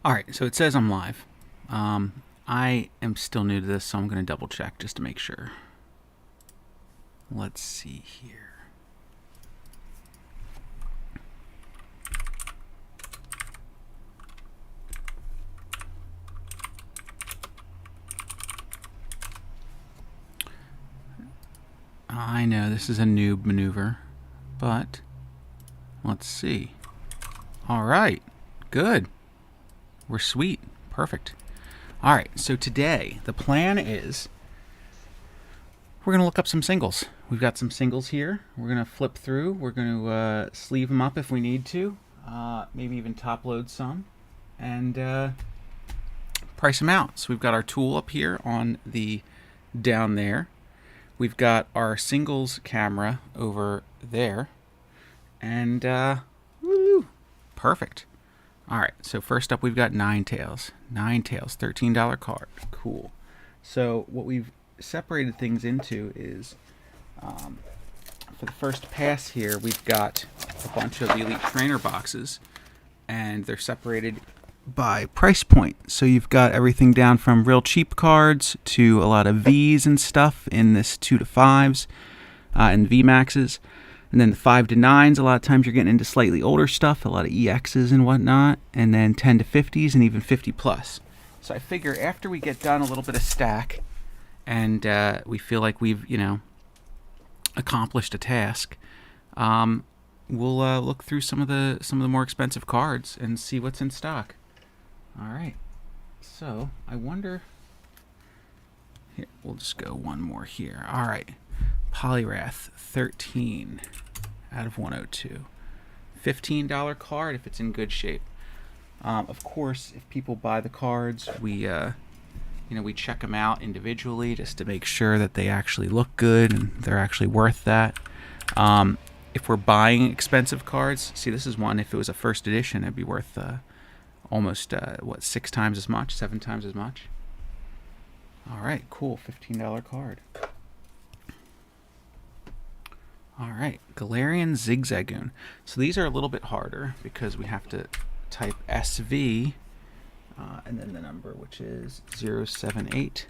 Alright, so it says I'm live. I am still new to this, so I'm going to double check just to make sure. Let's see here. I know this is a noob maneuver, but let's see. Alright, good. We're sweet. Perfect. Alright, so today the plan is we're going to look up some singles. We've got some singles here. We're going to flip through. We're going to sleeve them up if we need to. Maybe even top load some. And price them out. So we've got our tool up here on the down there. We've got our singles camera over there. And woo, perfect. Alright, so first up we've got Ninetales. Ninetales, $13 card. Cool. So what we've separated things into is, for the first pass here, we've got a bunch of Elite Trainer boxes, and they're separated by price point. So you've got everything down from real cheap cards to a lot of Vs and stuff in this 2 to 5s and VMAXs. And then the 5 to 9s, a lot of times you're getting into slightly older stuff, a lot of EXs and whatnot. And then 10 to 50s and even 50 plus. So I figure after we get done a little bit of stack and we feel like we've, accomplished a task, we'll look through some of the more expensive cards and see what's in stock. All right. So I wonder. Here, we'll just go one more here. All right. Polywrath, 13 out of 102. $15 card if it's in good shape. Of course, if people buy the cards, we check them out individually just to make sure that they actually look good and they're actually worth that. If we're buying expensive cards, see, this is one. If it was a first edition, it'd be worth almost 6 times as much, 7 times as much. All right, cool, $15 card. All right, Galarian Zigzagoon. So these are a little bit harder because we have to type SV and then the number, which is 078.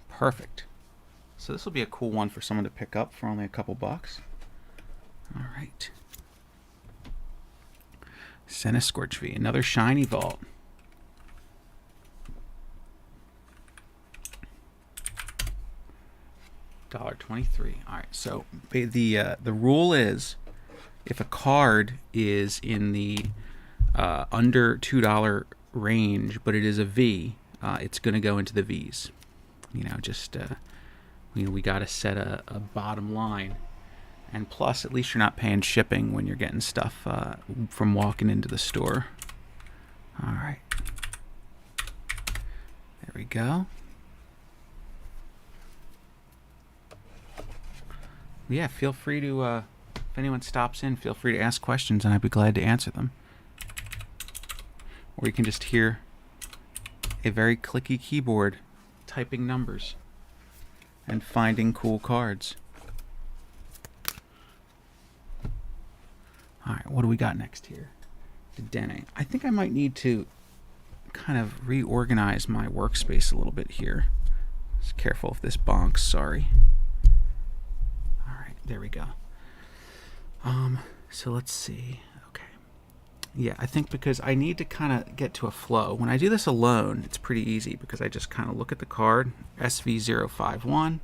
Perfect. So this will be a cool one for someone to pick up for only a couple bucks. All right. Centiskorch V, another shiny vault. $1.23. All right. So the rule is, if a card is in the under $2 range, but it is a V, it's going to go into the Vs. We got to set a bottom line, and plus, at least you're not paying shipping when you're getting stuff from walking into the store. All right. There we go. Yeah, feel free to, if anyone stops in, feel free to ask questions and I'd be glad to answer them. Or you can just hear a very clicky keyboard typing numbers and finding cool cards. Alright, what do we got next here? Dedenne. I think I might need to kind of reorganize my workspace a little bit here. Just careful if this bonks, sorry. There we go. So let's see. Okay. Yeah, I think because I need to kind of get to a flow. When I do this alone, it's pretty easy because I just kind of look at the card, SV051.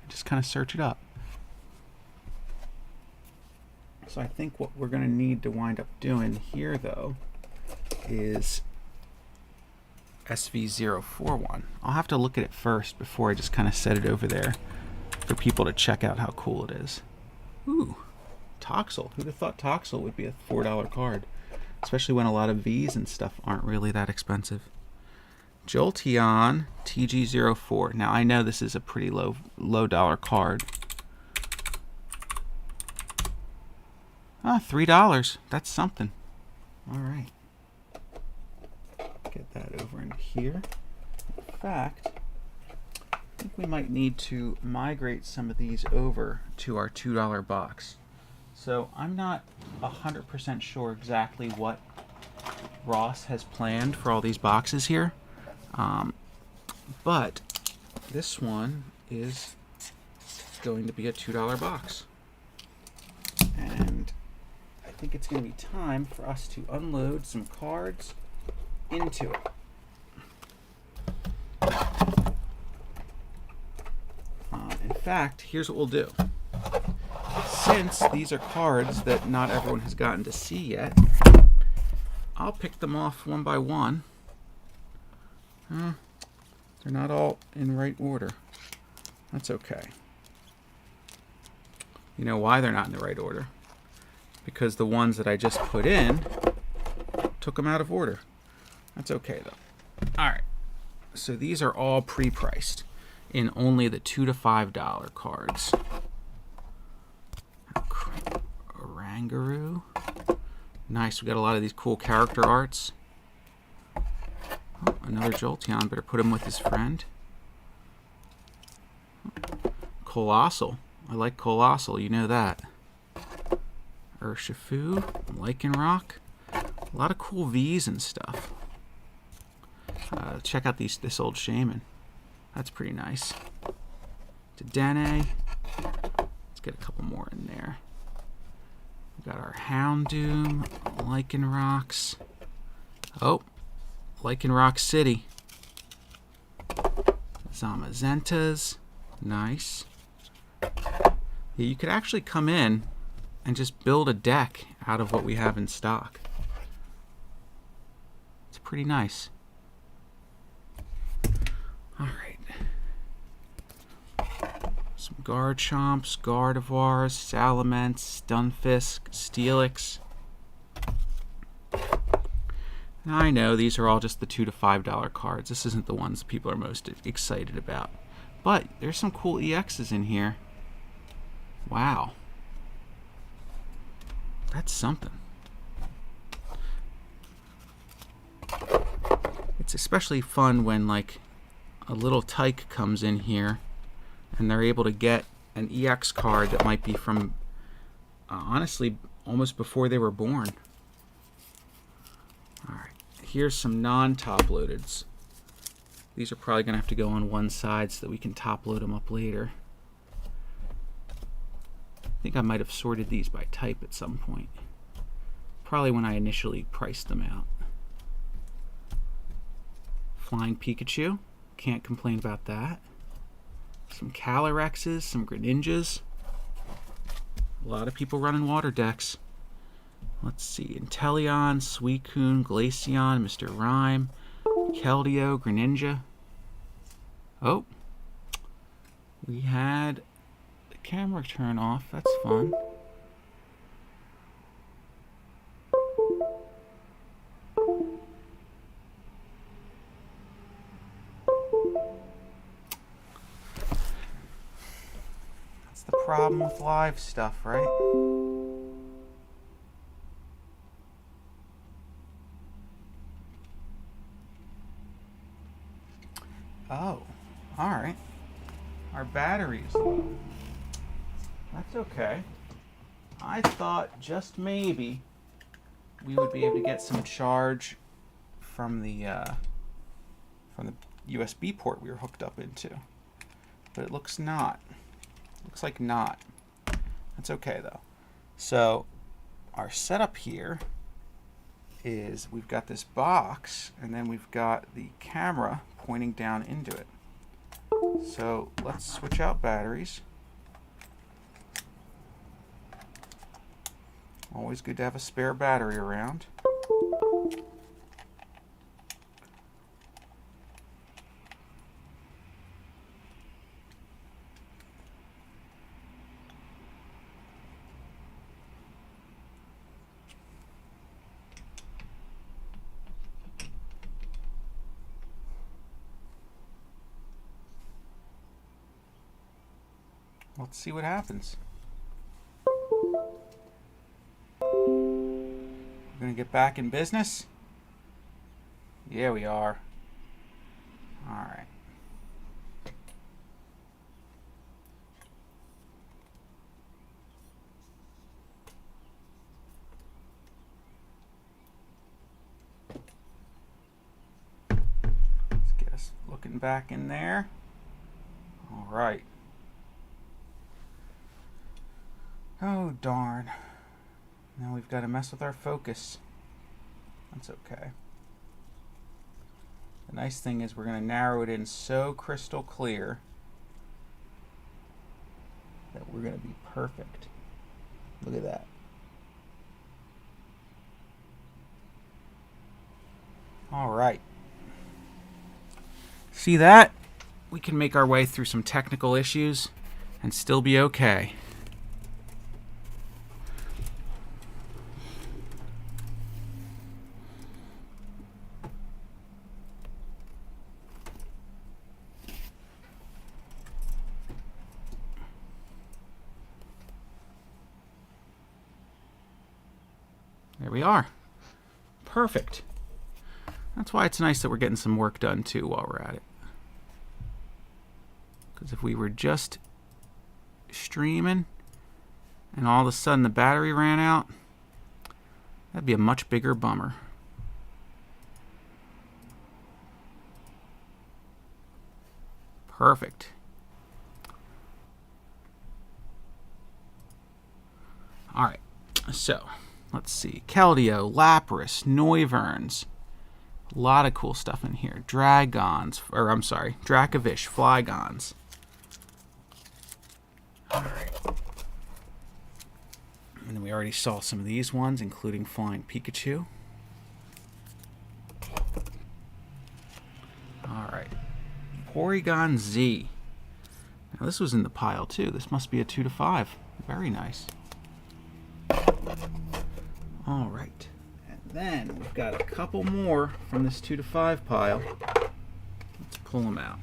Just kind of search it up. So I think what we're going to need to wind up doing here, though, is SV041. I'll have to look at it first before I just kind of set it over there for people to check out how cool it is. Ooh, Toxil. Who'd have thought Toxil would be a $4 card? Especially when a lot of Vs and stuff aren't really that expensive. Jolteon TG04. Now I know this is a pretty low dollar card. $3. That's something. All right. Get that over in here. In fact, I think we might need to migrate some of these over to our $2 box. So I'm not 100% sure exactly what Ross has planned for all these boxes here. But this one is going to be a $2 box. And I think it's going to be time for us to unload some cards into it. In fact, here's what we'll do. Since these are cards that not everyone has gotten to see yet, I'll pick them off one by one. They're not all in right order. That's okay. You know why they're not in the right order? Because the ones that I just put in took them out of order. That's okay though. Alright, so these are all pre-priced in only the $2 to $5 cards. Oranguru. Nice, we got a lot of these cool character arts. Oh, another Jolteon, better put him with his friend. Colossal. I like Colossal, you know that. Urshifu, Lycanroc. A lot of cool V's and stuff. Check out this old Shaman. That's pretty nice. Dedenne. Let's get a couple more in there. We got our Houndoom, Lycanrocs. Oh, Lycanroc City. Zamazentas. Nice. Yeah, you could actually come in and just build a deck out of what we have in stock. It's pretty nice. Alright. Some Garchomps, Gardevoirs, Salamence, Stunfisk, Steelix. Now I know these are all just the $2 to $5 cards. This isn't the ones people are most excited about. But there's some cool EXs in here. Wow. That's something. It's especially fun when like a little tyke comes in here and they're able to get an EX card that might be from honestly almost before they were born. Alright, here's some non-top loadeds. These are probably going to have to go on one side so that we can top load them up later. I think I might have sorted these by type at some point. Probably when I initially priced them out. Flying Pikachu. Can't complain about that. Some Calorexes, some Greninjas. A lot of people running water decks. Let's see. Inteleon, Suicune, Glaceon, Mr. Rhyme, Keldeo, Greninja. Oh. We had the camera turn off. That's fun. That's the problem with live stuff, right? Oh, alright. Our battery's low. That's okay. I thought just maybe we would be able to get some charge from the USB port we were hooked up into. But it looks not. Looks like not. That's okay though. So our setup here is we've got this box and then we've got the camera pointing down into it. So let's switch out batteries. Always good to have a spare battery around. Let's see what happens. We're gonna get back in business? Yeah, we are. Alright. getting back in there. All right. Oh, darn. Now we've got to mess with our focus. That's okay. The nice thing is we're going to narrow it in so crystal clear that we're going to be perfect. Look at that. All right. See that? We can make our way through some technical issues and still be okay. There we are. Perfect. That's why it's nice that we're getting some work done too while we're at it. Because if we were just streaming and all of a sudden the battery ran out, that'd be a much bigger bummer. Perfect. All right, so let's see. Keldeo, Lapras, Noivern. A lot of cool stuff in here. Dragons, or I'm sorry, Dracovish, Flygons. Alright. And then we already saw some of these ones, including Flying Pikachu. Alright. Porygon Z. Now this was in the pile too. This must be a 2 to 5. Very nice. Alright. Then we've got a couple more from this 2 to 5 pile. Let's pull them out.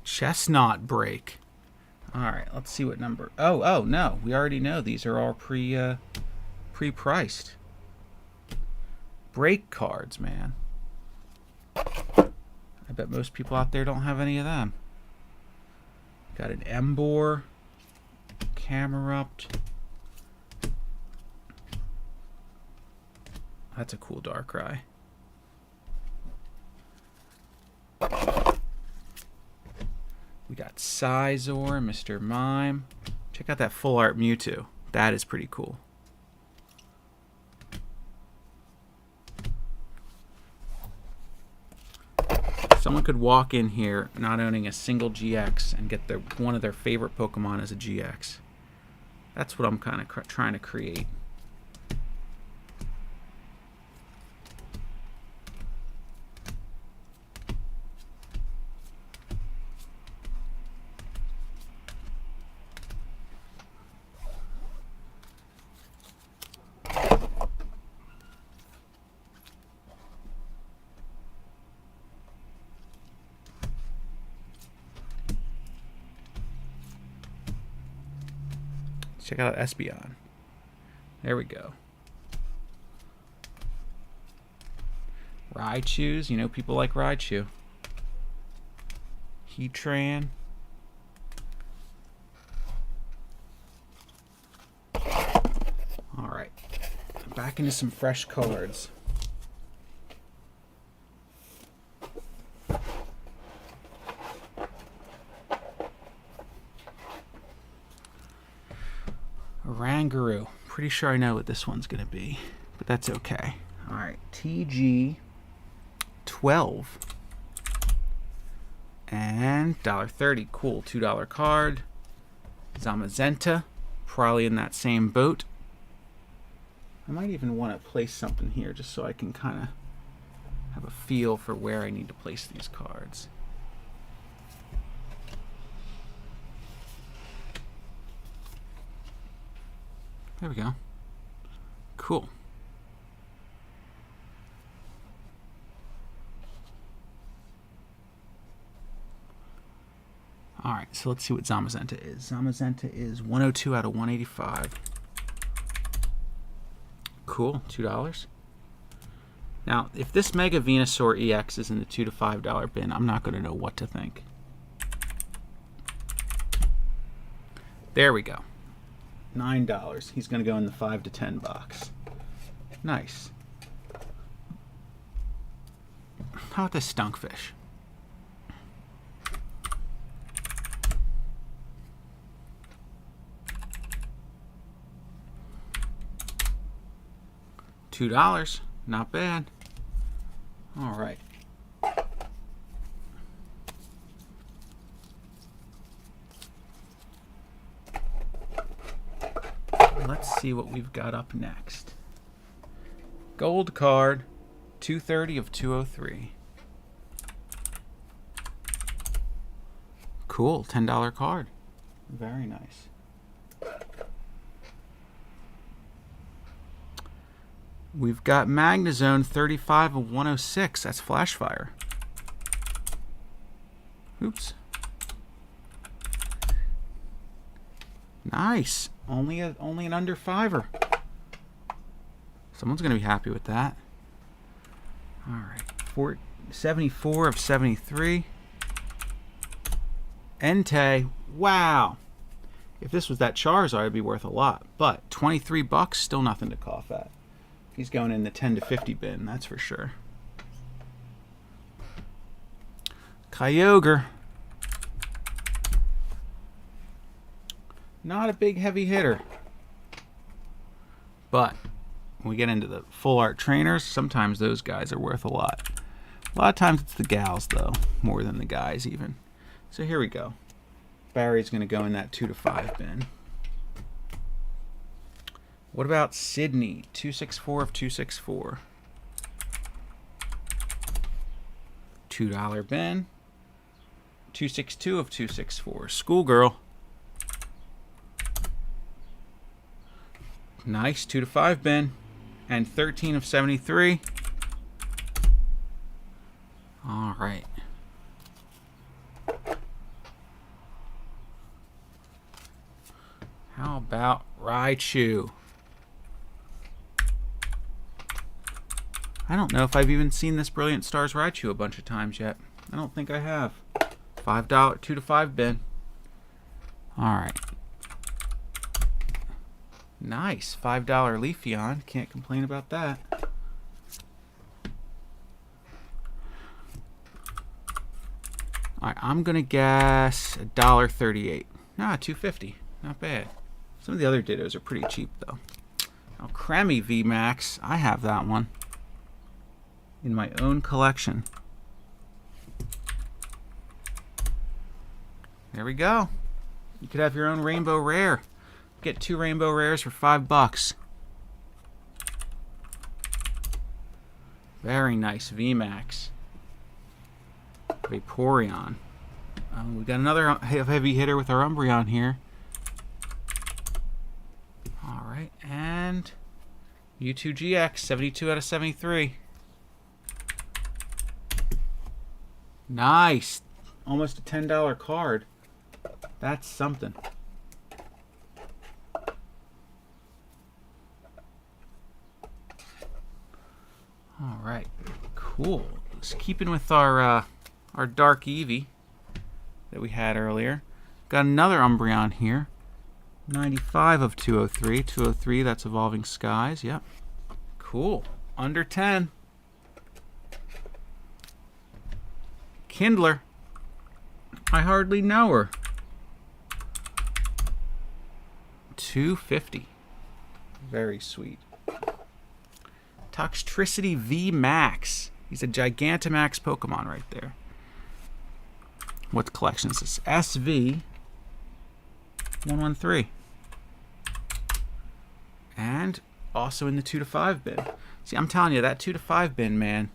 Chestnut Break. All right, let's see what number. Oh no, we already know these are all pre-priced. Break cards, man. I bet most people out there don't have any of them. Got an Emboar, Camerupt. That's a cool Darkrai. We got Scizor, Mr. Mime. Check out that full art Mewtwo. That is pretty cool. Someone could walk in here not owning a single GX and get one of their favorite Pokemon as a GX. That's what I'm kind of trying to create. Check out Espeon. There we go. Raichus. You know people like Raichu. Heatran. Alright. Back into some fresh cards. Oranguru. Pretty sure I know what this one's going to be, but that's okay. All right, TG 12 and $1.30. Cool, $2 card. Zamazenta, probably in that same boat. I might even want to place something here just so I can kind of have a feel for where I need to place these cards. There we go. Cool. All right, so let's see what Zamazenta is. Zamazenta is 102 out of 185. Cool, $2. Now, if this Mega Venusaur EX is in the $2 to $5 bin, I'm not going to know what to think. There we go. $9. He's going to go in the 5 to 10 box. Nice. How about this Stunkfish? $2. Not bad. All right. Let's see what we've got up next. Gold card, 230 of 203. Cool, $10 card. Very nice. We've got Magnezone, 35 of 106. That's Flash Fire. Oops. Nice. Only an under fiver. Someone's going to be happy with that. All right. 74 of 73. Entei. Wow. If this was that Charizard, it'd be worth a lot. But $23, still nothing to cough at. He's going in the 10 to 50 bin, that's for sure. Kyogre. Not a big heavy hitter. But when we get into the full art trainers, sometimes those guys are worth a lot. A lot of times it's the gals, though, more than the guys even. So here we go. Barry's going to go in that 2 to 5 bin. What about Sydney? 264 of 264. $2 bin. 262 of 264. Schoolgirl. Nice 2 to 5 bin. And 13 of 73. All right. How about Raichu? I don't know if I've even seen this Brilliant Stars Raichu a bunch of times yet. I don't think I have. $5, 2 to 5 bin. Alright. Nice. $5 Leafeon. Can't complain about that. Alright, I'm going to guess $1.38. Nah, $2.50. Not bad. Some of the other Dittos are pretty cheap, though. Now, Cremmy VMAX. I have that one in my own collection. There we go. You could have your own Rainbow Rare. Get 2 Rainbow Rares for $5. Very nice VMAX. Vaporeon. We got another heavy hitter with our Umbreon here. Alright, and Mewtwo Gx, 72 out of 73. Nice. Almost a $10 card. That's something. All right. Cool. Just keeping with our Dark Eevee that we had earlier. Got another Umbreon here. 95 of 203. 203, that's Evolving Skies. Yep. Cool. Under 10. Kindler. I hardly know her. $2.50. Very sweet. Toxtricity V Max. He's a Gigantamax Pokemon right there. What collection is this? SV 113. And also in the 2 to 5 bin. See, I'm telling you, that 2 to 5 bin, man,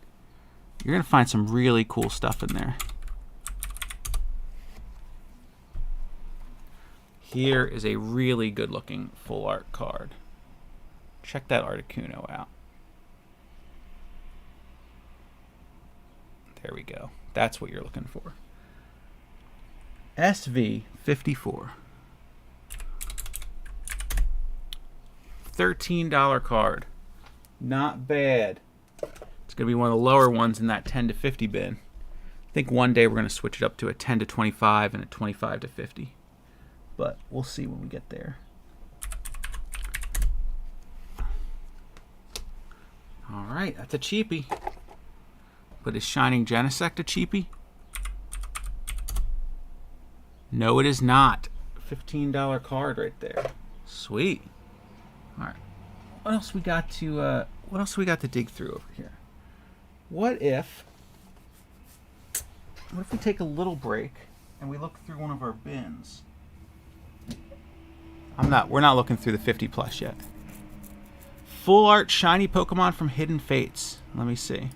you're going to find some really cool stuff in there. Here is a really good looking full art card. Check that Articuno out. There we go. That's what you're looking for. SV 54. $13 card. Not bad. It's going to be one of the lower ones in that 10 to 50 bin. I think one day we're going to switch it up to a 10 to 25 and a 25 to 50. But we'll see when we get there. All right, that's a cheapie. But is Shining Genesect a cheapie? No, it is not. $15 card right there. Sweet. All right. What else we got to dig through over here? What if we take a little break and we look through one of our bins? We're not looking through the 50 plus yet. Full art shiny Pokemon from Hidden Fates. Let me see.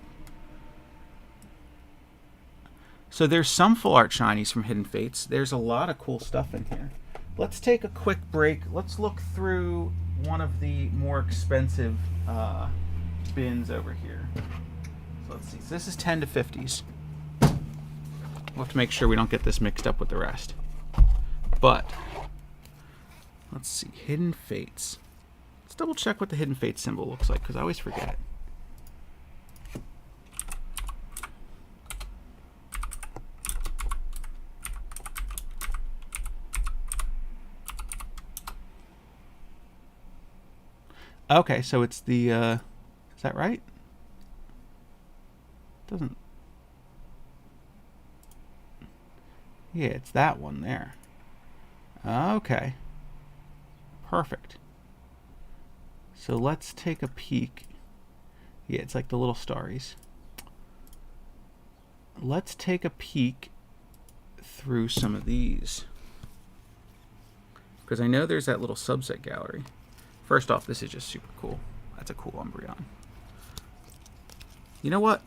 So there's some full art shinies from Hidden Fates. There's a lot of cool stuff in here. Let's take a quick break. Let's look through one of the more expensive bins over here. So let's see. So this is 10 to 50s. We'll have to make sure we don't get this mixed up with the rest. But let's see. Hidden Fates. Let's double check what the Hidden Fates symbol looks like, because I always forget. Okay, so it's the, is that right? Doesn't, yeah, it's that one there. Okay. Perfect. So let's take a peek. Yeah, it's like the little starries. Let's take a peek through some of these. Because I know there's that little subset gallery. First off, this is just super cool. That's a cool Umbreon. You know what?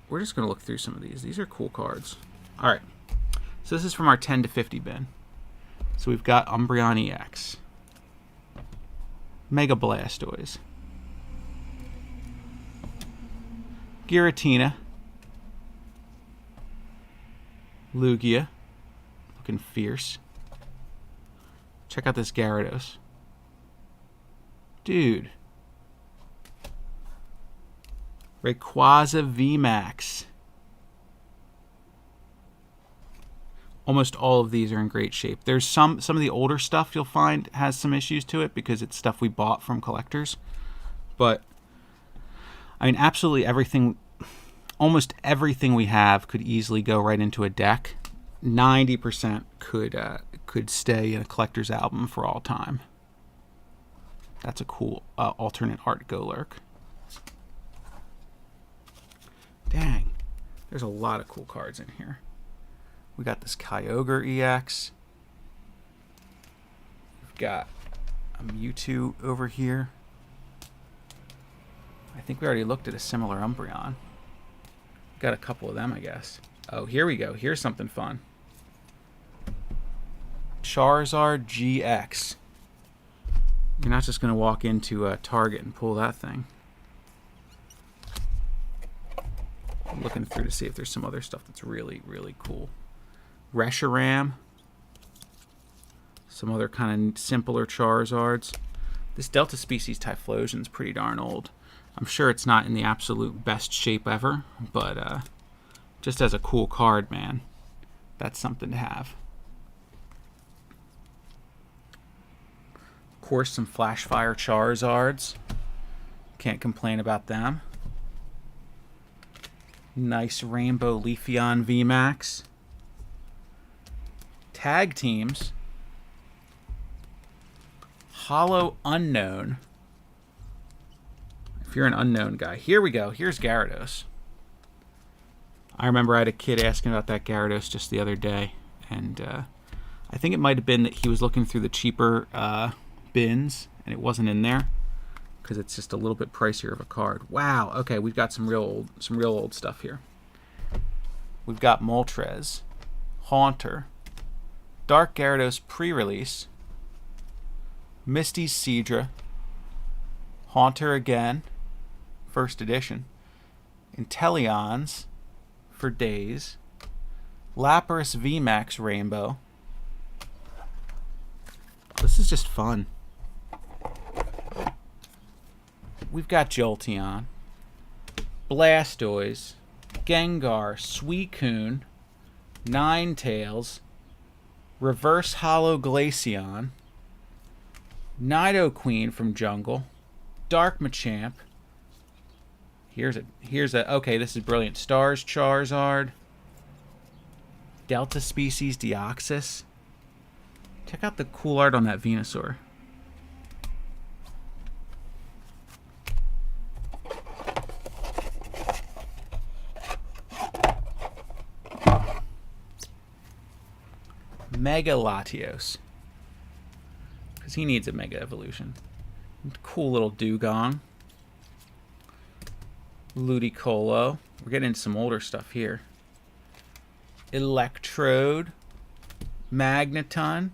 We're just going to look through some of these. These are cool cards. All right. So this is from our 10 to 50 bin. So we've got Umbreon EX. Mega Blastoise. Giratina. Lugia. Looking fierce. Check out this Gyarados. Dude. Rayquaza VMAX. Almost all of these are in great shape. There's some of the older stuff you'll find has some issues to it because it's stuff we bought from collectors. But I mean, absolutely everything, almost everything we have could easily go right into a deck. 90% could stay in a collector's album for all time. That's a cool alternate art Golurk. Dang, there's a lot of cool cards in here. We got this Kyogre EX. We've got a Mewtwo over here. I think we already looked at a similar Umbreon. Got a couple of them, I guess. Oh, here we go. Here's something fun. Charizard Gx. You're not just going to walk into Target and pull that thing. I'm looking through to see if there's some other stuff that's really, really cool. Reshiram. Some other kind of simpler Charizards. This Delta Species Typhlosion is pretty darn old. I'm sure it's not in the absolute best shape ever, but just as a cool card, man, that's something to have. Of course, some Flashfire Charizards. Can't complain about them. Nice Rainbow Leafeon VMAX. Tag teams. Hollow Unknown. If you're an unknown guy. Here we go. Here's Gyarados. I remember I had a kid asking about that Gyarados just the other day. And I think it might have been that he was looking through the cheaper bins and it wasn't in there because it's just a little bit pricier of a card. Wow. Okay, we've got some real old stuff here. We've got Moltres, Haunter, Dark Gyarados pre-release, Misty's Seadra, Haunter again, first edition, Inteleons for days, Lapras VMAX Rainbow. This is just fun. We've got Jolteon, Blastoise, Gengar, Suicune, Ninetales, Reverse Hollow Glaceon, Nidoqueen from Jungle, Dark Machamp. Here's a okay, this is brilliant. Stars Charizard, Delta Species Deoxys. Check out the cool art on that Venusaur. Mega Latios, because he needs a Mega Evolution. Cool little Dugong. Ludicolo. We're getting into some older stuff here. Electrode. Magneton.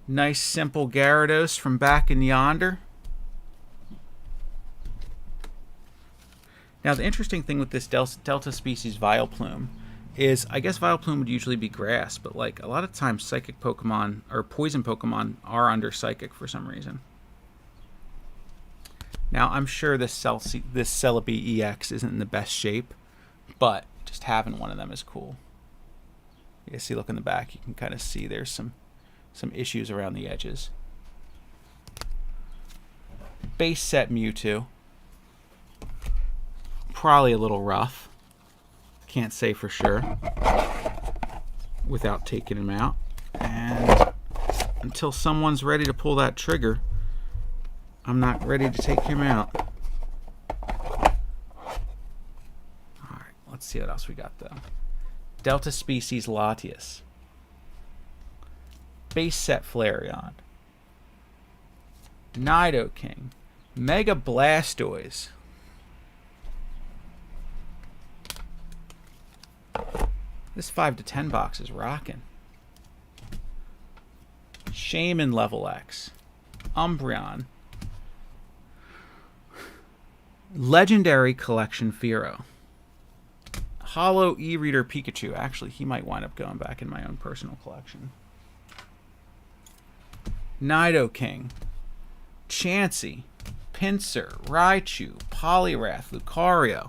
Nice simple Gyarados from back in yonder. Now the interesting thing with this Delta Species Vileplume is, I guess Vileplume would usually be grass, but like a lot of times Psychic Pokemon or Poison Pokemon are under Psychic for some reason. Now I'm sure this Celebi EX isn't in the best shape, but just having one of them is cool. You guys see, look in the back, you can kind of see there's some issues around the edges. Base set Mewtwo. Probably a little rough. Can't say for sure without taking him out. And until someone's ready to pull that trigger, I'm not ready to take him out. Alright, let's see what else we got though. Delta Species Latias. Base set Flareon. Nidoking. Mega Blastoise. This 5 to 10 box is rocking. Shaman Level X. Umbreon. Legendary Collection Fearow. Hollow E-Reader Pikachu. Actually, he might wind up going back in my own personal collection. Nidoking. Chansey. Pinsir. Raichu. Poliwrath. Lucario.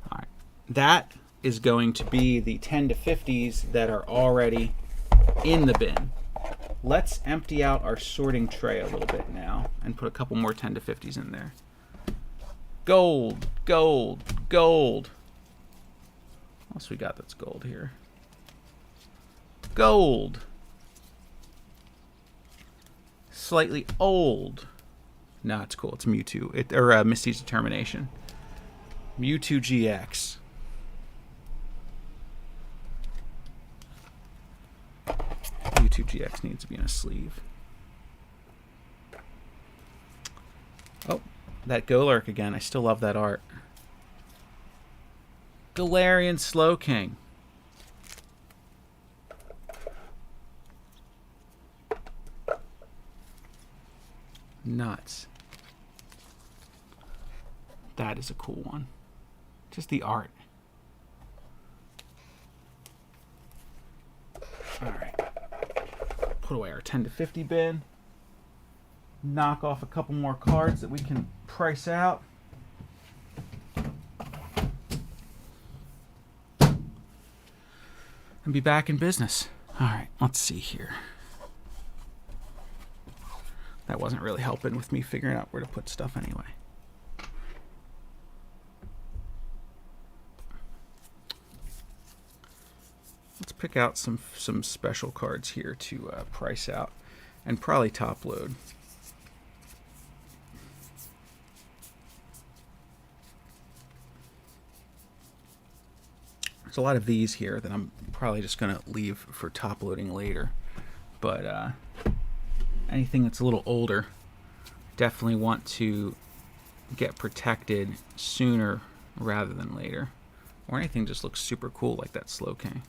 Alright. That is going to be the 10 to 50s that are already in the bin. Let's empty out our sorting tray a little bit now and put a couple more 10 to 50s in there. Gold, gold, gold. What else we got that's gold here? Gold. Slightly old. No, it's cool. It's Mewtwo. Or Misty's Determination. Mewtwo Gx. Mewtwo Gx needs to be in a sleeve. Oh, that Golurk again. I still love that art. Galarian Slowking. Nuts. That is a cool one. Just the art. Alright. Put away our 10 to 50 bin. Knock off a couple more cards that we can price out. And be back in business. Alright, let's see here. That wasn't really helping with me figuring out where to put stuff anyway. Let's pick out some special cards here to price out and probably top load. There's a lot of these here that I'm probably just going to leave for top loading later. But anything that's a little older, definitely want to get protected sooner rather than later. Or anything just looks super cool like that Slowking.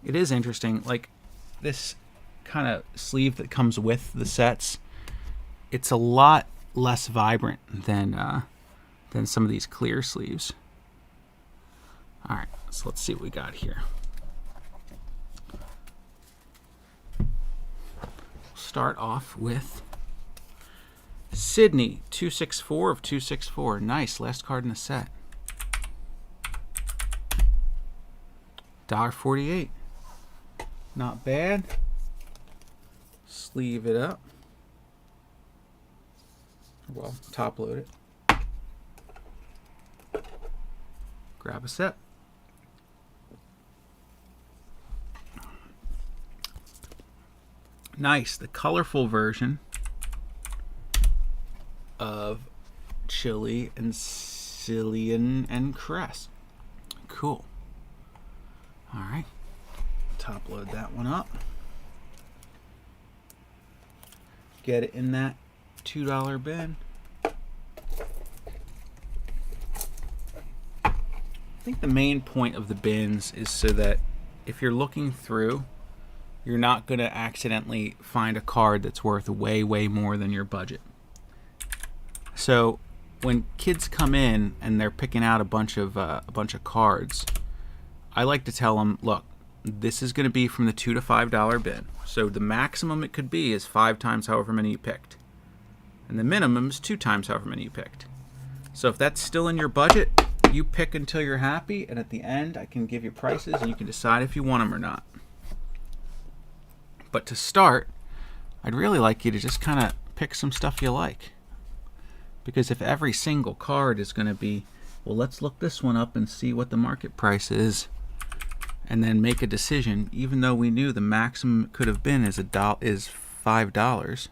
It is interesting, like this kind of sleeve that comes with the sets, it's a lot less vibrant than some of these clear sleeves. All right, so let's see what we got here. start off with Sydney, 264 of 264. Nice, last card in the set. $1.48. Not bad. Sleeve it up. Well, top load it. Grab a set. Nice, the colorful version of Chili and Sylveon and Crest. Cool. All right, top load that one up. Get it in that $2 bin. I think the main point of the bins is so that if you're looking through, you're not going to accidentally find a card that's worth way, way more than your budget. So when kids come in and they're picking out a bunch of cards, I like to tell them, look, this is going to be from the $2 to $5 bin. So the maximum it could be is 5 times however many you picked. And the minimum is 2 times however many you picked. So if that's still in your budget, you pick until you're happy, and at the end I can give you prices and you can decide if you want them or not. But to start, I'd really like you to just kind of pick some stuff you like. Because if every single card is going to be, well, let's look this one up and see what the market price is, and then make a decision, even though we knew the maximum it could have been is $5,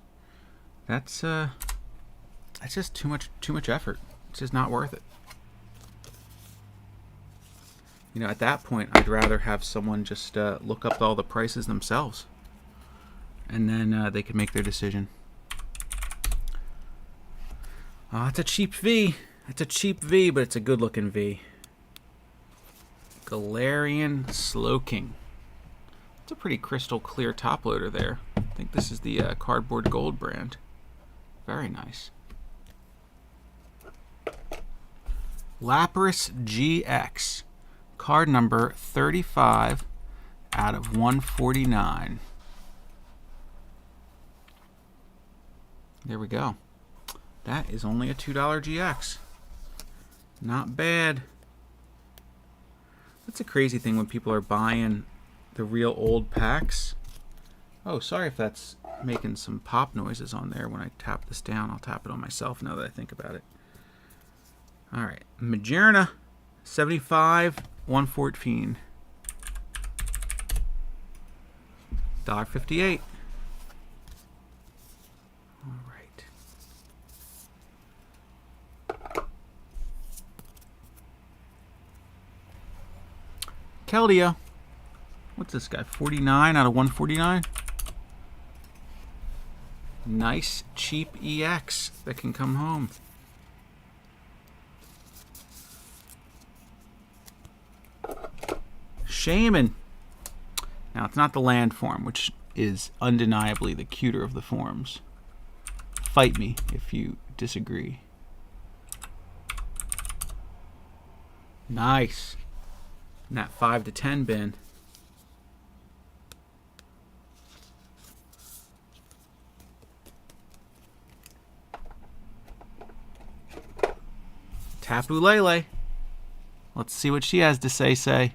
that's just too much effort. It's just not worth it. You know, at that point, I'd rather have someone just look up all the prices themselves, and then they can make their decision. It's a cheap V. It's a cheap V, but it's a good-looking V. Galarian Slowking. It's a pretty crystal clear top loader there. I think this is the Cardboard Gold brand. Very nice. Lapras Gx. Card number 35 out of 149. There we go. That is only a $2 GX. Not bad. That's a crazy thing when people are buying the real old packs. Oh, sorry if that's making some pop noises on there. When I tap this down, I'll tap it on myself now that I think about it. All right, Majerna, 75, 114. $1.58. All right. Keldeo. What's this guy? 49 out of 149. Nice, cheap EX that can come home. Shaman. Now, it's not the land form, which is undeniably the cuter of the forms. Fight me if you disagree. Nice. In that 5 to 10 bin. Tapu Lele. Let's see what she has to say.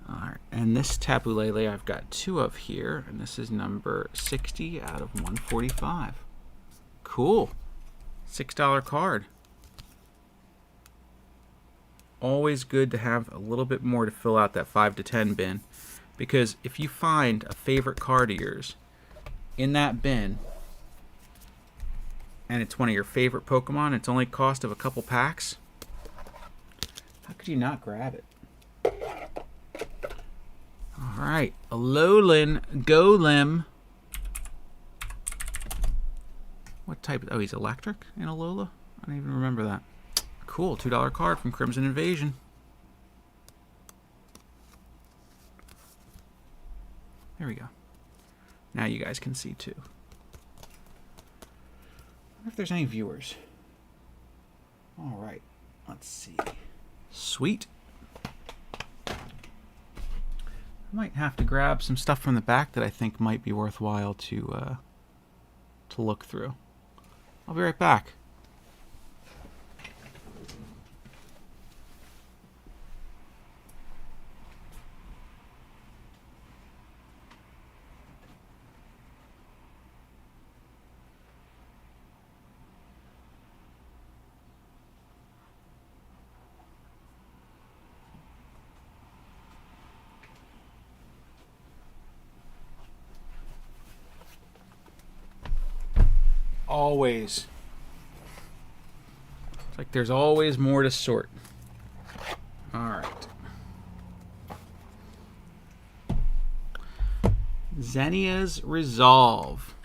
Alright, and this Tapu Lele I've got 2 of here, and this is number 60 out of 145. Cool. $6 card. Always good to have a little bit more to fill out that 5 to 10 bin, because if you find a favorite card of yours in that bin and it's one of your favorite Pokemon, it's only cost of a couple packs, how could you not grab it? Alright, Alolan Golem. What type? Oh, he's electric in Alola? I don't even remember that. Cool, $2 card from Crimson Invasion. There we go. Now you guys can see too. I wonder if there's any viewers. Alright, let's see. Sweet. I'm might have to grab some stuff from the back that I think might be worthwhile to look through. I'll be right back. Always. It's like there's always more to sort. Alright. Xenia's Resolve.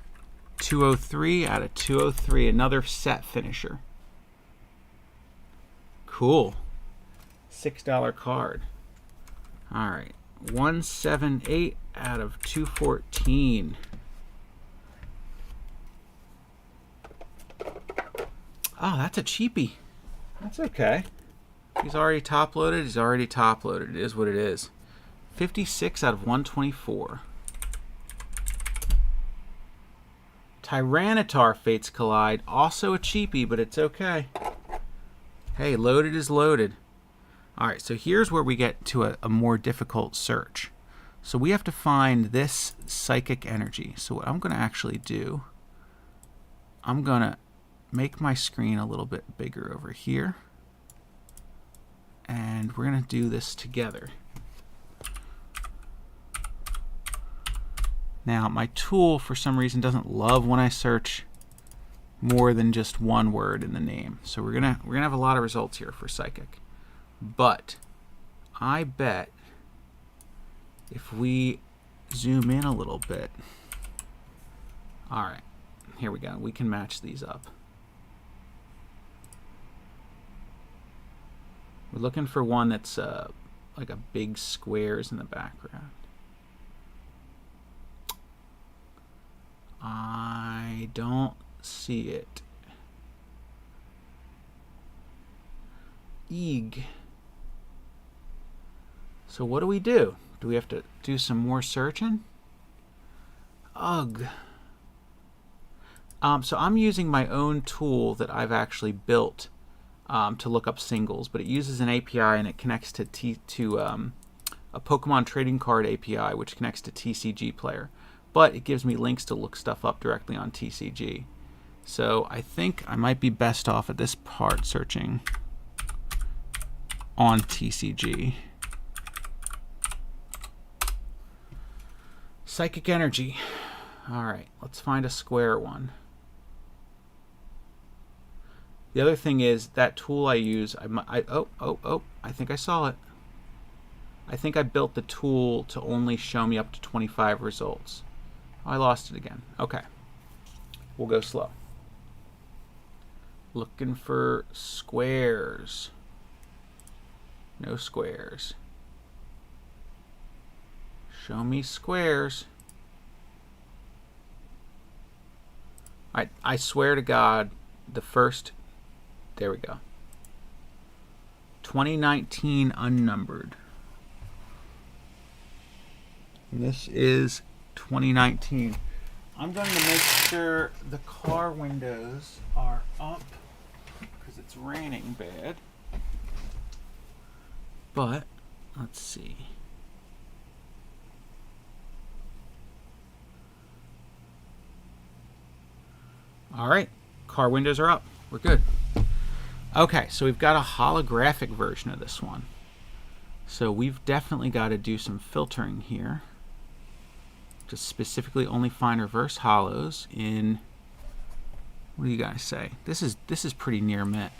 203 out of 203. Another set finisher. Cool. $6 card. Alright. 178 out of 214. Oh, that's a cheapie. That's okay. He's already top loaded. He's already top loaded. It is what it is. 56 out of 124. Tyranitar Fates Collide. Also a cheapie, but it's okay. Hey, loaded is loaded. Alright, so here's where we get to a more difficult search. So we have to find this Psychic Energy. So what I'm going to actually do, I'm going to make my screen a little bit bigger over here. And we're going to do this together. Now, my tool, for some reason, doesn't love when I search more than just one word in the name. So we're gonna have a lot of results here for Psychic. But I bet if we zoom in a little bit, all right, here we go. We can match these up. We're looking for one that's like a big squares in the background. I don't see it. Eeg. So what do we do? Do we have to do some more searching? Ugh. So I'm using my own tool that I've actually built to look up singles, but it uses an API and it connects to a Pokemon trading card API, which connects to TCG Player. But it gives me links to look stuff up directly on TCG. So I think I might be best off at this part searching on TCG. Psychic Energy. All right, let's find a square one. The other thing is that tool I use, I think I saw it. I think I built the tool to only show me up to 25 results. Oh, I lost it again. Okay. We'll go slow. Looking for squares. No squares. Show me squares. I swear to God, the first... There we go. 2019 unnumbered. And this is 2019. I'm going to make sure the car windows are up because it's raining bad. But let's see. All right, car windows are up. We're good. Okay, so we've got a holographic version of this one. So we've definitely got to do some filtering here. To specifically only find reverse hollows in, what do you guys say? This is pretty near mint.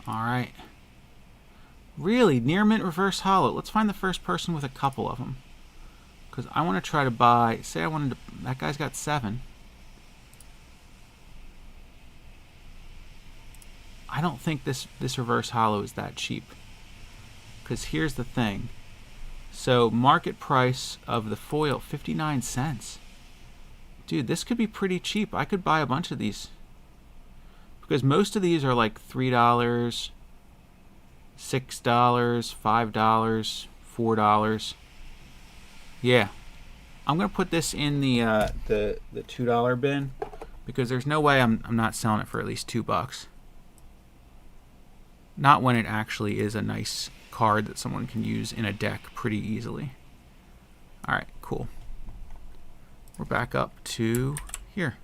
All right. Really, near mint reverse hollow. Let's find the first person with a couple of them. Because I want to try to buy, say I wanted to, that guy's got 7. I don't think this reverse hollow is that cheap. Because here's the thing. So market price of the foil, 59 cents. Dude, this could be pretty cheap. I could buy a bunch of these. Because most of these are like $3, $6, $5, $4. Yeah. I'm going to put this in the $2 bin because there's no way I'm not selling it for at least $2. Not when it actually is a nice card that someone can use in a deck pretty easily. Alright, cool. We're back up to here.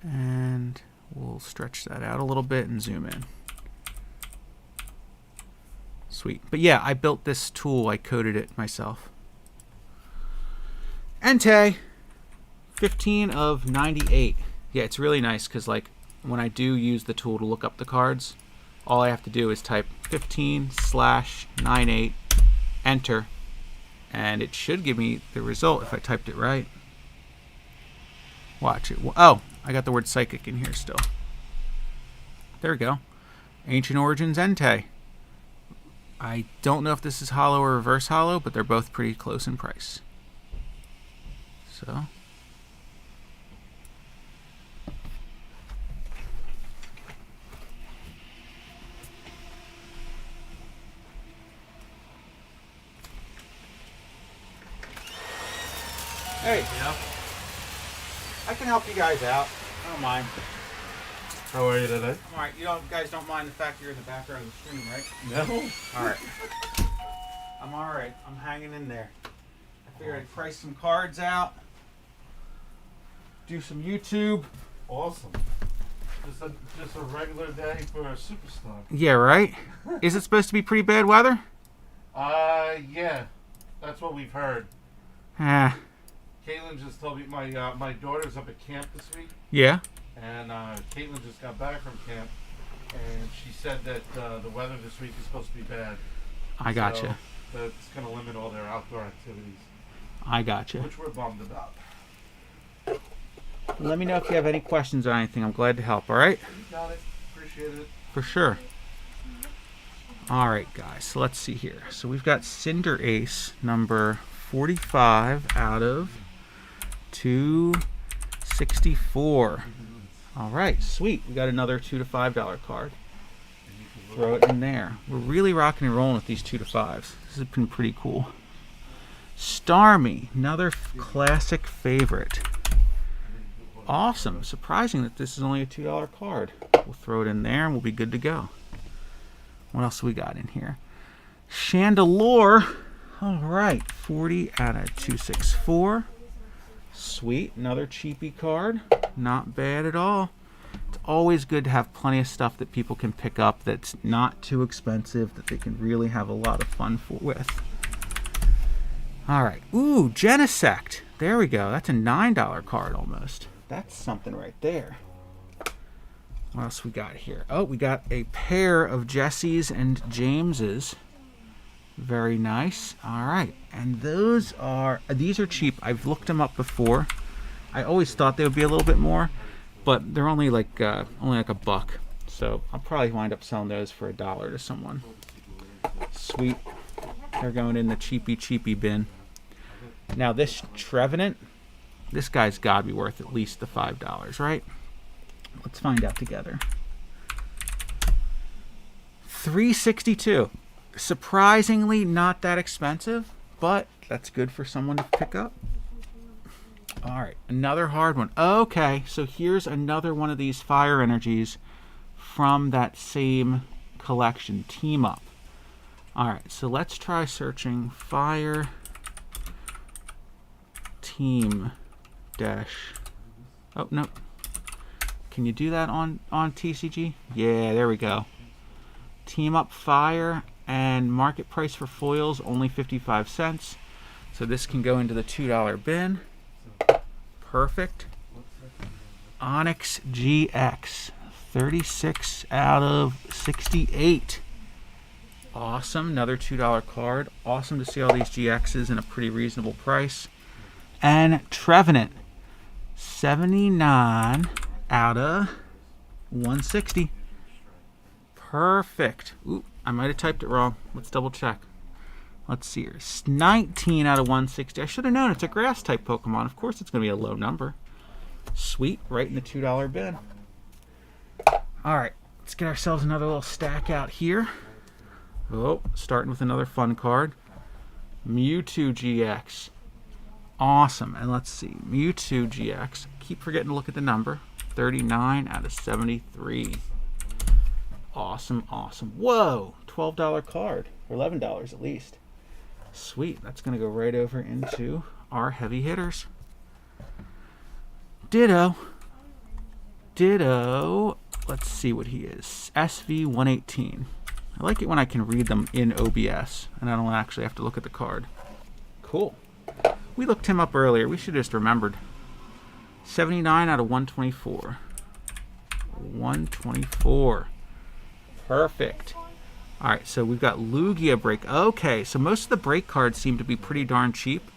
And we'll stretch that out a little bit and zoom in. Sweet. But yeah, I built this tool. I coded it myself. Entei, 15 of 98. Yeah, it's really nice because like when I do use the tool to look up the cards, all I have to do is type 15/98, enter, and it should give me the result if I typed it right. Watch it. Oh, I got the word psychic in here still. There we go. Ancient Origins Entei. I don't know if this is hollow or reverse hollow, but they're both pretty close in price. So, hey, Yeah. I can help you guys out. I don't mind. How are you today? All right, you guys don't mind the fact you're in the background of the stream, right? No. All right. I'm all right. I'm hanging in there. I figured I'd price some cards out. Do some YouTube. Awesome. Just a regular day for a superstar. Yeah, right? Is it supposed to be pretty bad weather? Yeah. That's what we've heard. Ah, Caitlin just told me my daughter's up at camp this week, yeah. and Caitlin just got back from camp, and she said that the weather this week is supposed to be bad. I gotcha. So that's going to limit all their outdoor activities, I gotcha. which we're bummed about. Let me know if you have any questions or anything. I'm glad to help, all right? You got it. Appreciate it. For sure. All right, guys. So let's see here. So we've got Cinder Ace number 45 out of 264. All right, sweet. We got another $2 to $5 card. Throw it in there. We're really rocking and rolling with these 2 to 5s. This has been pretty cool. Starmie, another classic favorite. Awesome. Surprising that this is only a $2 card. We'll throw it in there and we'll be good to go. What else we got in here? Chandelure. All right. 40 out of 264. Sweet. Another cheapy card. Not bad at all. It's always good to have plenty of stuff that people can pick up that's not too expensive, that they can really have a lot of fun with. All right. Ooh, Genesect. There we go. That's a $9 card almost. That's something right there. What else we got here? Oh, we got a pair of Jessies and Jameses. Very nice. All right. And these are cheap. I've looked them up before. I always thought they would be a little bit more, but they're only like a buck. So I'll probably wind up selling those for $1 to someone. Sweet. They're going in the cheapy bin. Now this Trevenant, this guy's got to be worth at least the $5, right? Let's find out together. $362. Surprisingly not that expensive, but that's good for someone to pick up. All right, another hard one. Okay, so here's another one of these fire energies from that same collection, Team Up. All right, so let's try searching fire team dash. Oh, no. Can you do that on TCG? Yeah, there we go. Team Up Fire, and market price for foils only 55 cents. So this can go into the $2 bin. Perfect. Onyx Gx, 36 out of 68. Awesome. Another $2 card. Awesome to see all these GXs in a pretty reasonable price. And Trevenant, 79 out of 160. Perfect. Ooh, I might have typed it wrong. Let's double check. Let's see here. 19 out of 160. I should have known it's a grass type Pokemon. Of course it's going to be a low number. Sweet. Right in the $2 bin. All right. Let's get ourselves another little stack out here. Oh, starting with another fun card. Mewtwo Gx. Awesome. And let's see. Mewtwo Gx. Keep forgetting to look at the number. 39 out of 73. Awesome, awesome. Whoa! $12 card. Or $11 at least. Sweet. That's going to go right over into our heavy hitters. Ditto. Ditto. Let's see what he is. SV118. I like it when I can read them in OBS and I don't actually have to look at the card. Cool. We looked him up earlier. We should have just remembered. 79 out of 124. 124. Perfect. All right, so we've got Lugia Break. Okay, so most of the break cards seem to be pretty darn cheap,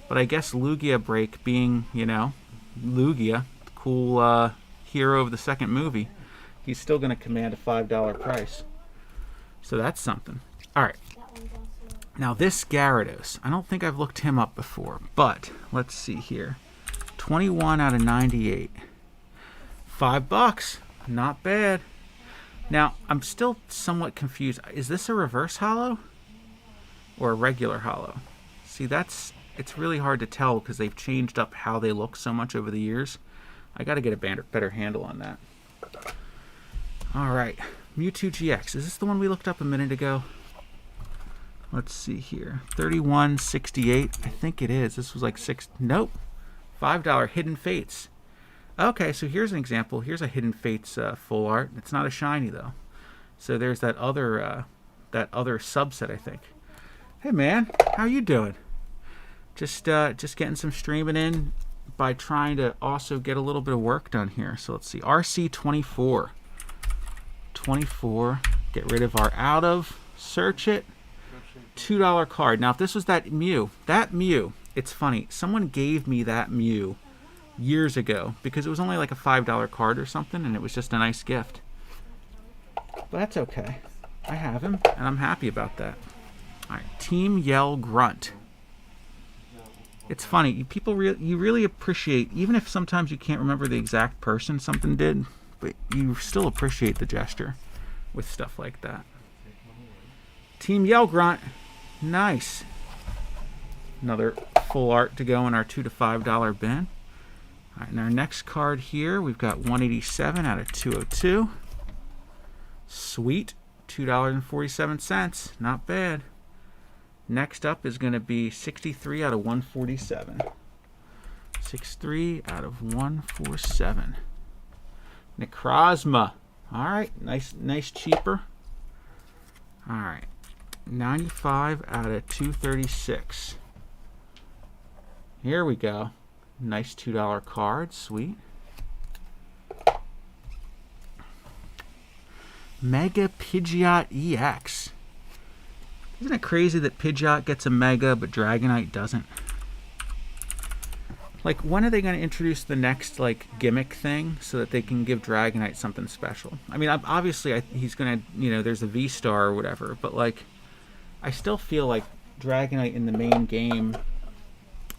but I guess Lugia Break being, you know, Lugia, cool hero of the second movie, he's still going to command a $5 price. So that's something. All right. Now this Gyarados, I don't think I've looked him up before, but let's see here. 21 out of 98. $5. Not bad. Now, I'm still somewhat confused. Is this a reverse holo or a regular holo? See, it's really hard to tell because they've changed up how they look so much over the years. I got to get a better handle on that. All right. Mewtwo Gx. Is this the one we looked up a minute ago? Let's see here. 31.68. I think it is. This was like nope. $5 Hidden Fates. Okay, so here's an example. Here's a Hidden Fates full art. It's not a shiny though. So there's that other subset, I think. Hey man, how you doing? Just getting some streaming in by trying to also get a little bit of work done here. So let's see. RC24. 24. Get rid of our out of. Search it. $2 card. Now if this was that Mew, it's funny. Someone gave me that Mew years ago because it was only like a $5 card or something, and it was just a nice gift. But that's okay. I have him, and I'm happy about that. All right, Team Yell Grunt. It's funny. You really appreciate, even if sometimes you can't remember the exact person something did, but you still appreciate the gesture with stuff like that. Team Yell Grunt. Nice. Another full art to go in our $2 to $5 bin. All right, and our next card here, we've got 187 out of 202. Sweet. $2.47. Not bad. Next up is going to be 63 out of 147. 63 out of 147. Necrozma. All right, nice cheaper. All right, 95 out of 236. Here we go. Nice $2 card. Sweet. Mega Pidgeot EX. Isn't it crazy that Pidgeot gets a Mega but Dragonite doesn't? Like, when are they going to introduce the next, like, gimmick thing so that they can give Dragonite something special? I mean, obviously he's going to, you know, there's a V-Star or whatever, but, like, I still feel like Dragonite in the main game,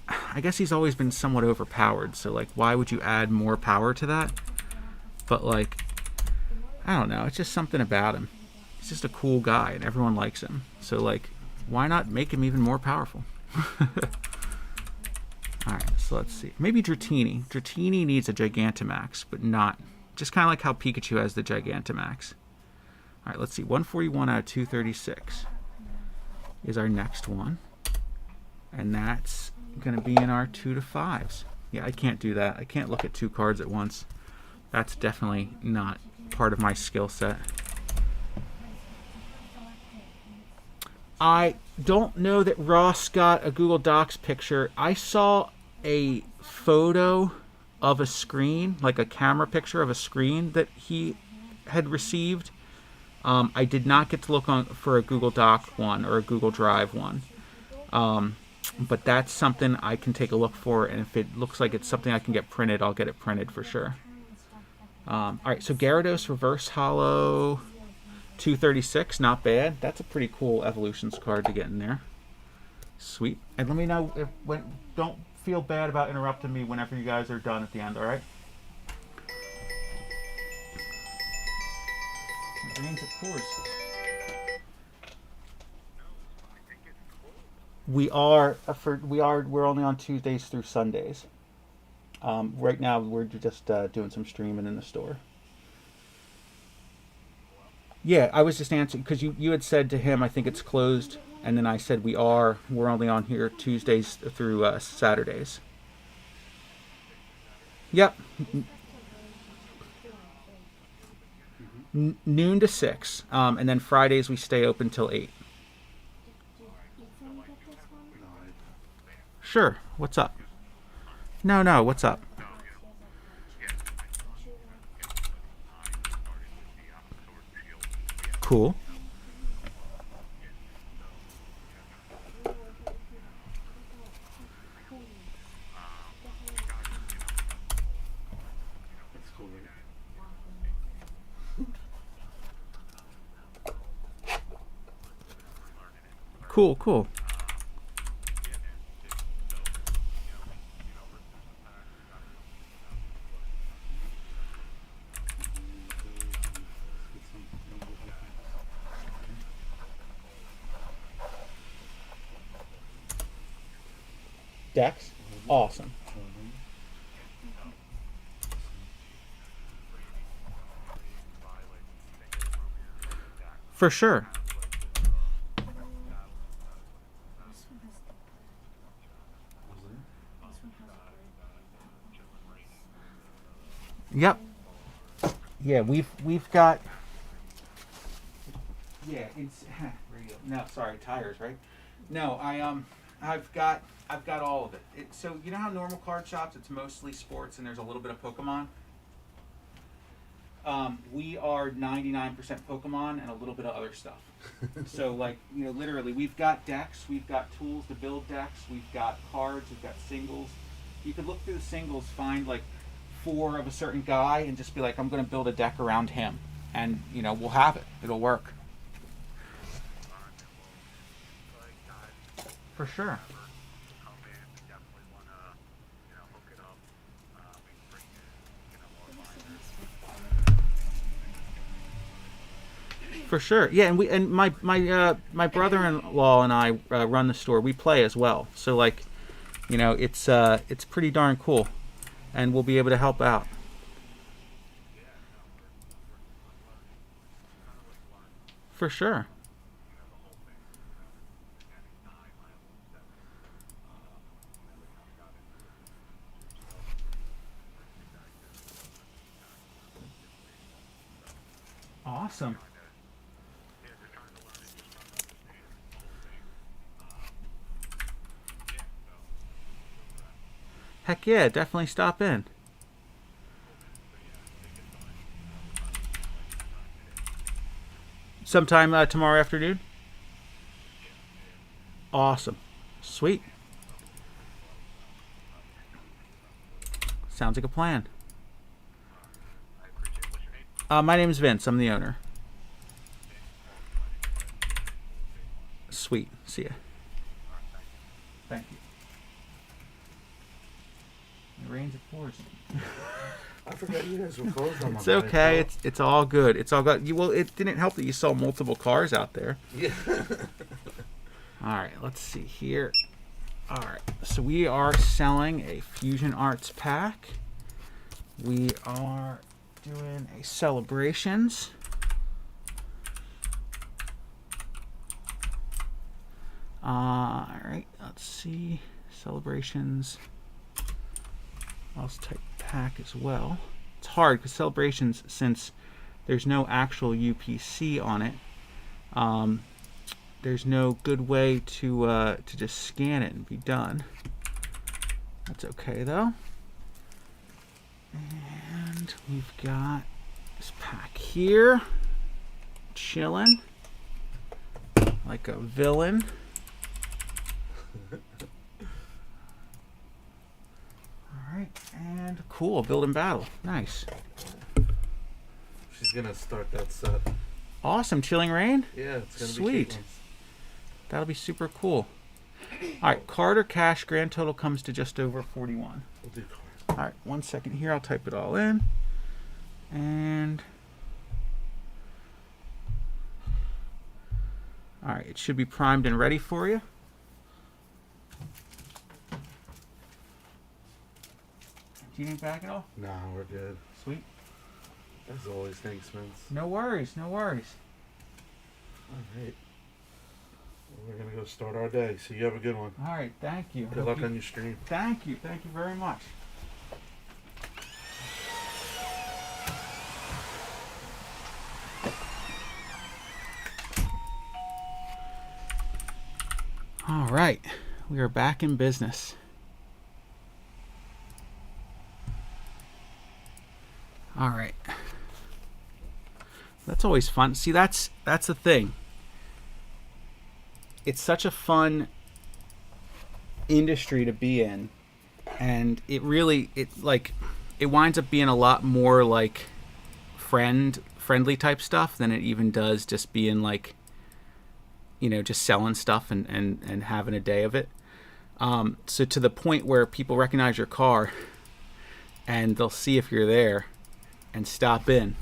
I guess he's always been somewhat overpowered, so, like, why would you add more power to that? But, like, I don't know, it's just something about him. He's just a cool guy, and everyone likes him. So, like, why not make him even more powerful? Alright, so let's see. Maybe Dratini. Dratini needs a Gigantamax, but not. Just kind of like how Pikachu has the Gigantamax. Alright, let's see. 141 out of 236 is our next one. And that's going to be in our 2 to 5s. Yeah, I can't do that. I can't look at 2 cards at once. That's definitely not part of my skill set. I don't know that Ross got a Google Docs picture. I saw a photo of a screen, like a camera picture of a screen that he had received. I did not get to look for a Google Doc one or a Google Drive one. But that's something I can take a look for, and if it looks like it's something I can get printed, I'll get it printed for sure. Alright, so Gyarados Reverse Holo 236, not bad. That's a pretty cool Evolutions card to get in there. Sweet. And let me know don't feel bad about interrupting me whenever you guys are done at the end, alright? It rains, of course. We're only on Tuesdays through Sundays. Right now we're just doing some streaming in the store. Yeah, I was just answering because you had said to him, I think it's closed, and then I said we're only on here Tuesdays through Saturdays. Yep, noon to 6, and then Fridays we stay open till 8. Sure. What's up? No. What's up? Cool. That's cool. Cool. Dex? Awesome. For sure. Yep. Yeah, we've got. Yeah, it's no, sorry, tires, right? No, I've got all of it. So you know how normal card shops, it's mostly sports and there's a little bit of Pokemon. We are 99% Pokemon and a little bit of other stuff. So like, you know, literally we've got decks, we've got tools to build decks, we've got cards, we've got singles. You could look through the singles, find like 4 of a certain guy and just be like, I'm going to build a deck around him. And, you know, we'll have it. It'll work. For sure. For sure, yeah, and my brother-in-law and I run the store. We play as well, so like, you know, it's pretty darn cool, and we'll be able to help out. For sure. Awesome. Heck yeah, definitely stop in. Sometime tomorrow afternoon? Awesome. Sweet. Sounds like a plan. My name is Vince. I'm the owner. Sweet. See ya. Thank you. It rains, it pours. I forgot you guys were closed on my It's okay. It's all good. It's all good. Well, it didn't help that you saw multiple cars out there. Yeah. All right. Let's see here. All right. So we are selling a Fusion Arts pack. We are doing a celebrations. All right. Let's see. Celebrations. I'll type pack as well. It's hard because celebrations, since there's no actual UPC on it, there's no good way to just scan it and be done. That's okay though. And we've got this pack here, chilling like a villain. Alright, and cool, build and battle. Nice. She's gonna start that set. Awesome, Chilling Rain? Yeah, it's gonna Sweet. be That'll be super cool. Alright, card or cash, grand total comes to just over 41. We'll do card. Alright, 1 second here, I'll type it all in. And alright, it should be primed and ready for you. heating back at all? Nah, we're good. Sweet. As always, thanks, Vince. No worries, no worries. All right. We're going to go start our day, so you have a good one. All right, thank you. Good luck on your stream. Thank you very much. All right, we are back in business. All right. That's always fun. See, that's the thing. It's such a fun industry to be in, and it winds up being a lot more like friendly type stuff than it even does just being like, you know, just selling stuff and having a day of it. So to the point where people recognize your car and they'll see if you're there and stop in,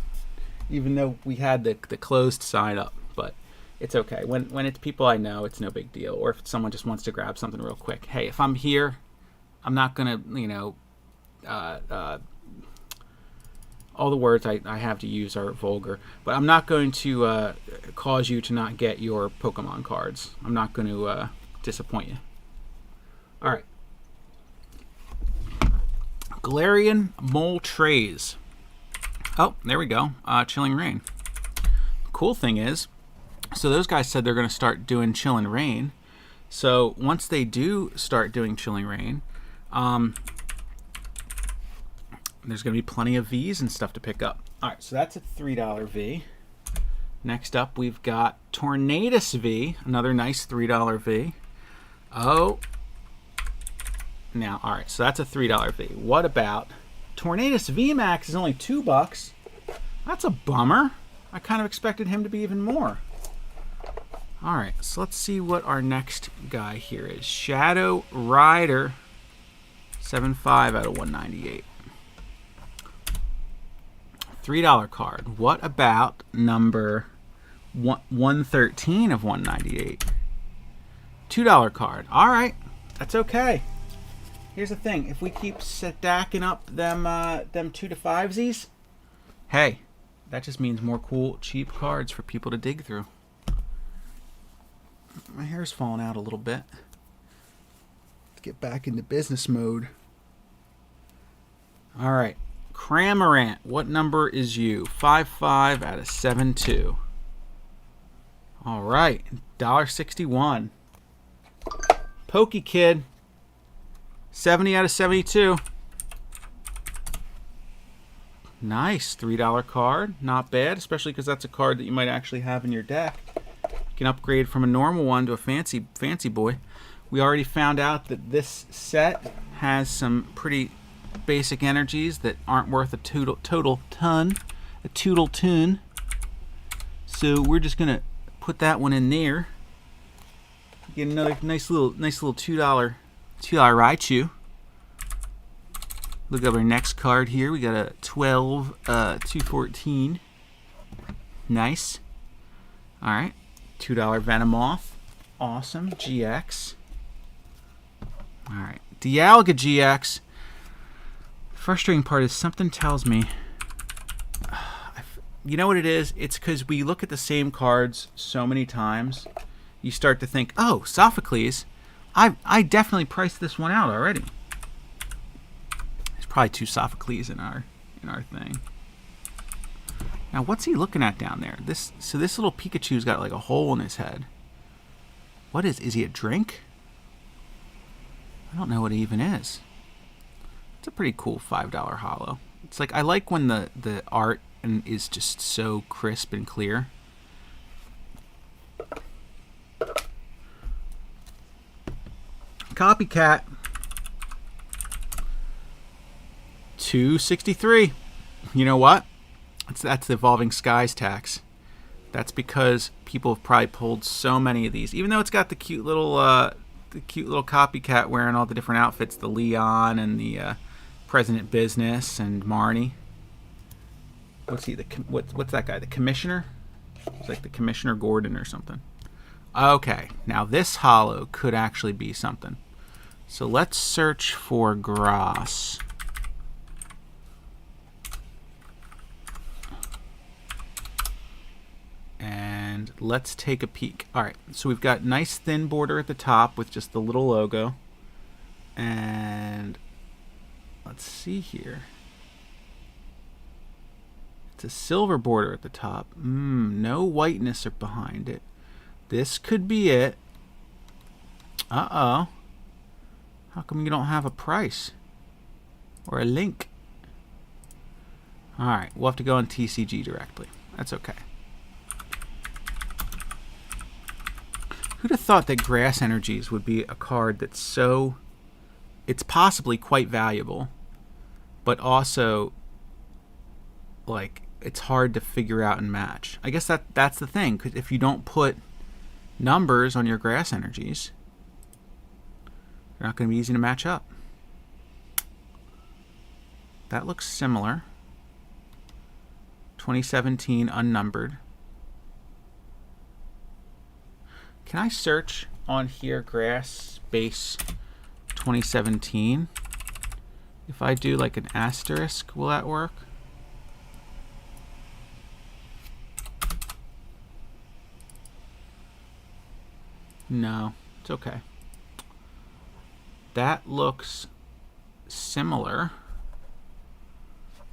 even though we had the closed sign up. But it's okay. When it's people I know, it's no big deal. Or if someone just wants to grab something real quick. Hey, if I'm here, I'm not going to, you know, all the words I have to use are vulgar. But I'm not going to cause you to not get your Pokemon cards. I'm not going to disappoint you. All right. Galarian Moltres. Oh, there we go. Chilling Rain. Cool thing is, so those guys said they're going to start doing Chilling Rain. So once they do start doing Chilling Rain, there's going to be plenty of Vs and stuff to pick up. All right, so that's a $3 V. Next up, we've got Tornadus V, another nice $3 V. Oh, now, all right, so that's a $3 V. What about Tornadus VMAX is only $2. That's a bummer. I kind of expected him to be even more. All right, so let's see what our next guy here is. Shadow Rider, 7.5 out of 198. $3 card. What about number 113 of 198? $2 card. All right, that's okay. Here's the thing: if we keep stacking up them 2 to 5s, hey, that just means more cool, cheap cards for people to dig through. My hair's falling out a little bit. Let's get back into business mode. All right, Cramorant. What number is you? 5.5 out of 7.2. All right, $1.61. Pokey Kid. 70 out of 72. Nice. $3 card. Not bad, especially because that's a card that you might actually have in your deck. You can upgrade from a normal one to a fancy boy. We already found out that this set has some pretty basic energies that aren't worth a total ton. So we're just going to put that one in there. Get another nice little $2 Raichu. Look at our next card here. We got a 12, 214. Nice. All right. $2 Venomoth. Awesome. GX. All right. Dialga GX. Frustrating part is something tells me. You know what it is? It's because we look at the same cards so many times. You start to think, oh, Sophocles. I definitely priced this one out already. There's probably 2 Sophocles in our thing. Now, what's he looking at down there? This little Pikachu's got like a hole in his head. What is he a drink? I don't know what it even is. It's a pretty cool $5 holo. It's like, I like when the art is just so crisp and clear. Copycat. $2.63. You know what? That's the Evolving Skies tax. That's because people have probably pulled so many of these. Even though it's got the cute little copycat wearing all the different outfits, the Leon and the President Business and Marnie. What's he? What's that guy? The Commissioner? It's like the Commissioner Gordon or something. Okay, now this holo could actually be something. So let's search for Grass. And let's take a peek. All right, so we've got nice thin border at the top with just the little logo. And let's see here. It's a silver border at the top. No whiteness behind it. This could be it. Uh-oh. How come you don't have a price? Or a link? Alright, we'll have to go on TCG directly. That's okay. Who'd have thought that Grass Energies would be a card that's so... It's possibly quite valuable, but also, like, it's hard to figure out and match. I guess that's the thing, because if you don't put numbers on your Grass Energies, they're not going to be easy to match up. That looks similar. 2017 unnumbered. Can I search on here Grass Base 2017? If I do like an asterisk, will that work? No, it's okay. That looks similar.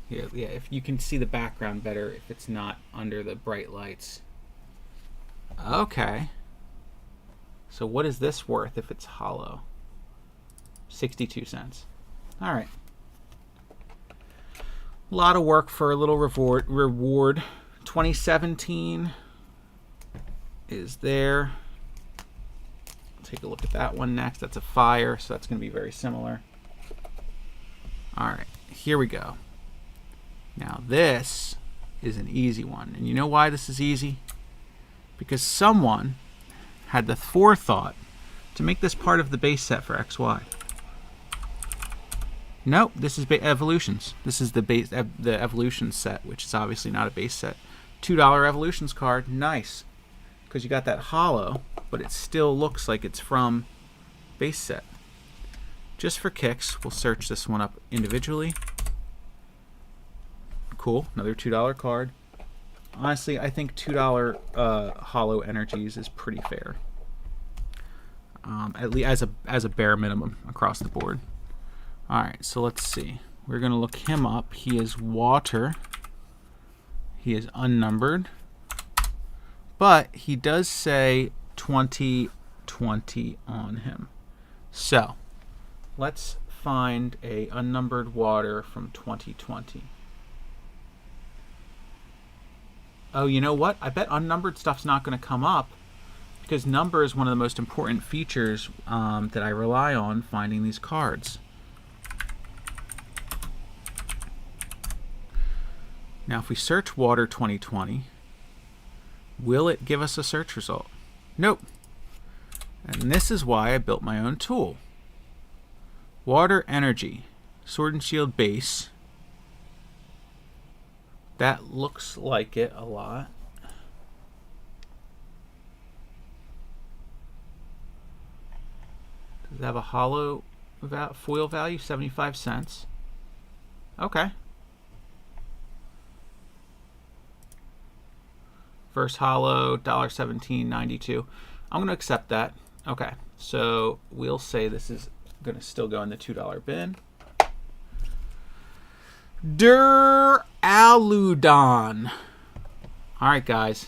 Yeah, if you can see the background better if it's not under the bright lights. Okay. So what is this worth if it's hollow? 62 cents. All right. A lot of work for a little reward. 2017 is there. Take a look at that one next. That's a fire, so that's going to be very similar. All right, here we go. Now this is an easy one. And you know why this is easy? Because someone had the forethought to make this part of the base set for XY. Nope, this is Evolutions. This is the Evolutions set, which is obviously not a base set. $2 Evolutions card, nice. Because you got that hollow, but it still looks like it's from base set. Just for kicks, we'll search this one up individually. Cool, another $2 card. Honestly, I think $2 hollow energies is pretty fair. At least as a bare minimum across the board. All right, so let's see. We're gonna look him up. He is water. He is unnumbered, but he does say 2020 on him. So let's find a unnumbered water from 2020. Oh, you know what? I bet unnumbered stuff's not going to come up because number is one of the most important features that I rely on finding these cards. Now, if we search Water 2020, will it give us a search result? Nope. And this is why I built my own tool. Water Energy, Sword and Shield base. That looks like it a lot. Does it have a hollow foil value? 75 cents. Okay. First hollow, $1.1792. I'm going to accept that. Okay, so we'll say this is going to still go in the $2 bin. Duraludon. All right, guys.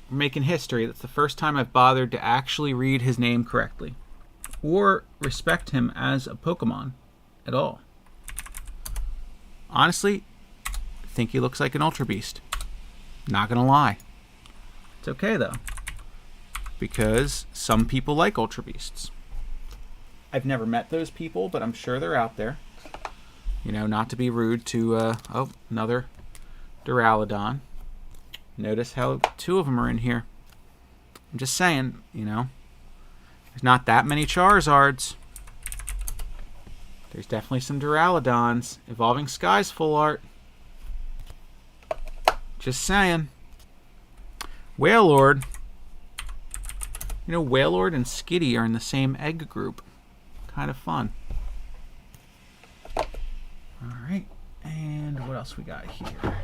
We're making history. That's the first time I've bothered to actually read his name correctly or respect him as a Pokemon at all. Honestly, I think he looks like an Ultra Beast. Not gonna lie. It's okay though, because some people like Ultra Beasts. I've never met those people, but I'm sure they're out there. You know, not to be rude to, oh, another Duraludon. Notice how two of them are in here. I'm just saying, you know, there's not that many Charizards. There's definitely some Duraludons. Evolving Skies full art. Just saying. Wailord. You know, Wailord and Skitty are in the same egg group. Kind of fun. Alright, and what else we got here?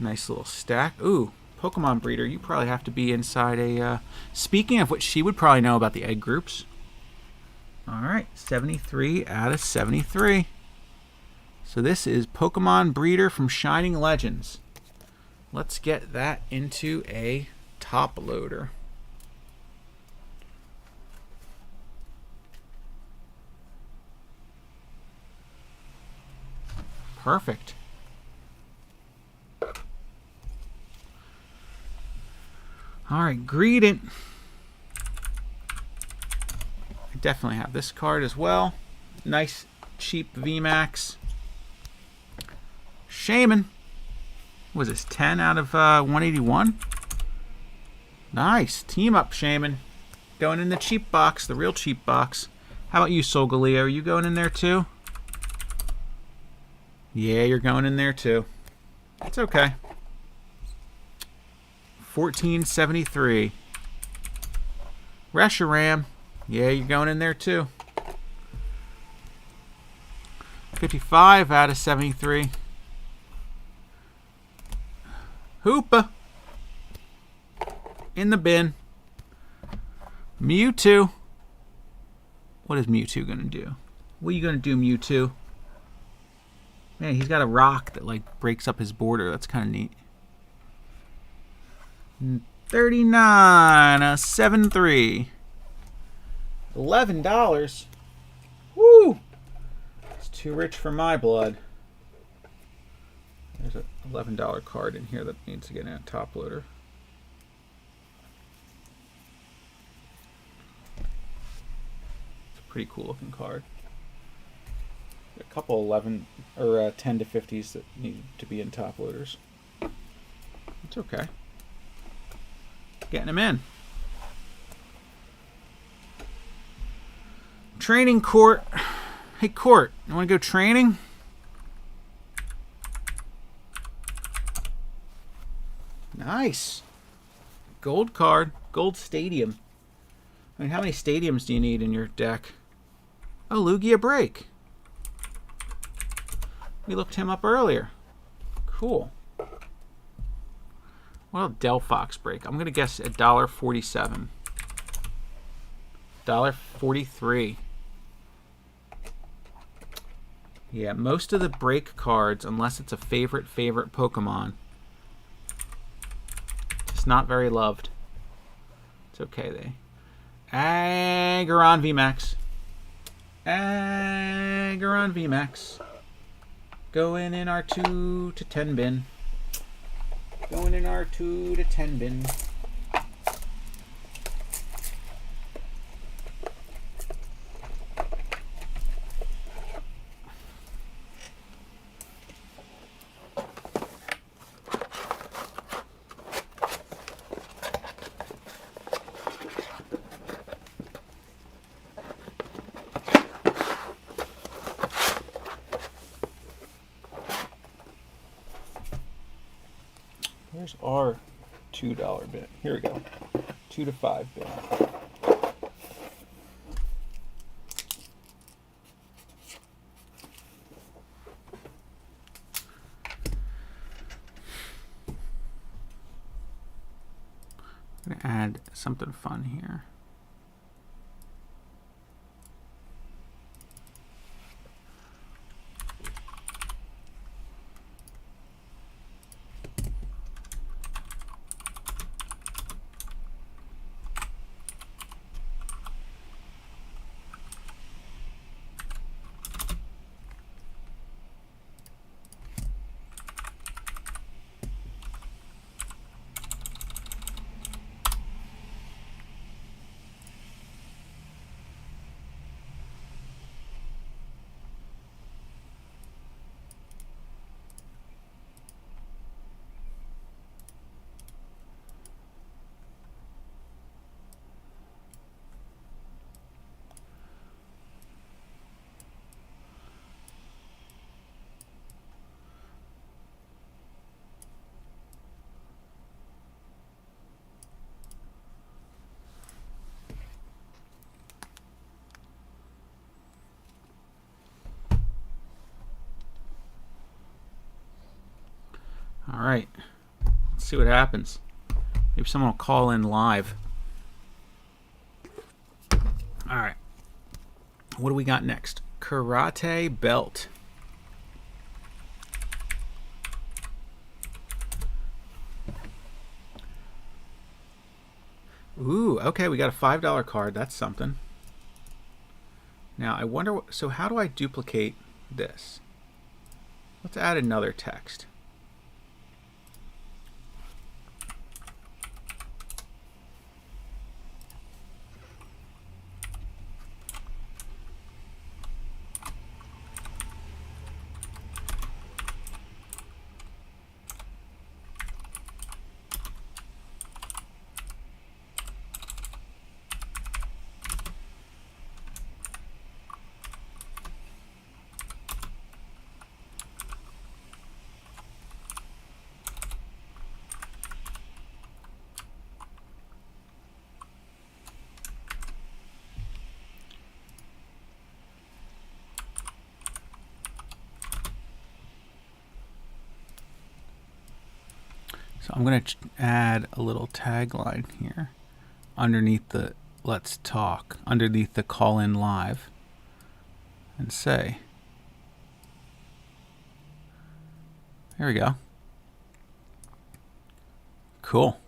Nice little stack. Ooh, Pokemon breeder. You probably have to be inside a... Speaking of which, she would probably know about the egg groups. All right, 73 out of 73. So this is Pokemon breeder from Shining Legends. Let's get that into a top loader. Perfect. All right, Greedent. I definitely have this card as well. Nice, cheap VMAX. Shaman. Was this 10 out of 181? Nice. Team up, Shaman. Going in the cheap box, the real cheap box. How about you, Solgaleo? Are you going in there too? Yeah, you're going in there too. That's okay. 1473. Reshiram. Yeah, you're going in there too. 55 out of 73. Hoopa. In the bin. Mewtwo. What is Mewtwo going to do? What are you going to do, Mewtwo? Man, he's got a rock that like breaks up his border. That's kind of neat. 39 73. $11. Woo! It's too rich for my blood. There's an $11 card in here that needs to get in a top loader. It's a pretty cool looking card. A couple 11 or 10 to 50s that need to be in top loaders. It's okay. Getting them in. Training Court. Hey, Court, you want to go training? Nice. Gold card. Gold Stadium. I mean, how many stadiums do you need in your deck? Oh, Lugia Break. We looked him up earlier. Cool. What a Delphox break. I'm going to guess $1.47. $1.43. Yeah, most of the break cards, unless it's a favorite Pokemon, it's not very loved. It's okay, they. Aggron VMAX. Aggron VMAX. Going in our 2 to 10 bin. Going in our 2 to 10 bin. Where's our $2 bin? Here we go. 2 to 5 bin. I'm going to add something fun here. All right, see what happens. Maybe someone will call in live. Alright. What do we got next? Karate Belt. Ooh, okay, we got a $5 card. That's something. Now, I wonder, so how do I duplicate this? Let's add another text. So I'm going to add a little tagline here underneath the let's talk, underneath the call in live, and say, there we go. Cool.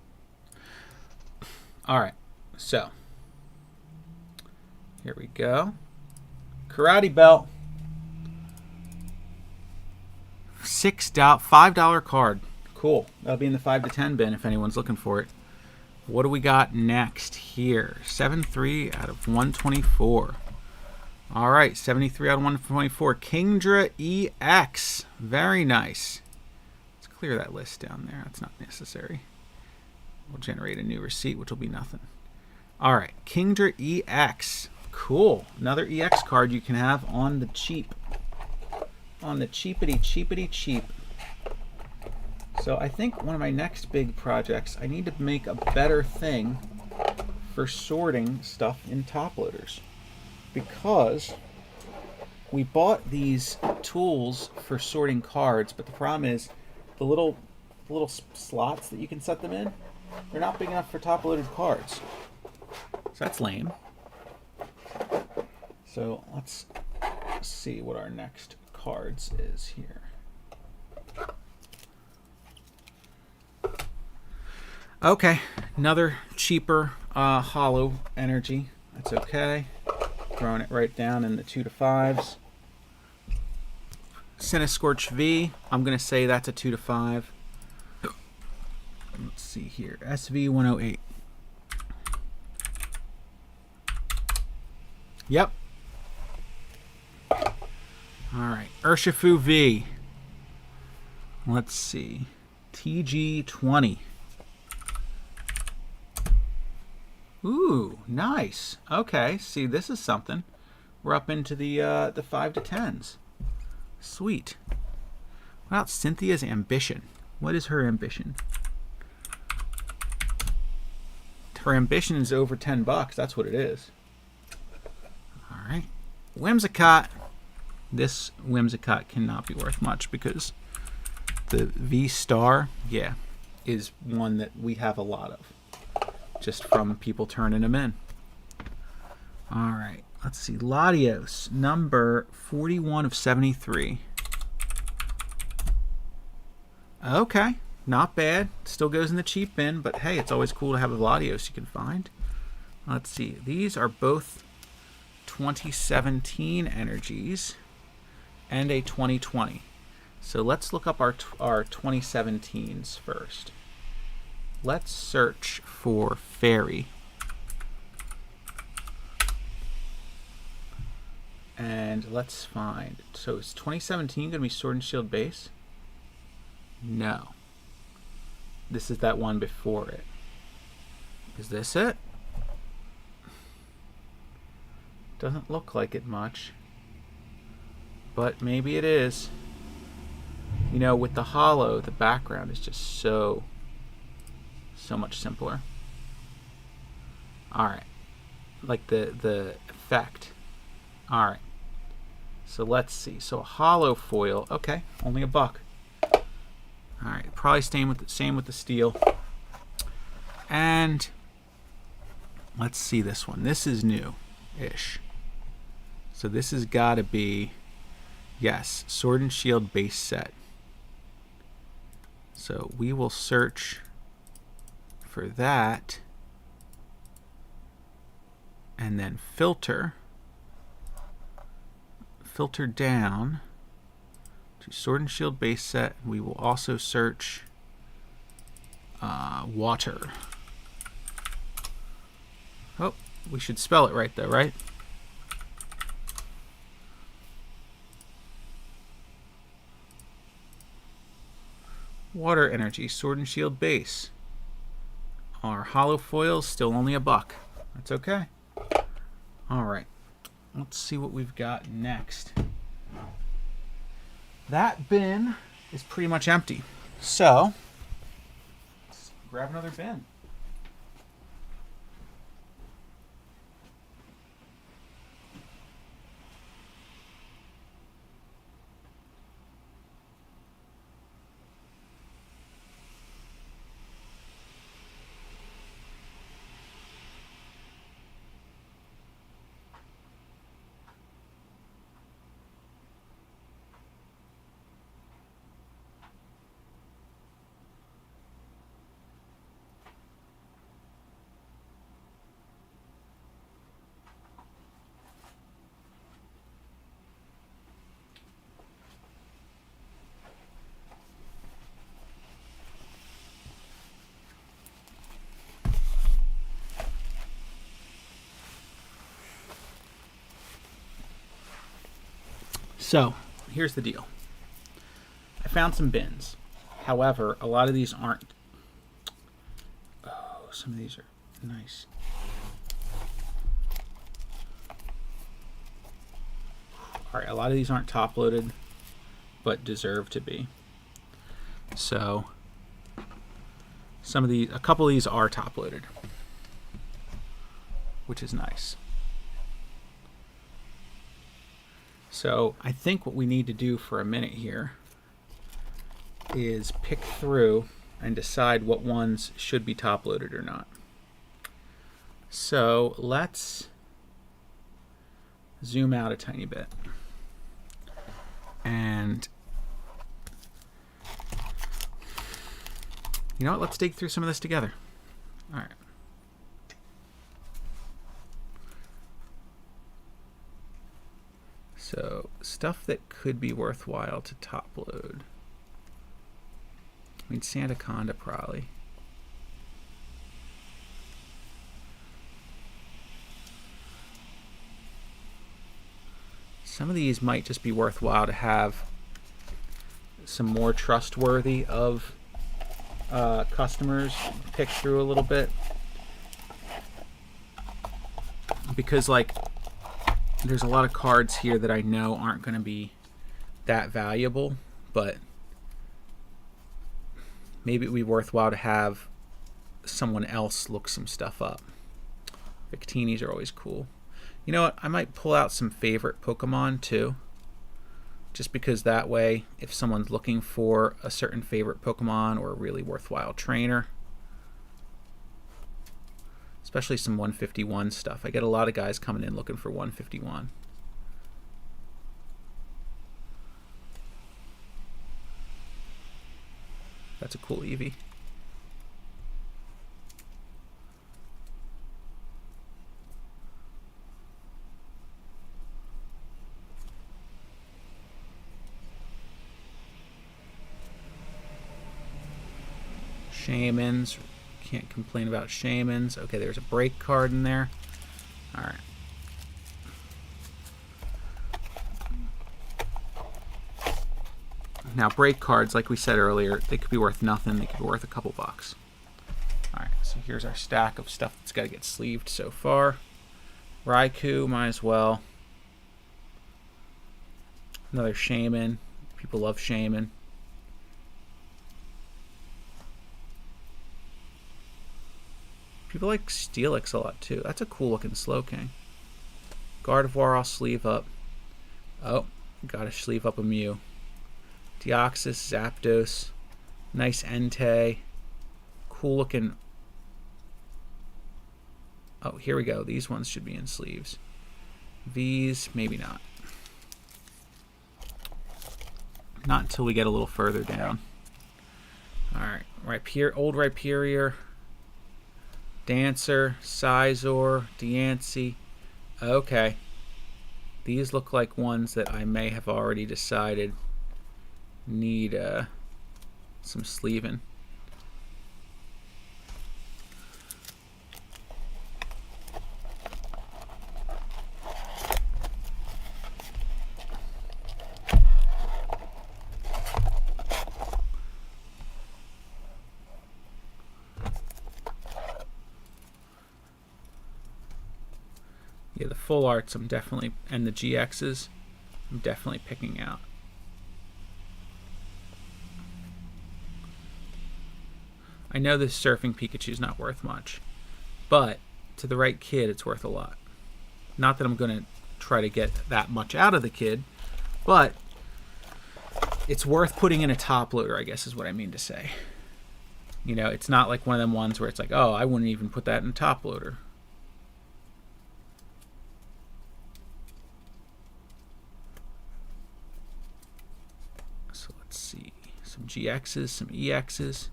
All right, so here we go. Karate Belt. $5 card. Cool. That'll be in the 5 to 10 bin if anyone's looking for it. What do we got next here? 73 out of 124. All right, 73 out of 124. Kingdra Ex. Very nice. Let's clear that list down there. That's not necessary. We'll generate a new receipt, which will be nothing. All right, Kingdra Ex. Cool. Another EX card you can have on the cheap. On the cheapity cheap. So I think one of my next big projects, I need to make a better thing for sorting stuff in top loaders, because we bought these tools for sorting cards, but the problem is the little slots that you can set them in, they're not big enough for top loaded cards. So that's lame. So let's see what our next cards is here. Okay, another cheaper hollow energy. That's okay. Throwing it right down in the 2 to 5s. Cinescorch V. I'm going to say that's a 2 to 5. Let's see here. SV108. Yep. All right. Urshifu V. Let's see. TG20. Ooh, nice. Okay, see, this is something. We're up into the 5 to 10s. Sweet. What about Cynthia's ambition? What is her ambition? Her ambition is over $10. That's what it is. All right. Whimsicott. This Whimsicott cannot be worth much because the V-Star, yeah, is one that we have a lot of, just from people turning them in. All right, let's see. Latios, number 41 of 73. Okay, not bad. Still goes in the cheap bin, but hey, it's always cool to have a Latios you can find. Let's see. These are both 2017 energies and a 2020. So let's look up our 2017s first. Let's search for Fairy. And let's find, so is 2017 going to be Sword and Shield base? No. This is that one before it. Is this it? Doesn't look like it much. But maybe it is. You know, with the hollow, the background is just so much simpler. Alright. Like the effect. Alright. So let's see. So a hollow foil. Okay, only $1. All right, probably same with the steel. And let's see this one. This is new-ish. So this has got to be, yes, Sword and Shield base set. So we will search for that and then filter down to Sword and Shield base set. We will also search water. Oh, we should spell it right though, right? Water energy, Sword and Shield base. Our hollow foil's still only $1. That's okay. Alright. Let's see what we've got next. That bin is pretty much empty. So, let's grab another bin. So, here's the deal. I found some bins. However, a lot of these aren't. Oh, some of these are nice. Alright, a lot of these aren't top loaded, but deserve to be. So, a couple of these are top loaded, which is nice. So I think what we need to do for a minute here is pick through and decide what ones should be top loaded or not. So let's zoom out a tiny bit. And you know what? Let's dig through some of this together. All right. So, stuff that could be worthwhile to top load. I mean, Sandaconda probably. Some of these might just be worthwhile to have some more trustworthy of customers pick through a little bit. Because, like, there's a lot of cards here that I know aren't going to be that valuable, but maybe it would be worthwhile to have someone else look some stuff up. Victinis are always cool. You know what? I might pull out some favorite Pokemon too, just because that way, if someone's looking for a certain favorite Pokemon or a really worthwhile trainer, especially some 151 stuff. I get a lot of guys coming in looking for 151. That's a cool Eevee. Shamans. Can't complain about Shamans. Okay, there's a break card in there. All right. Now, break cards, like we said earlier, they could be worth nothing. They could be worth a couple bucks. All right, so here's our stack of stuff that's got to get sleeved so far. Raikou, might as well. Another Shaman. People love Shaman. People like Steelix a lot too. That's a cool looking Slowking. Gardevoir I'll sleeve up. Oh, gotta sleeve up a Mew. Deoxys, Zapdos. Nice Entei. Cool looking. Oh, here we go. These ones should be in sleeves. These, maybe not. Not until we get a little further down. Alright, old Rhyperior, Dancer, Scizor, Diancie. Okay. These look like ones that I may have already decided need some sleeving. Yeah, the full arts I'm definitely, and the GXs, I'm definitely picking out. I know this Surfing Pikachu's not worth much, but to the right kid, it's worth a lot. Not that I'm going to try to get that much out of the kid, but it's worth putting in a top loader, I guess is what I mean to say. You know, it's not like one of them ones where it's like, oh, I wouldn't even put that in a top loader. So let's see. Some GXs, some EXs.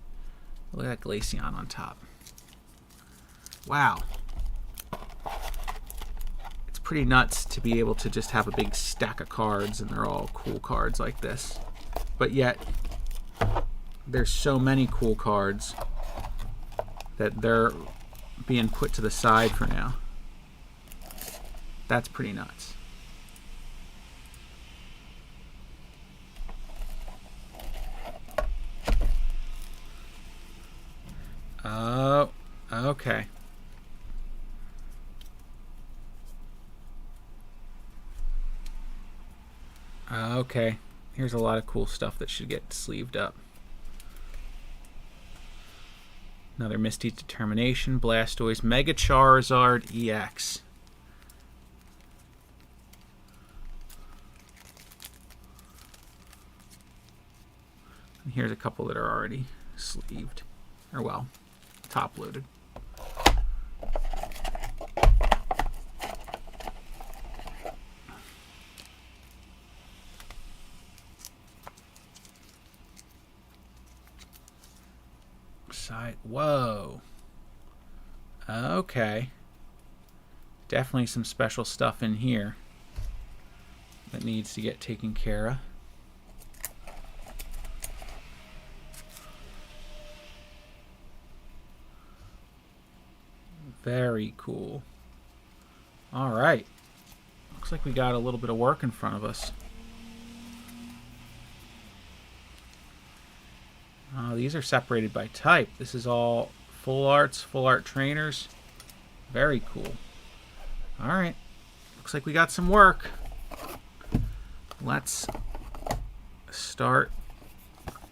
Look at that Glaceon on top. Wow. It's pretty nuts to be able to just have a big stack of cards and they're all cool cards like this. But yet, there's so many cool cards that they're being put to the side for now. That's pretty nuts. Oh, okay. Okay. Here's a lot of cool stuff that should get sleeved up. Another Misty Determination, Blastoise, Mega Charizard EX. And here's a couple that are already sleeved. Or well, top loaded. Whoa. Okay. Definitely some special stuff in here that needs to get taken care of. Very cool. All right. Looks like we got a little bit of work in front of us. These are separated by type. This is all full arts, full art trainers. Very cool. All right. Looks like we got some work. Let's start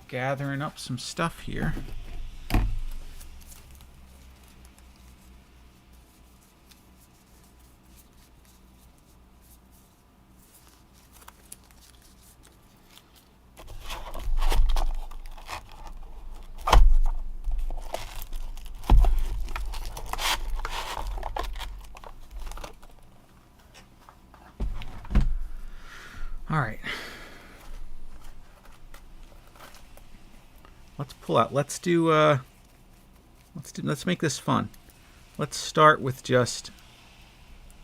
gathering up some stuff here. All right. Let's pull out. Let's make this fun. Let's start with just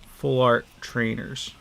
full art trainers.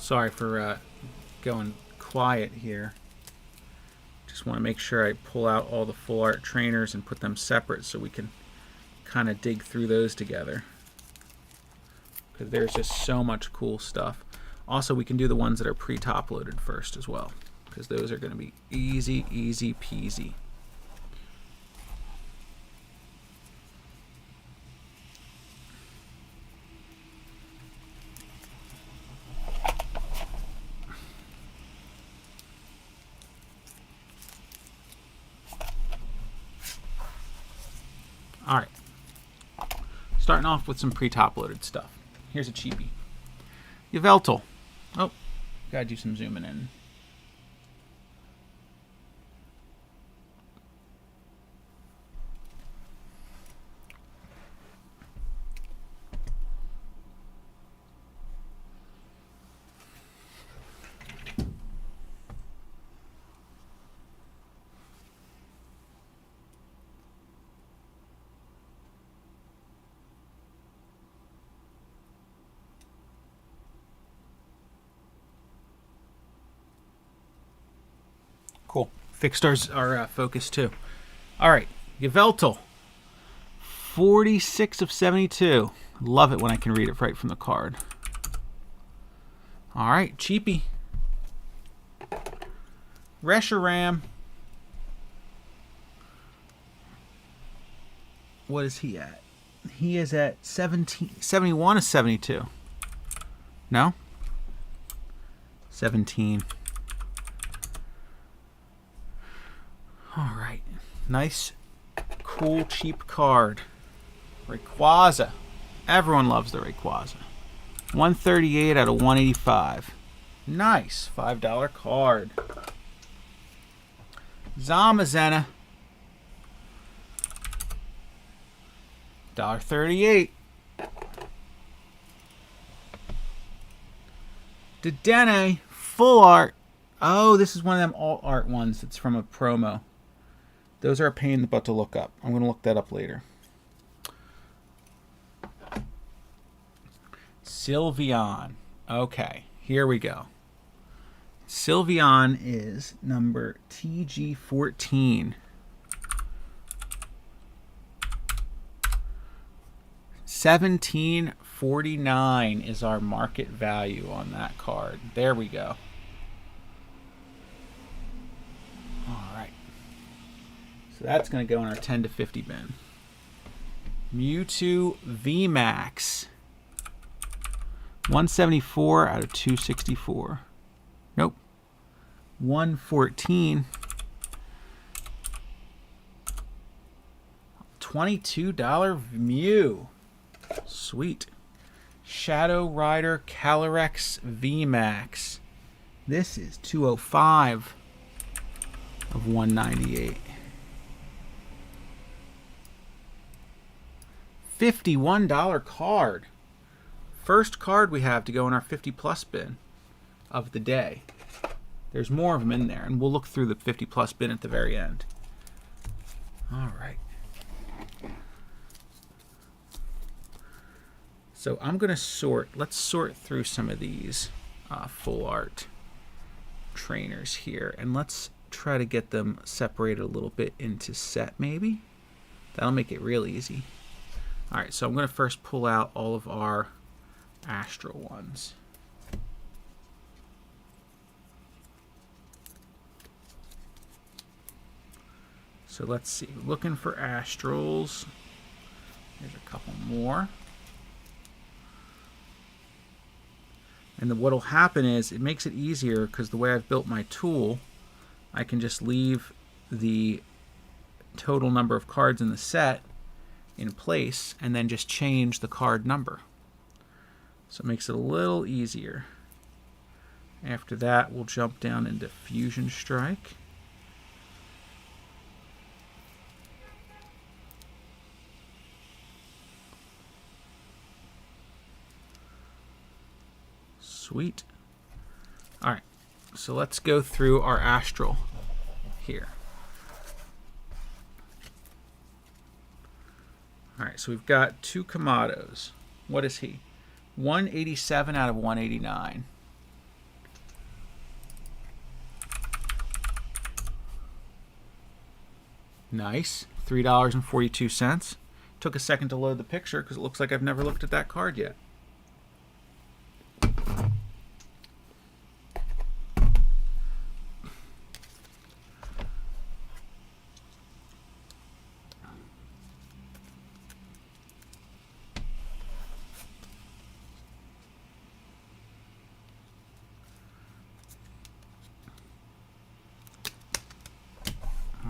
Sorry for going quiet here. Just want to make sure I pull out all the full art trainers and put them separate so we can kind of dig through those together. Because there's just so much cool stuff. Also, we can do the ones that are pre-top loaded first as well, because those are going to be easy peasy. All right, starting off with some pre-top loaded stuff. Here's a cheapie. Yveltal. Oh, gotta do some zooming in. Cool. Fixed our focus too. All right, Yveltal. 46 of 72. Love it when I can read it right from the card. All right, cheapie. Reshiram. What is he at? He is at 71 of 72. No? 17. All right, nice, cool, cheap card. Rayquaza. Everyone loves the Rayquaza. 138 out of 185. Nice, $5 card. Zamazenta. $1.38. Dedenne, full art. Oh, this is one of them alt art ones that's from a promo. Those are a pain in the butt to look up. I'm going to look that up later. Sylveon. Okay, here we go. Sylveon is number TG14. $17.49 is our market value on that card. There we go. So that's going to go in our 10 to 50 bin. Mewtwo VMAX. 174 out of 264. Nope. 114. $22 Mew. Sweet. Shadow Rider Calyrex VMAX. This is 205 of 198. $51 card. First card we have to go in our 50 plus bin of the day. There's more of them in there, and we'll look through the 50 plus bin at the very end. All right. So I'm going to sort. Let's sort through some of these full art trainers here, and let's try to get them separated a little bit into set maybe. That'll make it real easy. All right, so I'm going to first pull out all of our Astral ones. So let's see, looking for Astrals. There's a couple more. And then what'll happen is it makes it easier because the way I've built my tool, I can just leave the total number of cards in the set in place and then just change the card number. So it makes it a little easier. After that, we'll jump down into Fusion Strike. Sweet. All right, so let's go through our Astral here. All right, so we've got two Kamados. What is he? 187 out of 189. Nice. $3.42. Took a second to load the picture because it looks like I've never looked at that card yet.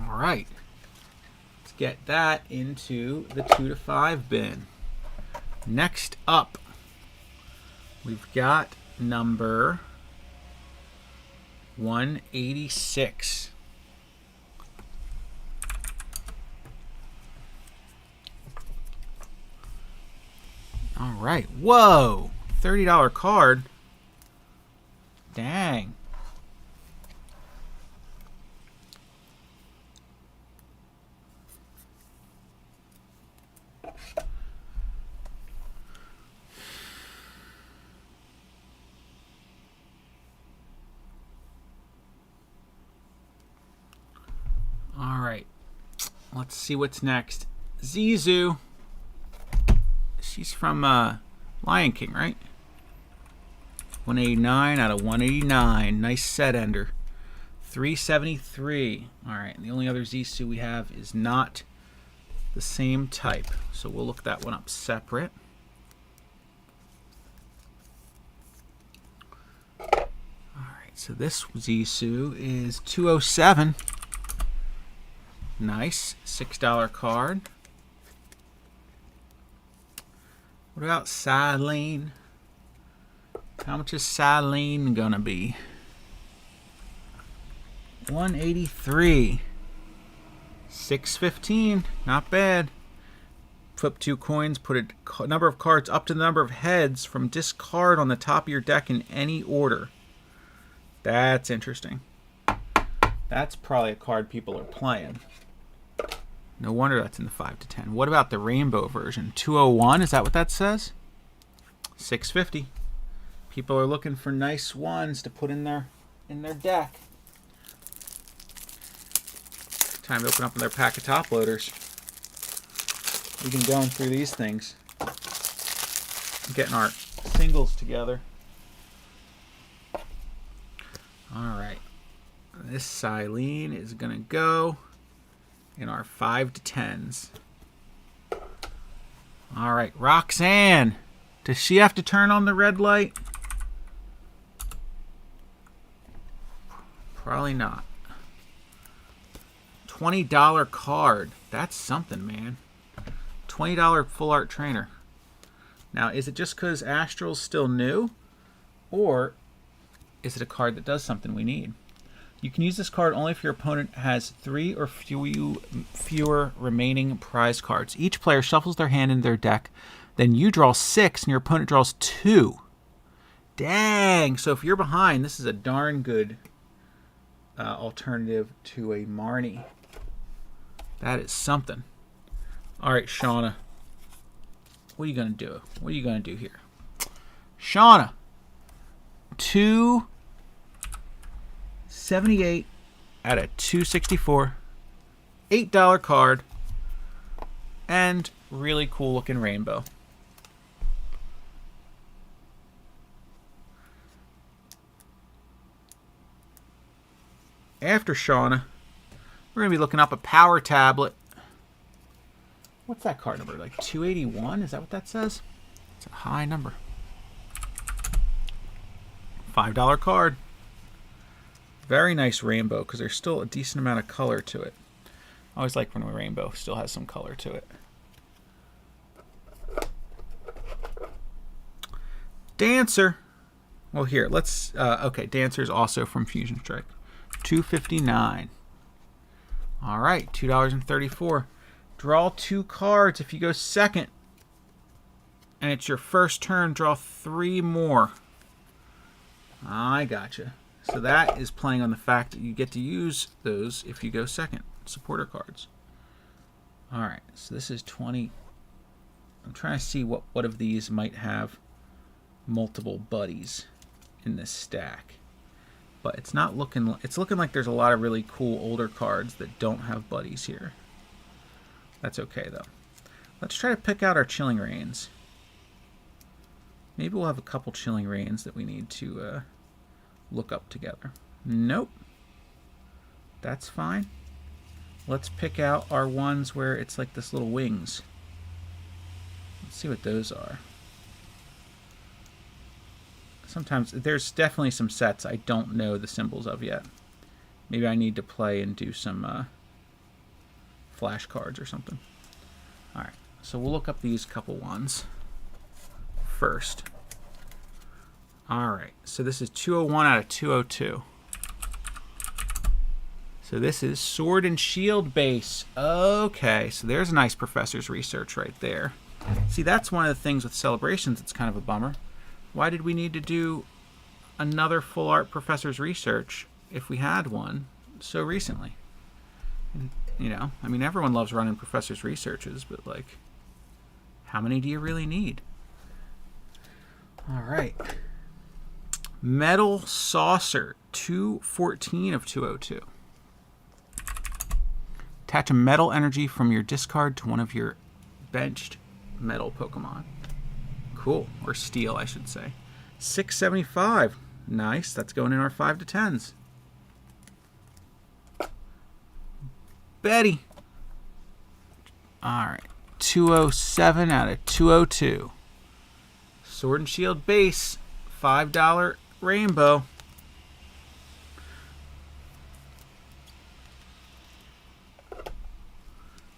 All right. Let's get that into the 2 to 5 bin. Next up, we've got number 186. All right. Whoa. $30 card. Dang. All right. Let's see what's next. Zizu. She's from Lion King, right? 189 out of 189. Nice set ender. 373. All right. And the only other Zizu we have is not the same type. So we'll look that one up separate. All right. So this Zizu is 207. Nice. $6 card. What about Silene? How much is Silene gonna be? 183. 615. Not bad. Flip 2 coins. Put a number of cards up to the number of heads from discard on the top of your deck in any order. That's interesting. That's probably a card people are playing. No wonder that's in the 5 to 10. What about the rainbow version? 201, is that what that says? 650. People are looking for nice ones to put in their deck. Time to open up their pack of top loaders. We've been going through these things. Getting our singles together. Alright. This Silene is gonna go in our 5 to 10s. All right, Roxanne. Does she have to turn on the red light? Probably not. $20 card. That's something, man. $20 full art trainer. Now, is it just because Astral's still new? Or is it a card that does something we need? You can use this card only if your opponent has 3 or fewer remaining prize cards. Each player shuffles their hand in their deck. Then you draw 6 and your opponent draws 2. Dang! So if you're behind, this is a darn good alternative to a Marnie. That is something. All right, Shauna. What are you going to do? What are you going to do here? Shauna. 278 out of 264. $8 card. And really cool looking rainbow. After Shauna, we're going to be looking up a power tablet. What's that card number? Like 281? Is that what that says? It's a high number. $5 card. Very nice rainbow because there's still a decent amount of color to it. I always like when a rainbow still has some color to it. Dancer. Well, here, let's... okay, Dancer is also from Fusion Strike. $2.59. All right, $2.34. Draw 2 cards. If you go second and it's your first turn, draw 3 more. I gotcha. So that is playing on the fact that you get to use those if you go second. Supporter cards. All right, so this is 20. I'm trying to see what of these might have multiple buddies in this stack. But it's not looking... It's looking like there's a lot of really cool older cards that don't have buddies here. That's okay, though. Let's try to pick out our Chilling Reigns. Maybe we'll have a couple Chilling Reigns that we need to look up together. Nope. That's fine. Let's pick out our ones where it's like this little wings. Let's see what those are. Sometimes there's definitely some sets I don't know the symbols of yet. Maybe I need to play and do some flashcards or something. Alright, so we'll look up these couple ones first. Alright, so this is 201 out of 202. So this is Sword and Shield base. Okay, so there's a nice Professor's Research right there. See, that's one of the things with Celebrations that's kind of a bummer. Why did we need to do another full art Professor's Research if we had one so recently? You know, I mean, everyone loves running Professor's Researches, but like, how many do you really need? All right. Metal Saucer, 214 of 202. Attach a metal energy from your discard to one of your benched metal Pokemon. Cool. Or steel, I should say. 675. Nice. That's going in our 5 to 10s. Betty. Alright. 207 out of 202. Sword and Shield base. $5 rainbow.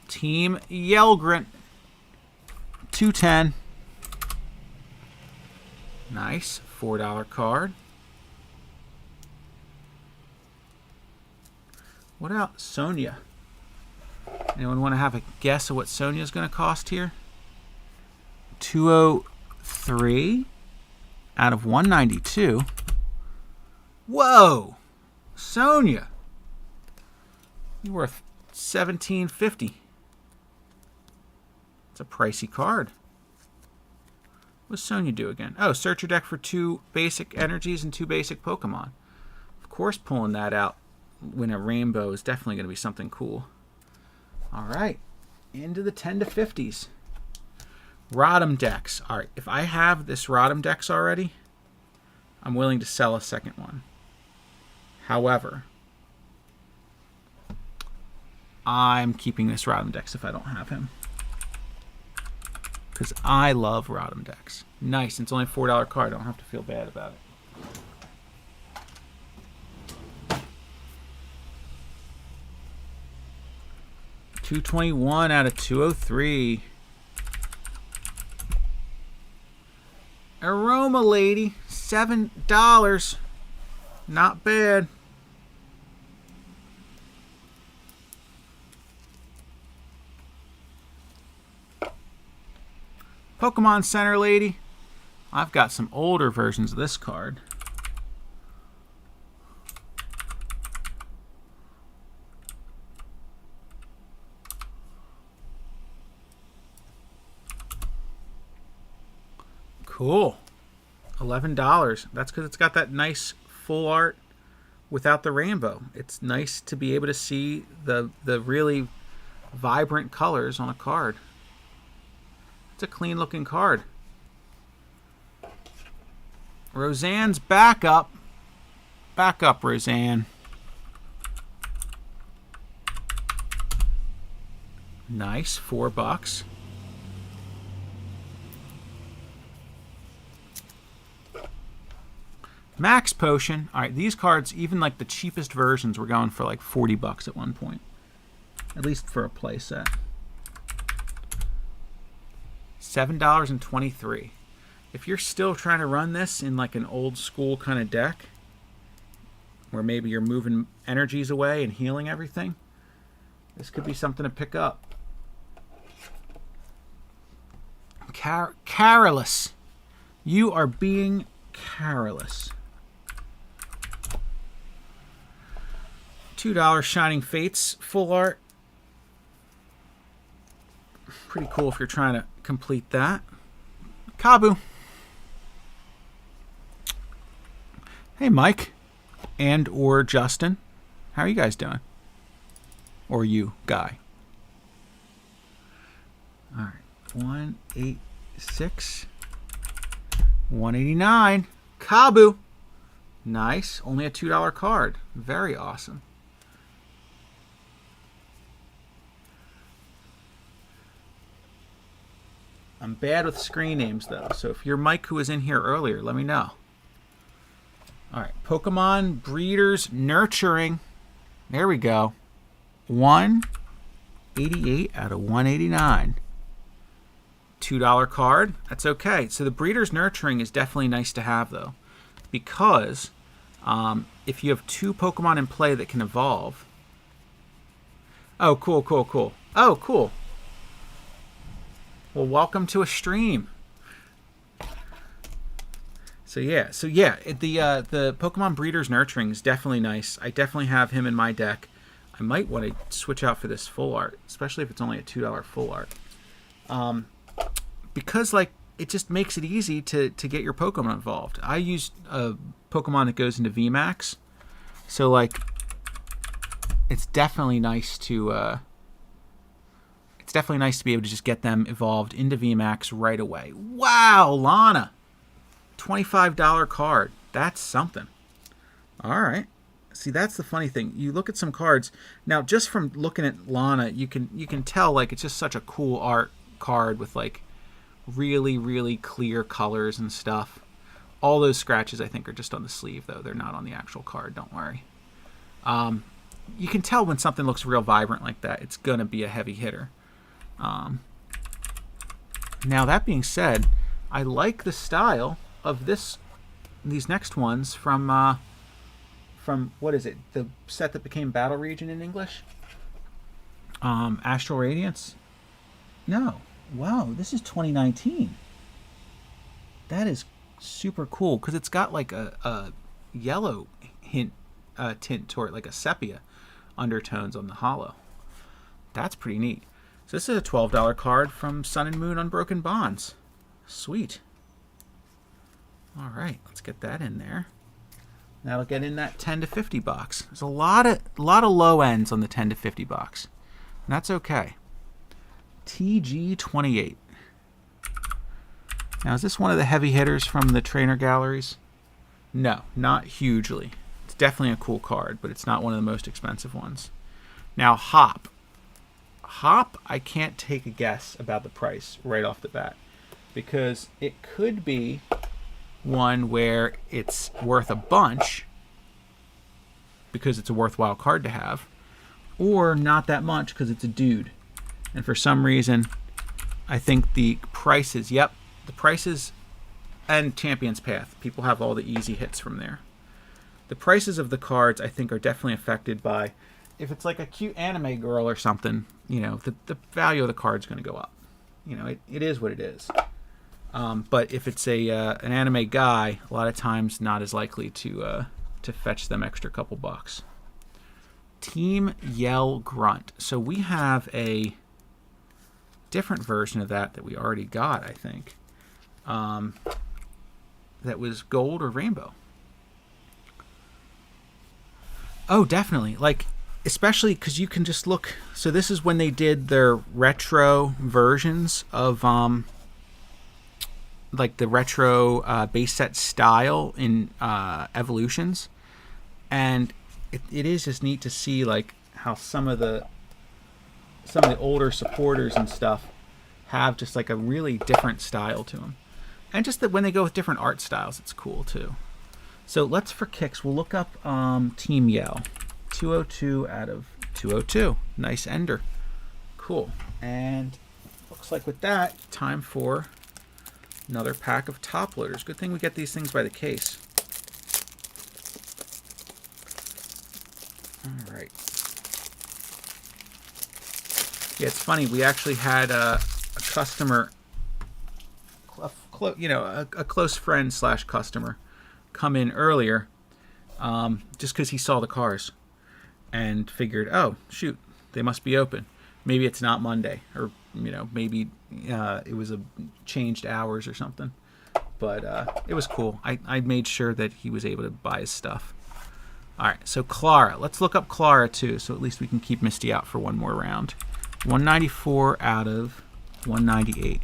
Team Yelgrant. 210. Nice. $4 card. What about Sonia? Anyone want to have a guess of what Sonia's going to cost here? 203 out of 192. Whoa! Sonia! You're worth $17.50. It's a pricey card. What does Sonia do again? Oh, search your deck for 2 basic energies and 2 basic Pokemon. Of course, pulling that out when a rainbow is definitely going to be something cool. All right, into the 10 to 50s. Rotom Dex. All right, if I have this Rotom Dex already, I'm willing to sell a second one. However, I'm keeping this Rotom Dex if I don't have him. Because I love Rotom Dex. Nice, it's only a $4 card. I don't have to feel bad about it. $221 out of 203. Aroma Lady, $7. Not bad. Pokemon Center Lady. I've got some older versions of this card. Cool. $11. That's because it's got that nice full art without the rainbow. It's nice to be able to see the really vibrant colors on a card. It's a clean looking card. Roseanne's back up. Back up, Roseanne. Nice, $4. Max Potion. All right, these cards, even like the cheapest versions, were going for like $40 at one point. At least for a play set. $7.23. If you're still trying to run this in like an old school kind of deck, where maybe you're moving energies away and healing everything, this could be something to pick up. Careless. You are being careless. $2 Shining Fates full art. Pretty cool if you're trying to complete that. Kabu. Hey, Mike. And or Justin. How are you guys doing? Or you, Guy. 186. 189. Kabu. Nice. Only a $2 card. Very awesome. I'm bad with screen names, though, so if you're Mike who was in here earlier, let me know. All right, Pokemon Breeders Nurturing. There we go. 188 out of 189. $2 card. That's okay. So the Breeders Nurturing is definitely nice to have, though, because if you have 2 Pokemon in play that can evolve. Oh, cool, cool, cool. Oh, cool. Well, welcome to a stream. So yeah, the Pokemon Breeders Nurturing is definitely nice. I definitely have him in my deck. I might want to switch out for this full art, especially if it's only a $2 full art. Because like it just makes it easy to get your Pokemon involved. I use a Pokemon that goes into VMAX, so like it's definitely nice to be able to just get them evolved into VMAX right away. Wow, Lana. $25 card. That's something. All right. See, that's the funny thing. You look at some cards. Now, just from looking at Lana, you can tell like it's just such a cool art card with like really, really clear colors and stuff. All those scratches, I think, are just on the sleeve, though. They're not on the actual card. Don't worry. You can tell when something looks real vibrant like that. It's going to be a heavy hitter. Now, that being said, I like the style of these next ones from what is it? The set that became Battle Region in English? Astral Radiance? No. Wow, this is 2019. That is super cool because it's got like a yellow tint to it, like a sepia undertones on the holo. That's pretty neat. So this is a $12 card from Sun and Moon Unbroken Bonds. Sweet. All right, let's get that in there. That'll get in that 10 to 50 box. There's a lot of low ends on the 10 to 50 box. And that's okay. TG28. Now, is this one of the heavy hitters from the trainer galleries? No, not hugely. It's definitely a cool card, but it's not one of the most expensive ones. Now, Hop. Hop, I can't take a guess about the price right off the bat because it could be one where it's worth a bunch because it's a worthwhile card to have, or not that much because it's a dude. And for some reason, I think the prices, the prices and Champion's Path, people have all the easy hits from there. The prices of the cards, I think, are definitely affected by, if it's like a cute anime girl or something, you know, the value of the card's going to go up. You know, it is what it is. But if it's an anime guy, a lot of times not as likely to fetch them extra couple bucks. Team Yell Grunt. So we have a different version of that we already got, I think. That was gold or rainbow. Oh, definitely. Like, especially because you can just look. So this is when they did their retro versions of like the retro base set style in evolutions, and it is just neat to see like how some of the older supporters and stuff have just like a really different style to them, and just that when they go with different art styles, it's cool too. So let's, for kicks, we'll look up Team Yell. 202 out of 202. Nice ender. Cool. And looks like with that, time for another pack of top loaders. Good thing we get these things by the case. All right. Yeah, it's funny. We actually had a customer, a close friend / customer, come in earlier, just because he saw the cars and figured, oh shoot, they must be open. Maybe it's not Monday, or maybe it was a changed hours or something. But it was cool. I made sure that he was able to buy his stuff. All right, so Clara. Let's look up Clara too, so at least we can keep Misty out for one more round. 194 out of 198.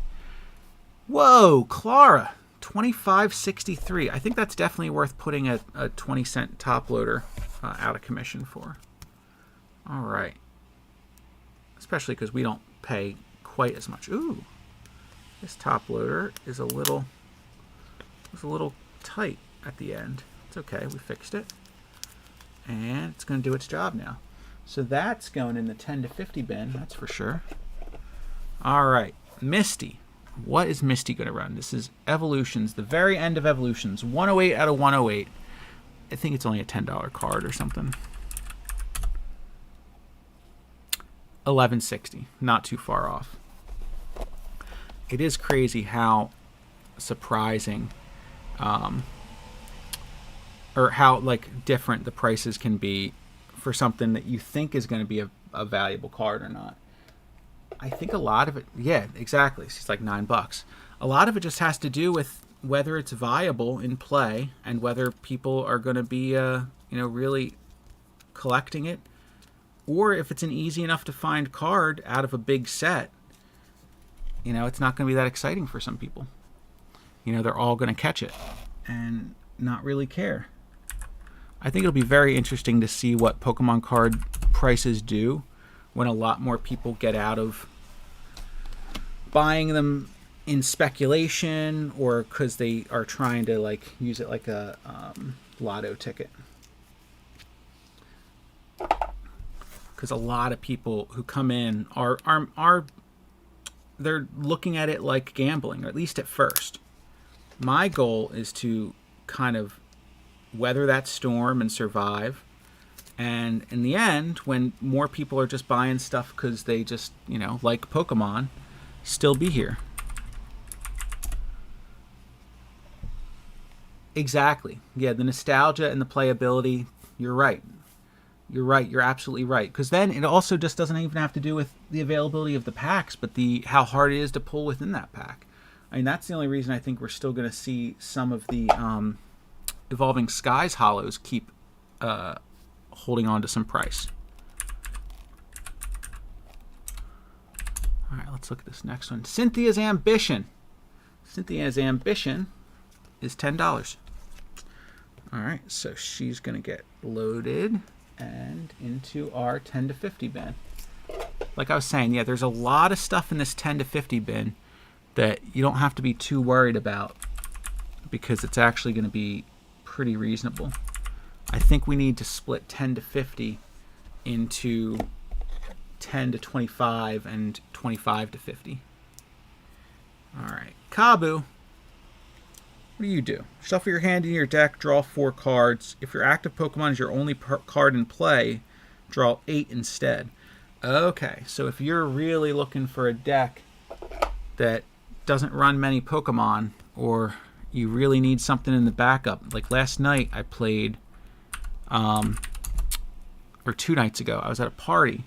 Whoa, Clara, 25.63. I think that's definitely worth putting a 20-cent top loader out of commission for. All right. Especially because we don't pay quite as much. Ooh, this top loader is a little tight at the end. It's okay, we fixed it. And it's going to do its job now. So that's going in the 10 to 50 bin, that's for sure. All right, Misty. What is Misty going to run? This is Evolutions, the very end of Evolutions. 108 out of 108. I think it's only a $10 card or something. 1160, not too far off. It is crazy how surprising, or how like different the prices can be for something that you think is going to be a valuable card or not. I think a lot of it, yeah, exactly. It's like $9. A lot of it just has to do with whether it's viable in play and whether people are going to be, really collecting it, or if it's an easy enough to find card out of a big set. It's not going to be that exciting for some people. They're all going to catch it and not really care. I think it'll be very interesting to see what Pokemon card prices do when a lot more people get out of buying them in speculation or because they are trying to like use it like a lotto ticket. Because a lot of people who come in are they're looking at it like gambling, or at least at first. My goal is to kind of weather that storm and survive. And in the end, when more people are just buying stuff because they just, like Pokemon, still be here. Exactly. Yeah, the nostalgia and the playability, you're right. You're right. You're absolutely right. Because then it also just doesn't even have to do with the availability of the packs, but how hard it is to pull within that pack. I mean, that's the only reason I think we're still going to see some of the Evolving Skies hollows keep holding on to some price. All right, let's look at this next one. Cynthia's Ambition. Cynthia's Ambition is $10. All right, so she's going to get loaded and into our 10 to 50 bin. Like I was saying, yeah, there's a lot of stuff in this 10 to 50 bin that you don't have to be too worried about because it's actually going to be pretty reasonable. I think we need to split 10 to 50 into 10 to 25 and 25 to 50. All right, Kabu. What do you do? Shuffle your hand in your deck, draw 4 cards. If your active Pokemon is your only card in play, draw 8 instead. Okay, so if you're really looking for a deck that doesn't run many Pokemon, or you really need something in the backup, like last night I played, or 2 nights ago, I was at a party.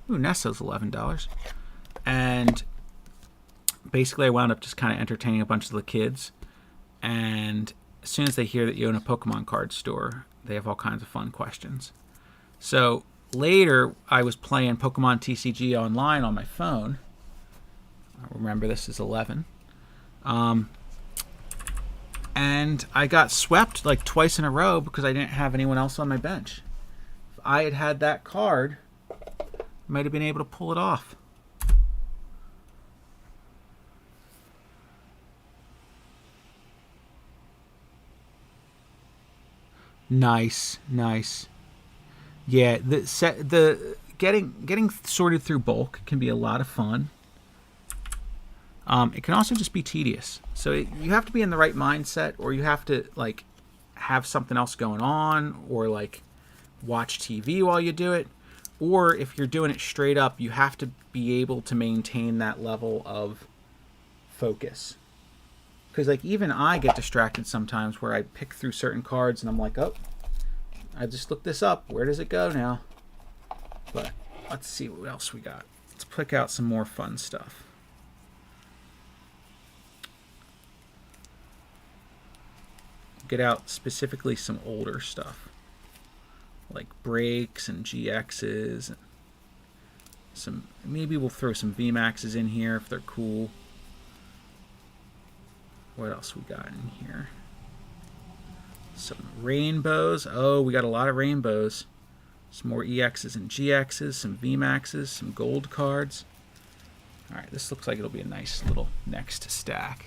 Ooh, Nessa's $11. And basically I wound up just kind of entertaining a bunch of the kids. And as soon as they hear that you own a Pokemon card store, they have all kinds of fun questions. So later, I was playing Pokemon TCG online on my phone. Remember, this is 11. And I got swept like twice in a row because I didn't have anyone else on my bench. If I had had that card, I might have been able to pull it off. Nice, nice. Yeah, the getting sorted through bulk can be a lot of fun. It can also just be tedious. So you have to be in the right mindset, or you have to like have something else going on, or like watch TV while you do it. Or if you're doing it straight up, you have to be able to maintain that level of focus. Because like even I get distracted sometimes where I pick through certain cards and I'm like, oh, I just looked this up. Where does it go now? But let's see what else we got. Let's pick out some more fun stuff. Get out specifically some older stuff like breaks and GXs. Maybe we'll throw some VMAXs in here if they're cool. What else we got in here? Some rainbows. Oh, we got a lot of rainbows. Some more EXs and GXs, some VMAXs, some gold cards. All right, this looks like it'll be a nice little next stack.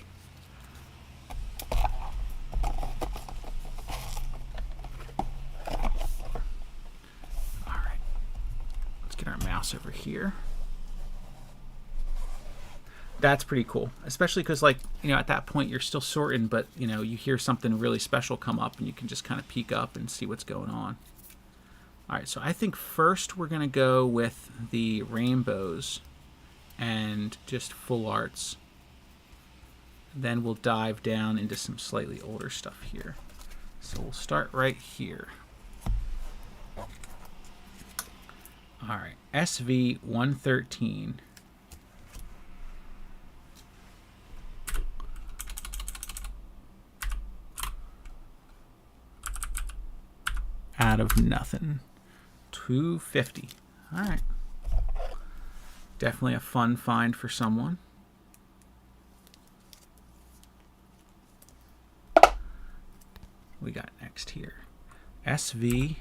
Get our mouse over here. That's pretty cool, especially because, like, you know, at that point you're still sorting, but you know, you hear something really special come up and you can just kind of peek up and see what's going on. All right, so I think first we're gonna go with the rainbows and just full arts. Then we'll dive down into some slightly older stuff here. So we'll start right here. All right, SV 113. Out of nothing. 250. All right. Definitely a fun find for someone. We got next here. SV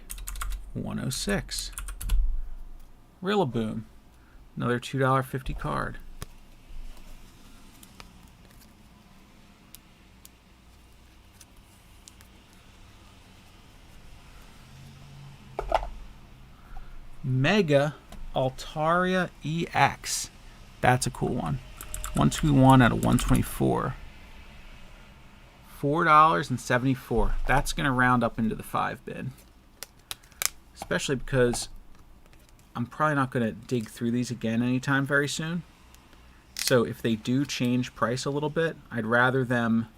106. Rillaboom. Another $2.50 card. Mega Altaria EX. That's a cool one. 121 out of 124. $4.74. That's going to round up into the 5 bid. Especially because I'm probably not going to dig through these again anytime very soon. So if they do change price a little bit, I'd rather them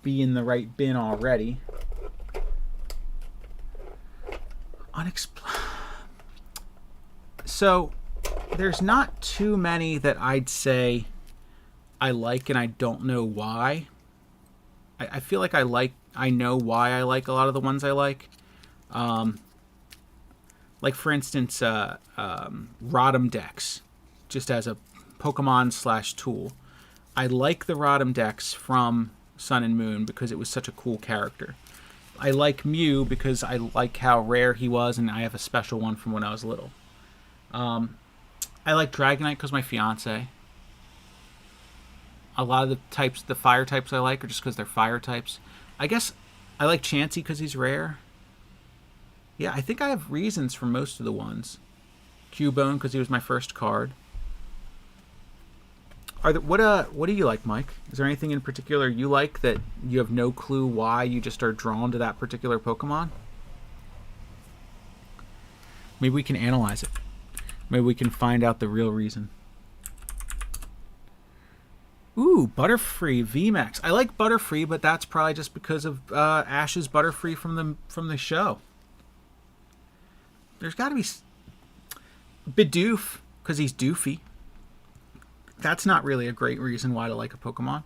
be in the right bin already. So there's not too many that I'd say I like and I don't know why. I feel like I know why I like a lot of the ones I like. Like, for instance, Rotom Dex, just as a Pokemon / tool. I like the Rotom Dex from Sun and Moon because it was such a cool character. I like Mew because I like how rare he was, and I have a special one from when I was little. I like Dragonite because my fiance. A lot of the fire types I like are just because they're fire types. I guess I like Chansey because he's rare. Yeah, I think I have reasons for most of the ones. Cubone because he was my first card. What do you like, Mike? Is there anything in particular you like that you have no clue why you just are drawn to that particular Pokemon? Maybe we can analyze it. Maybe we can find out the real reason. Ooh, Butterfree VMAX. I like Butterfree, but that's probably just because of Ash's Butterfree from the show. There's got to be Bidoof because he's doofy. That's not really a great reason why to like a Pokemon.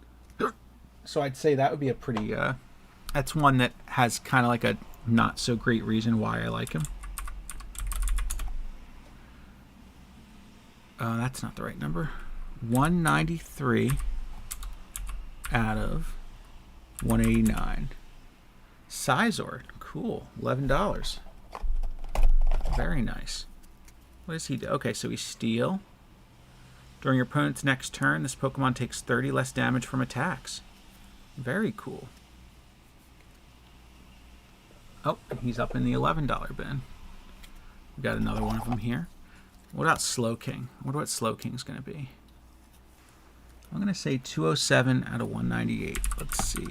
So I'd say that would be a pretty... that's one that has kind of like a not so great reason why I like him. That's not the right number. 193 out of 189. Sizord. Cool. $11. Very nice. What does he do? Okay, so we steal. During your opponent's next turn, this Pokemon takes 30 less damage from attacks. Very cool. Oh, he's up in the $11 bin. We got another one of them here. What about Slowking? I wonder what Slowking's going to be. I'm going to say 207 out of 198. Let's see.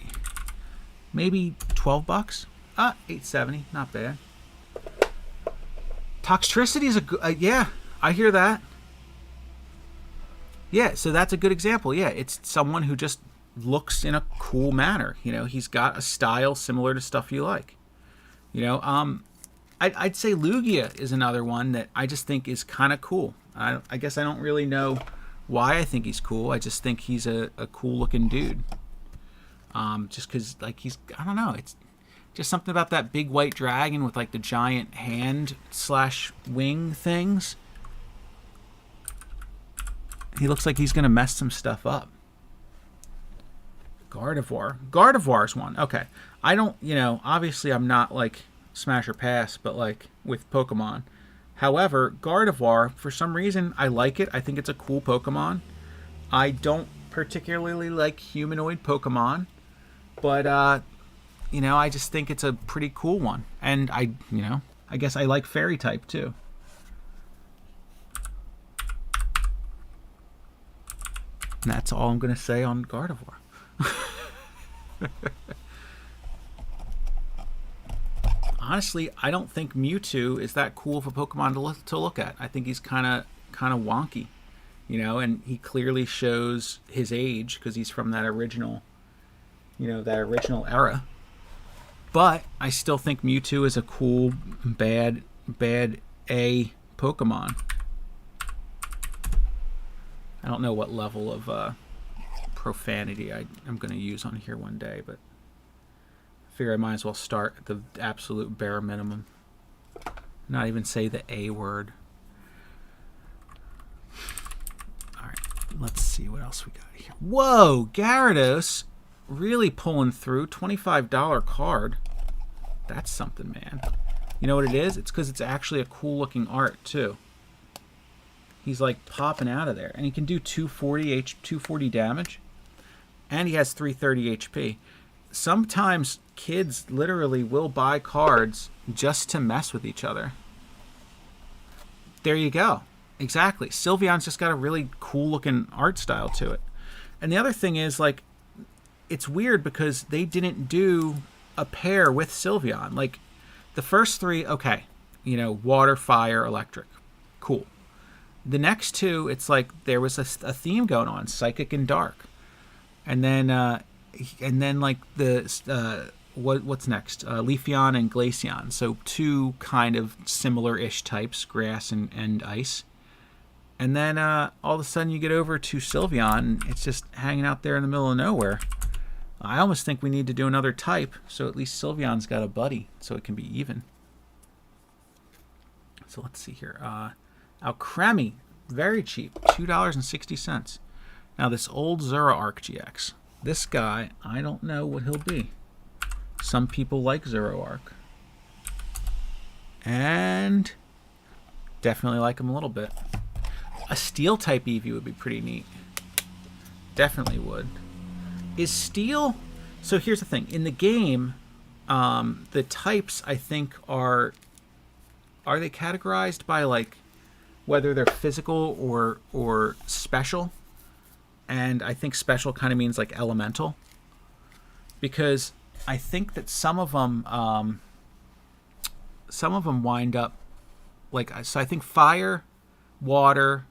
Maybe 12 bucks? $8.70. Not bad. Toxtricity is a good... yeah, I hear that. Yeah, so that's a good example. Yeah, it's someone who just looks in a cool manner. You know, he's got a style similar to stuff you like. You know, I'd say Lugia is another one that I just think is kind of cool. I guess I don't really know why I think he's cool. I just think he's a cool-looking dude. Just because, like, I don't know. It's just something about that big white dragon with, like, the giant hand / wing things. He looks like he's going to mess some stuff up. Gardevoir. Gardevoir's one. Okay. I don't, you know, obviously I'm not like smash or pass, but like with Pokemon. However, Gardevoir, for some reason, I like it. I think it's a cool Pokemon. I don't particularly like humanoid Pokemon, but, you know, I just think it's a pretty cool one. And you know, I guess I like Fairy type too. And that's all I'm going to say on Gardevoir. Honestly, I don't think Mewtwo is that cool of a Pokemon to look at. I think he's kind of wonky, you know, and he clearly shows his age because he's from that original, you know, that original era. But I still think Mewtwo is a cool, bad A Pokemon. I don't know what level of profanity I'm going to use on here one day, but I figure I might as well start at the absolute bare minimum. Not even say the A word. Alright, let's see what else we got here. Whoa, Gyarados really pulling through. $25 card. That's something, man. You know what it is? It's because it's actually a cool looking art, too. He's like popping out of there. And he can do 240 damage. And he has 330 HP. Sometimes kids literally will buy cards just to mess with each other. There you go. Exactly. Sylveon's just got a really cool looking art style to it. And the other thing is, like, it's weird because they didn't do a pair with Sylveon. Like, the first three, okay. You know, water, fire, electric. Cool. The next two, it's like there was a theme going on, psychic and dark, and then like the what's next? Leafeon and Glaceon. So two kind of similar-ish types, grass and ice. And then all of a sudden you get over to Sylveon, and it's just hanging out there in the middle of nowhere. I almost think we need to do another type, so at least Sylveon's got a buddy, so it can be even. So let's see here. Alcremie, very cheap, $2.60. Now this old Zoroark GX, this guy, I don't know what he'll be. Some people like Zoroark. And definitely like him a little bit. A Steel type Eevee would be pretty neat. Definitely would. Is Steel... So here's the thing. In the game, the types, I think, are they categorized by, like, whether they're physical or special? And I think special kind of means like elemental, because I think that some of them wind up like, so I think fire, water,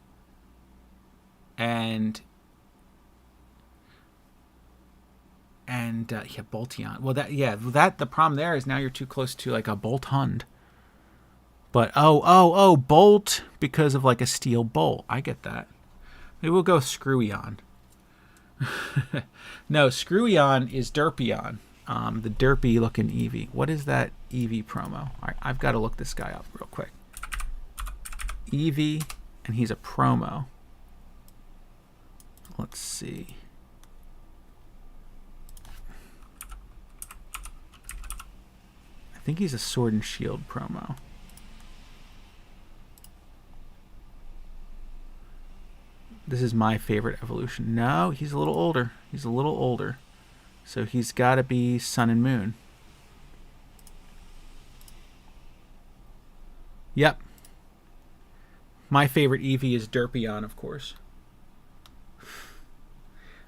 and yeah, Bolteon. Well, the problem there is now you're too close to like a Boltund. But, Bolt, because of, like, a steel bolt. I get that. Maybe we'll go Screwion. No, Screwion is Derpion. The derpy-looking Eevee. What is that Eevee promo? All right, I've got to look this guy up real quick. Eevee, and he's a promo. Let's see. I think he's a Sword and Shield promo. This is my favorite evolution. No, he's a little older. He's a little older. So he's got to be Sun and Moon. Yep. My favorite Eevee is Derpion, of course.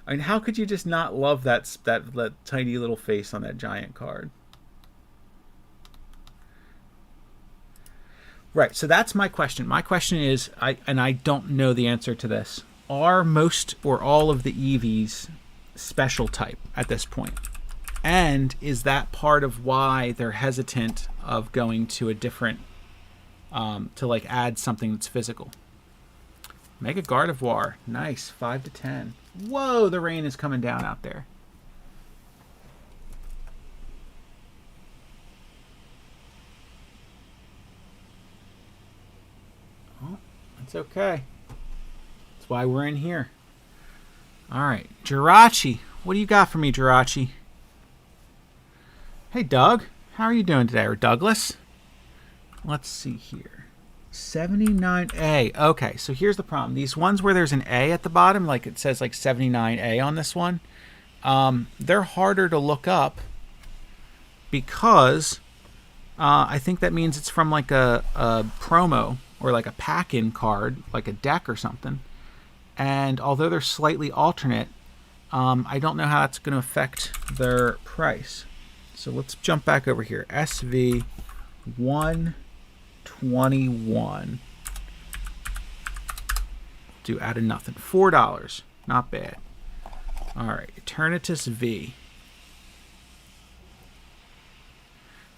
I mean, how could you just not love that tiny little face on that giant card? Right, so that's my question. My question is, and I don't know the answer to this. Are most or all of the Eevees special type at this point? And is that part of why they're hesitant of going to a different, to like add something that's physical? Mega Gardevoir, nice, 5 to 10. Whoa, the rain is coming down out there. Oh, that's okay. It's That's why we're in here. All right, Jirachi. What do you got for me, Jirachi? Hey, Doug. How are you doing today? Or Douglas? Let's see here. 79A. Okay, so here's the problem. These ones where there's an A at the bottom, like it says like 79A on this one, they're harder to look up because I think that means it's from like a promo or like a pack-in card, like a deck or something. And although they're slightly alternate, I don't know how that's going to affect their price. So let's jump back over here. SV 121. Do out of nothing. $4. Not bad. All right. Eternatus V.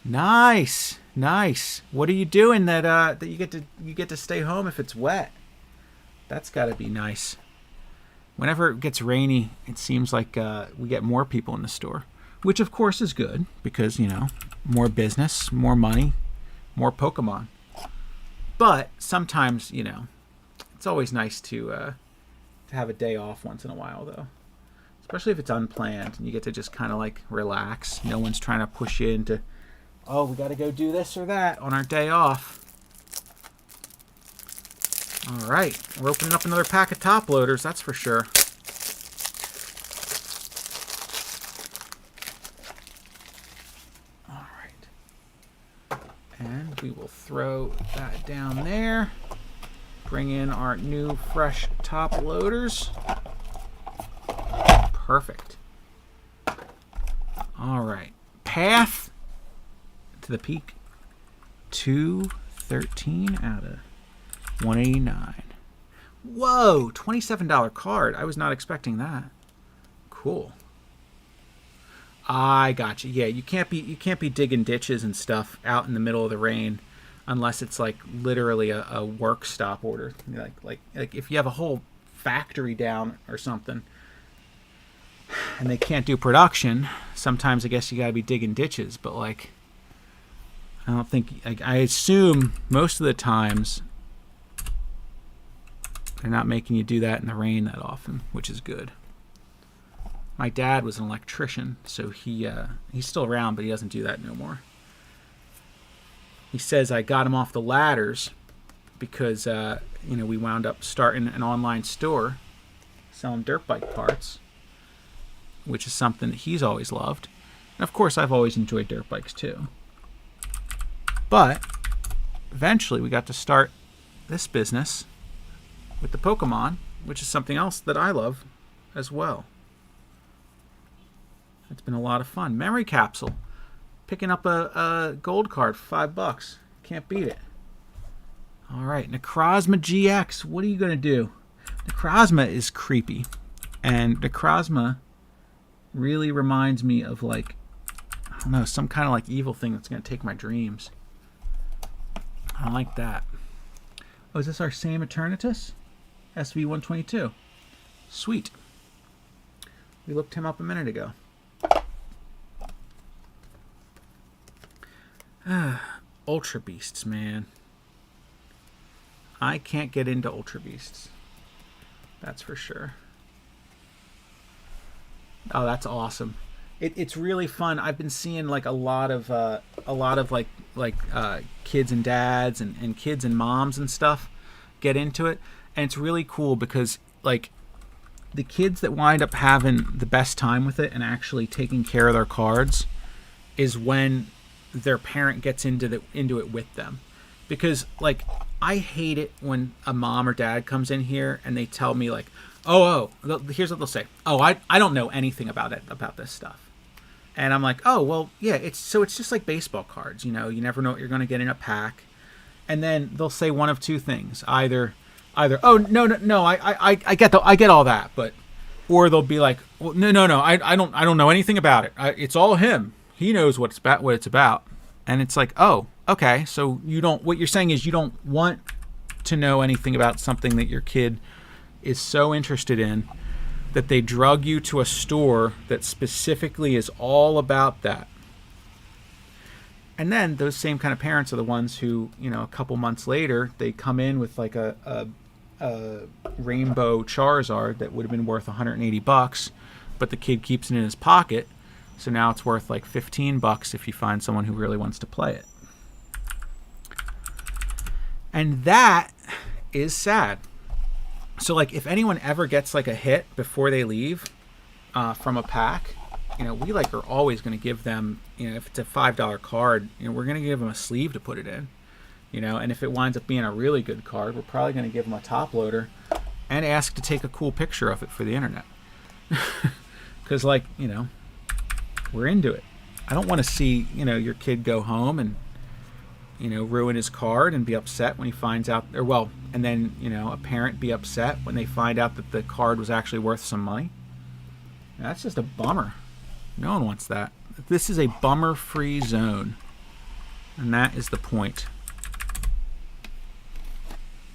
Nice. Nice. What are you doing that you get to stay home if it's wet? That's got to be nice. Whenever it gets rainy, it seems like we get more people in the store, which of course is good because, you know, more business, more money, more Pokemon. But sometimes, you know, it's always nice to have a day off once in a while, though. Especially if it's unplanned and you get to just kind of like relax. No one's trying to push you into, oh, we got to go do this or that on our day off. All right, we're opening up another pack of top loaders, that's for sure. All right. And we will throw that down there. Bring in our new fresh top loaders. Perfect. All right. Path to the peak. 213 out of 189. Whoa, $27 card. I was not expecting that. Cool. I got you. Yeah, you can't be digging ditches and stuff out in the middle of the rain unless it's like literally a work stop order. Like if you have a whole factory down or something and they can't do production, sometimes I guess you got to be digging ditches, but like I don't think I assume most of the times they're not making you do that in the rain that often, which is good. My dad was an electrician, so he's still around, but he doesn't do that no more. He says I got him off the ladders because you know, we wound up starting an online store selling dirt bike parts, which is something that he's always loved. And of course, I've always enjoyed dirt bikes too. But eventually, we got to start this business with the Pokemon, which is something else that I love as well. It's been a lot of fun. Memory capsule. Picking up a gold card for $5. Can't beat it. All right, Necrozma GX. What are you going to do? Necrozma is creepy. And Necrozma really reminds me of, like, I don't know, some kind of like evil thing that's going to take my dreams. I like that. Oh, is this our same Eternatus? SV122. Sweet. We looked him up a minute ago. Ultra Beasts, man. I can't get into Ultra Beasts. That's for sure. Oh, that's awesome. It's really fun. I've been seeing like a lot of kids and dads and kids and moms and stuff get into it, and it's really cool because like the kids that wind up having the best time with it and actually taking care of their cards is when their parent gets into it with them. Because like I hate it when a mom or dad comes in here and they tell me like, here's what they'll say. Oh, I don't know anything about this stuff. And I'm like, oh, well, yeah, it's just like baseball cards, you know, you never know what you're going to get in a pack. And then they'll say one of two things, either, oh, no, I get all that, but, or they'll be like, well, no, I don't know anything about it. It's all him. He knows what it's about. And it's like, oh, okay, so what you're saying is you don't want to know anything about something that your kid is so interested in that they drug you to a store that specifically is all about that. And then those same kind of parents are the ones who, you know, a couple months later, they come in with like a rainbow Charizard that would have been worth $180, but the kid keeps it in his pocket, so now it's worth like $15 if you find someone who really wants to play it. And that is sad. So like if anyone ever gets like a hit before they leave from a pack, you know, we like are always going to give them, you know, if it's a $5 card, you know, we're going to give them a sleeve to put it in, you know, and if it winds up being a really good card, we're probably going to give them a top loader and ask to take a cool picture of it for the internet. Because like, you know, we're into it. I don't want to see, you know, your kid go home and, you know, ruin his card and be upset when he finds out, or well, and then, you know, a parent be upset when they find out that the card was actually worth some money. That's just a bummer. No one wants that. This is a bummer-free zone. And that is the point.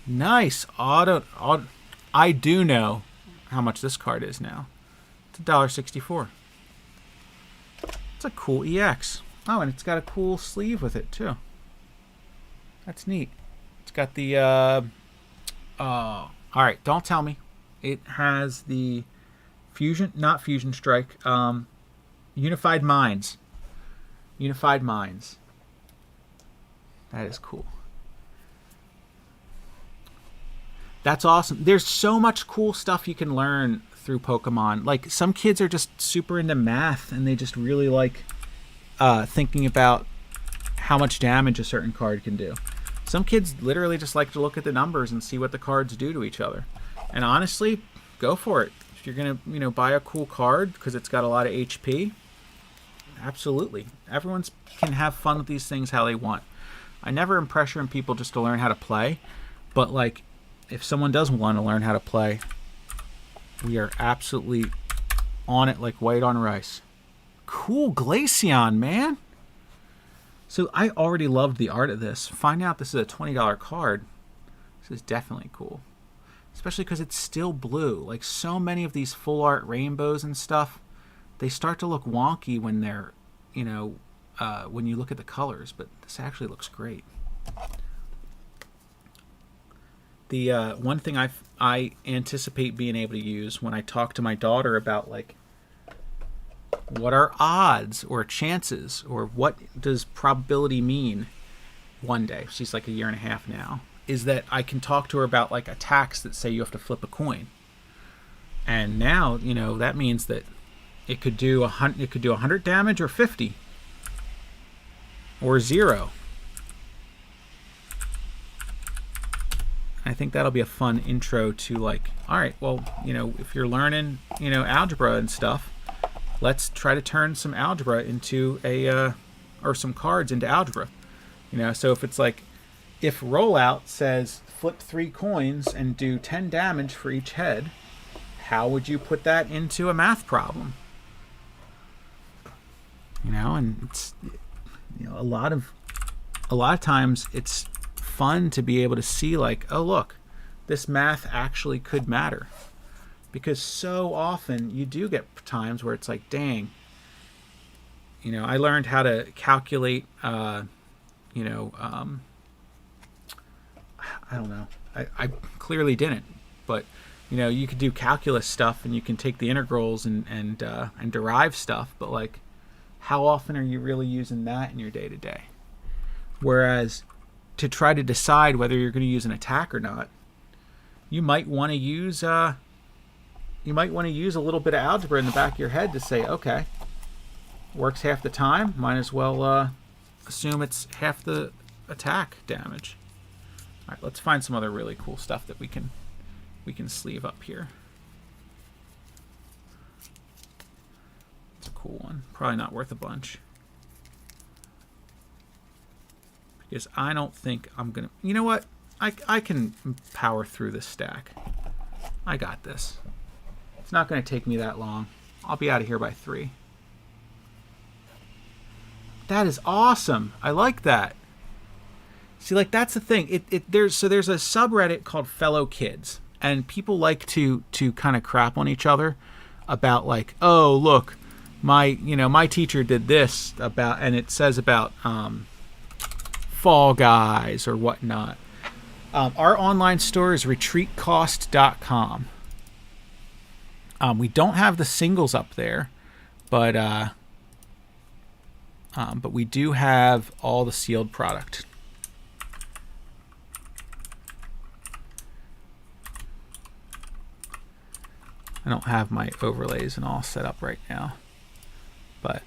Nice. Auto. I do know how much this card is now. It's $1.64. It's a cool EX. Oh, and it's got a cool sleeve with it, too. That's neat. It's got the... all right, don't tell me. It has the Fusion... Not Fusion Strike. Unified Minds. Unified Minds. That is cool. That's awesome. There's so much cool stuff you can learn through Pokemon. Like, some kids are just super into math, and they just really like thinking about how much damage a certain card can do. Some kids literally just like to look at the numbers and see what the cards do to each other. And honestly, go for it. If you're going to, you know, buy a cool card because it's got a lot of HP, absolutely. Everyone can have fun with these things how they want. I never am pressuring people just to learn how to play, but like if someone does want to learn how to play, we are absolutely on it like white on rice. Cool Glaceon, man. So I already loved the art of this. Find out this is a $20 card. This is definitely cool. Especially because it's still blue. Like so many of these full art rainbows and stuff, they start to look wonky when they're, you know, when you look at the colors. But this actually looks great. The one thing I anticipate being able to use when I talk to my daughter about like what are odds or chances or what does probability mean one day, she's like 1.5 years now, is that I can talk to her about like attacks that say you have to flip a coin. And now, you know, that means that it could do 100 damage or 50 or 0. I think that'll be a fun intro to like, all right, well, you know, if you're learning, you know, algebra and stuff, let's try to turn some algebra into a, or some cards into algebra. You know, so if it's like, if rollout says flip 3 coins and do 10 damage for each head, how would you put that into a math problem? You know, and it's, you know, a lot of times it's fun to be able to see like, oh look, this math actually could matter. Because so often you do get times where it's like, dang, you know, I learned how to calculate, you know, I don't know. I clearly didn't, but you know, you could do calculus stuff and you can take the integrals and derive stuff, but like, how often are you really using that in your day to day? Whereas to try to decide whether you're going to use an attack or not, you might want to use a little bit of algebra in the back of your head to say, okay, works half the time, might as well assume it's half the attack damage. All right, let's find some other really cool stuff that we can sleeve up here. It's a cool one. Probably not worth a bunch. Because I don't think I'm going to... You know what? I can power through this stack. I got this. It's not going to take me that long. I'll be out of here by 3. That is awesome. I like that. See, like, that's the thing. There's a subreddit called Fellow Kids, and people like to kind of crap on each other about like, oh, look, my teacher did this about, and it says about Fall Guys or whatnot. Our online store is retreatcost.com. We don't have the singles up there, but we do have all the sealed product. I don't have my overlays and all set up right now, but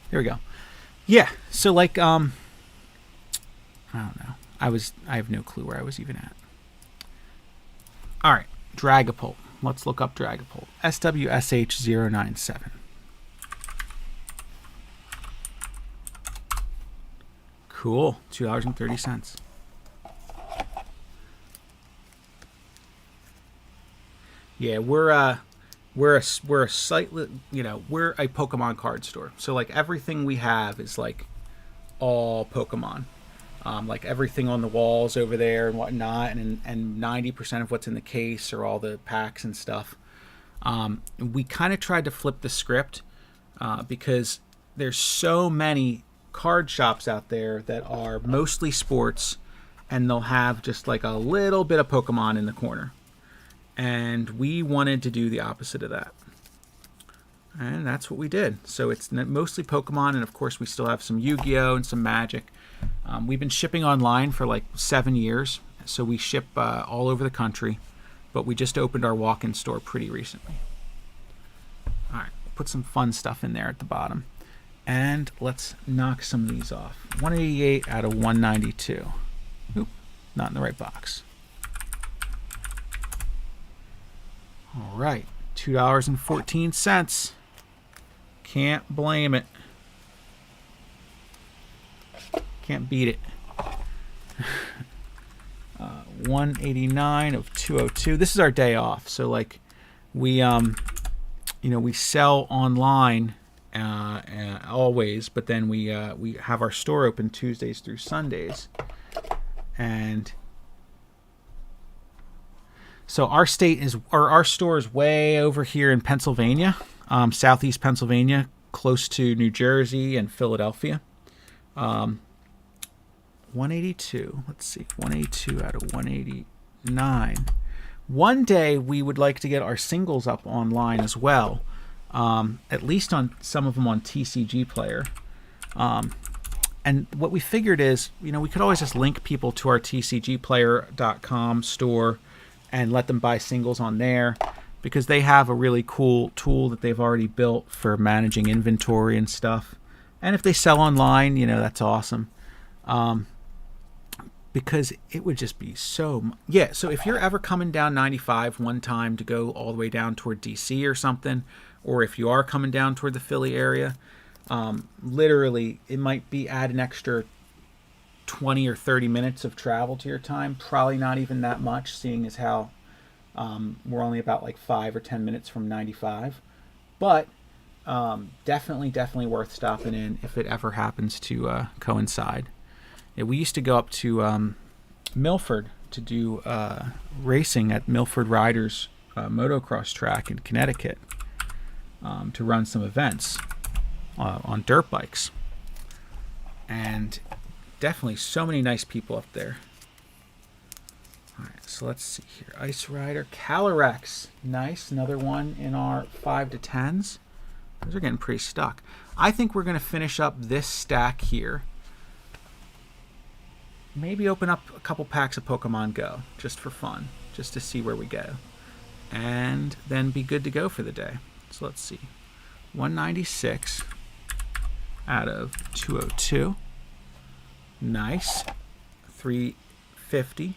there we go. Yeah, so like I don't know. I have no clue where I was even at. All right, Dragapult. Let's look up Dragapult. SWSH097. Cool. $2.30. Yeah, we're a slightly, we're a Pokemon card store. So like everything we have is like all Pokemon. Like everything on the walls over there and whatnot, and 90% of what's in the case are all the packs and stuff. We kind of tried to flip the script because there's so many card shops out there that are mostly sports, and they'll have just like a little bit of Pokemon in the corner. And we wanted to do the opposite of that. And that's what we did. So it's mostly Pokemon, and of course we still have some Yu-Gi-Oh! And some Magic. We've been shipping online for like 7 years, so we ship all over the country, but we just opened our walk-in store pretty recently. All right, put some fun stuff in there at the bottom. And let's knock some of these off. 188 out of 192. Oop, not in the right box. All right, $2.14. Can't blame it. Can't beat it. 189 of 202. This is our day off, so like we we sell online always, but then we have our store open Tuesdays through Sundays, and so our store is way over here in Pennsylvania, southeast Pennsylvania, close to New Jersey and Philadelphia. 182. Let's see, 182 out of 189. One day we would like to get our singles up online as well, at least on some of them on TCG Player. And what we figured is, we could always just link people to our TCGplayer.com store and let them buy singles on there, because they have a really cool tool that they've already built for managing inventory and stuff. And if they sell online, that's awesome. Because it would just be so... Yeah, so if you're ever coming down 95 one time to go all the way down toward DC or something, or if you are coming down toward the Philly area, literally, it might be add an extra 20 or 30 minutes of travel to your time. Probably not even that much, seeing as how we're only about like 5 or 10 minutes from 95. But definitely worth stopping in if it ever happens to coincide. Yeah, we used to go up to Milford to do racing at Milford Riders motocross track in Connecticut to run some events on dirt bikes. And definitely so many nice people up there. All right, so let's see here. Ice Rider, Calyrex. Nice, another one in our 5 to 10s. Those are getting pretty stuck. I think we're going to finish up this stack here. Maybe open up a couple packs of Pokemon Go, just for fun, just to see where we go. And then be good to go for the day. So let's see. 196 out of 202. Nice. 350.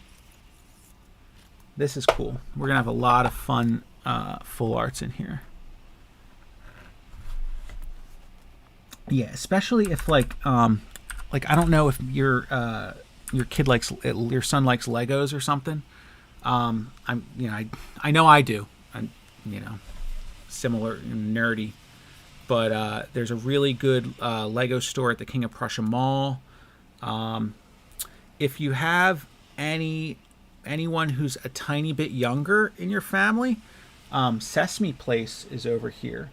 This is cool. We're going to have a lot of fun full arts in here. Yeah, especially if like I don't know if your kid likes, your son likes Legos or something. I know I do. I'm similar nerdy, but there's a really good Lego store at the King of Prussia Mall. If you have anyone who's a tiny bit younger in your family, Sesame Place is over here.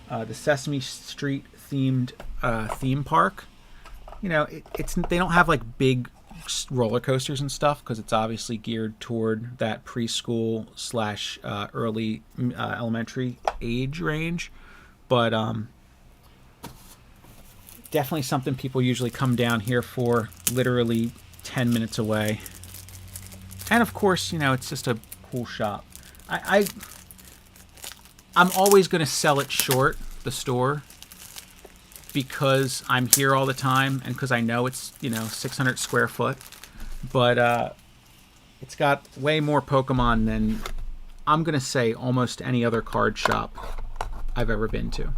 the Sesame Street themed theme park. You know, it's they don't have like big roller coasters and stuff because it's obviously geared toward that preschool slash early elementary age range, but definitely something people usually come down here for, literally 10 minutes away. And of course, you know, it's just a cool shop. I'm always going to sell it short, the store, because I'm here all the time and because I know it's, you know, 600 square foot. But it's got way more Pokemon than, I'm going to say, almost any other card shop I've ever been to.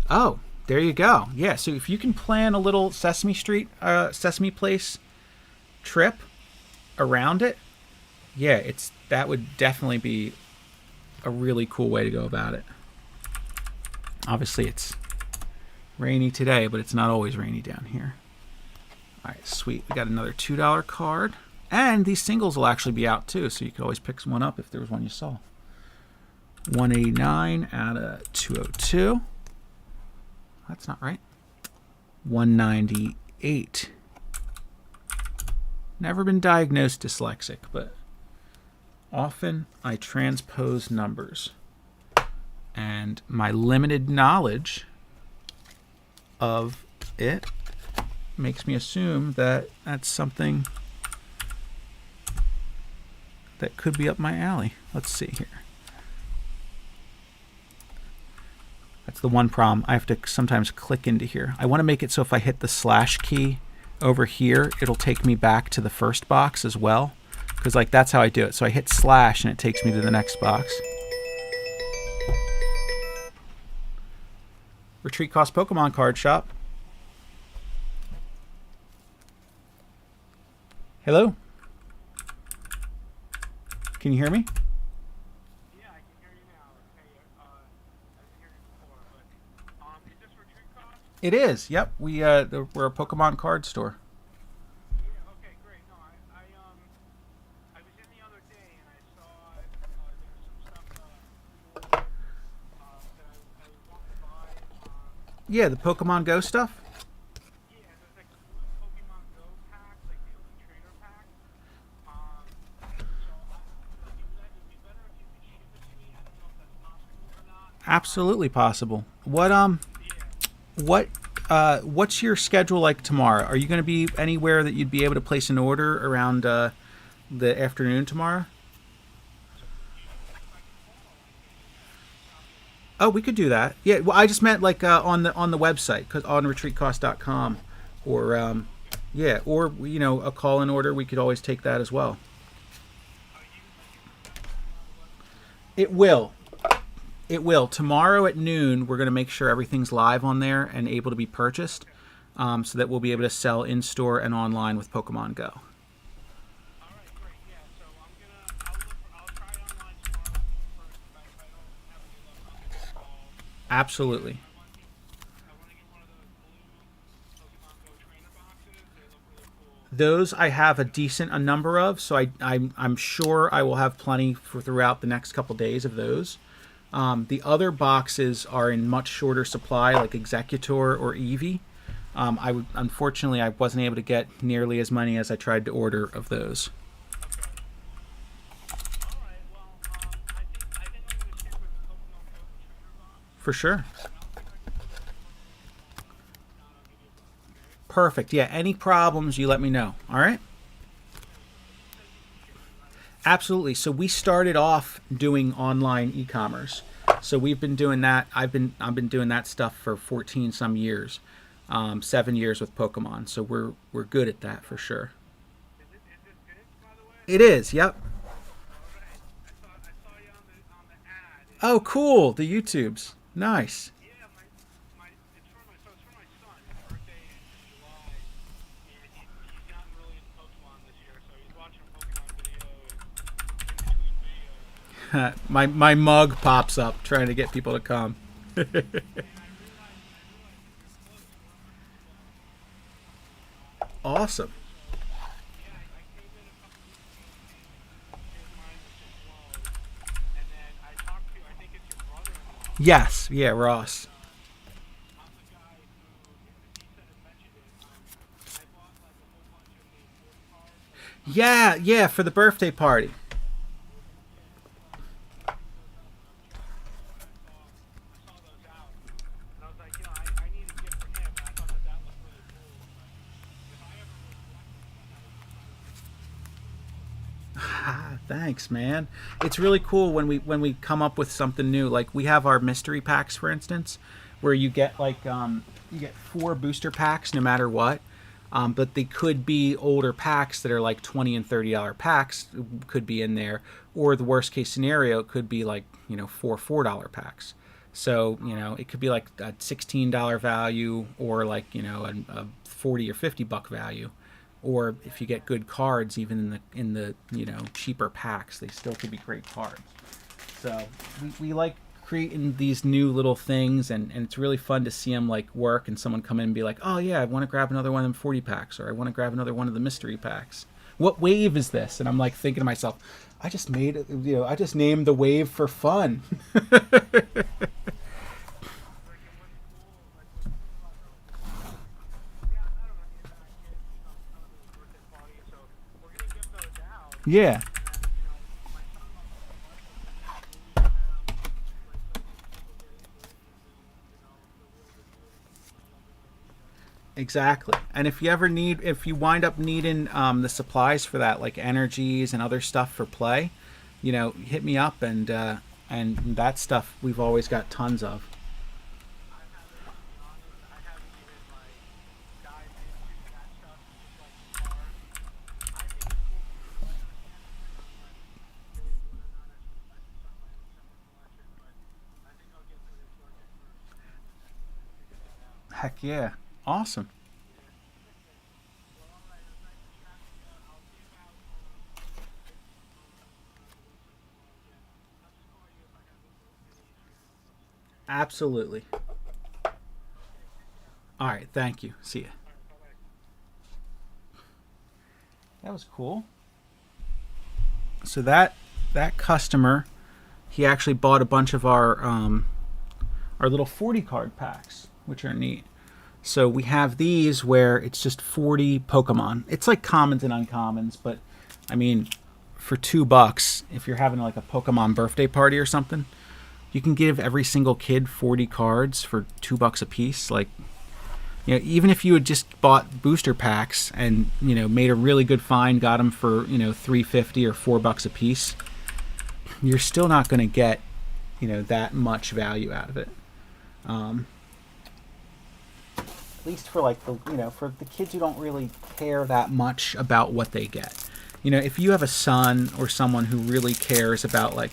Oh, there you go. Yeah, so if you can plan a little Sesame Place trip around it, yeah, that would definitely be a really cool way to go about it. Obviously, it's rainy today, but it's not always rainy down here. All right, sweet. We got another $2 card. And these singles will actually be out, too, so you could always pick one up if there was one you saw. 189 out of 202. That's not right. 198. Never been diagnosed dyslexic, but often I transpose numbers. And my limited knowledge of it makes me assume that that's something that could be up my alley. Let's see here. That's the one problem. I have to sometimes click into here. I want to make it so if I hit the slash key over here, it'll take me back to the first box as well. Because like that's how I do it. So I hit slash and it takes me to the next box. Retreat Cost Pokemon card shop. Hello? Can you hear me? Yeah, I can hear you now. Hey, I didn't hear you before, but is this Retreat Cost? It is. Yep. We're a Pokemon card store. Yeah. Okay. Great. No, I was in the other day and I saw there was some stuff that I wanted to buy. Yeah, the Pokemon Go stuff. Yeah, there's like Pokemon Go packs, like the Elite Trainer pack. So it'd be better if you could ship it to me. I don't know if that's possible or not. Absolutely possible. What's your schedule like tomorrow? Are you going to be anywhere that you'd be able to place an order around the afternoon tomorrow? Oh, we could do that. Yeah, well, I just meant like on the website, cause on retreatcost.com, or yeah, or you know, a call-in order. We could always take that as well. It will. It will. Tomorrow at noon, we're going to make sure everything's live on there and able to be purchased, so that we'll be able to sell in-store and online with Pokemon Go. All right, great. Yeah, so I'll try it online tomorrow first. If I don't have any luck, I'll give you a call. Absolutely. I want to get one of those blue Pokemon Go trainer boxes. They look really cool. Those I have a decent number of, so I'm sure I will have plenty for throughout the next couple days of those. The other boxes are in much shorter supply, like Executor or Eevee. Unfortunately, I wasn't able to get nearly as many as I tried to order of those. Okay. All right. Well, I think I'm going to stick with the Pokemon Go trainer box. For sure. I'll give you a buzz. Perfect. Yeah, any problems, you let me know. All right? Absolutely. So we started off doing online e-commerce. So we've been doing that. I've been doing that stuff for 14 some years, 7 years with Pokemon. So we're good at that for sure. Is this good, by the way? It is. Yep. All right. I saw you on the ad. Oh, cool. The YouTubes. Nice. Yeah, it's for my son. His birthday is in July, and he's gotten really into Pokemon this year, so he's watching Pokemon videos in between videos. my mug pops up trying to get people to come. And I realized that you're close. Awesome. Yeah, I came in a couple weeks ago, and his mind was just blown. And then I talked to, I think it's your brother-in-law. Yes, yeah, Ross. I'm the guy who, he said it mentioned it. I bought like a whole bunch of the 40 cards. Yeah, yeah, for the birthday party. I saw those out, and I was like, you know, I need a gift for him, and I thought that that looked really cool. But if I ever was Ah, thanks, man. It's really cool when we come up with something new. Like we have our mystery packs, for instance, where you get like you get 4 booster packs no matter what. But they could be older packs that are like $20 and $30 packs could be in there, or the worst case scenario it could be like, you know, 4 $4 packs. So, you know, it could be like a $16 value, or like, you know, a 40 or $50 value. Or if you get good cards, even in the you know, cheaper packs, they still could be great cards. So we like creating these new little things, and it's really fun to see them like work, and someone come in and be like, oh yeah, I want to grab another one of them 40 packs, or I want to grab another one of the mystery packs. What wave is this? And I'm like thinking to myself, I just made it, you know, I just named the wave for fun. Yeah. Exactly. And if you ever need, if you wind up needing the supplies for that, like energies and other stuff for play, you know, hit me up, and that stuff we've always got tons of. Heck yeah. Awesome. Absolutely. All right. Thank you. See ya. That was cool. So that customer, he actually bought a bunch of our little 40 card packs, which are neat. So we have these where it's just 40 Pokemon. It's like commons and uncommons, but I mean, for $2, if you're having like a Pokemon birthday party or something, you can give every single kid 40 cards for $2 a piece. Like, you know, even if you had just bought booster packs and, you know, made a really good find, got them for, you know, $3.50 or $4 a piece, you're still not going to get, you know, that much value out of it. At least for like the, you know, for the kids who don't really care that much about what they get. You know, if you have a son or someone who really cares about like,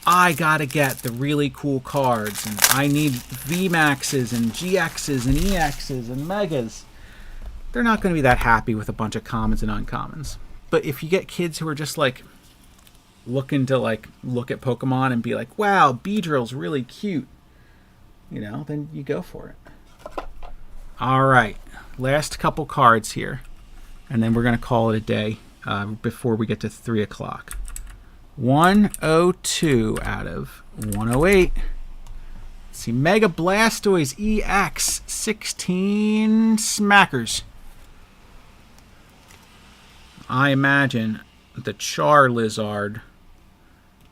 I gotta get the really cool cards, and I need VMAXs and GXs and EXs and Megas, they're not going to be that happy with a bunch of commons and uncommons. But if you get kids who are just like looking to like look at Pokemon and be like, wow, Beedrill's really cute, you know, then you go for it. All right, last couple cards here, and then we're going to call it a day before we get to 3 o'clock. 102 out of 108. Let's see, Mega Blastoise EX, 16 smackers. I imagine the Charizard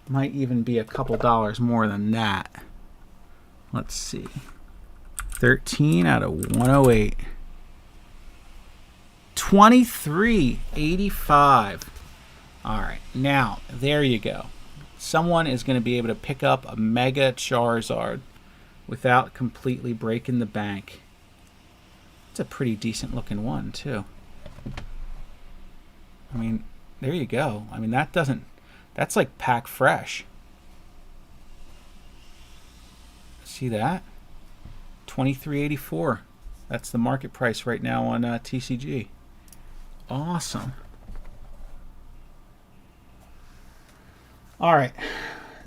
might even be a couple dollars more than that. Let's see. 13 out of 108. 23.85. All right, now there you go. Someone is going to be able to pick up a Mega Charizard without completely breaking the bank. It's a pretty decent looking one too. I mean, there you go. I mean, that's like pack fresh. See that? $23.84. That's the market price right now on TCG. Awesome. All right.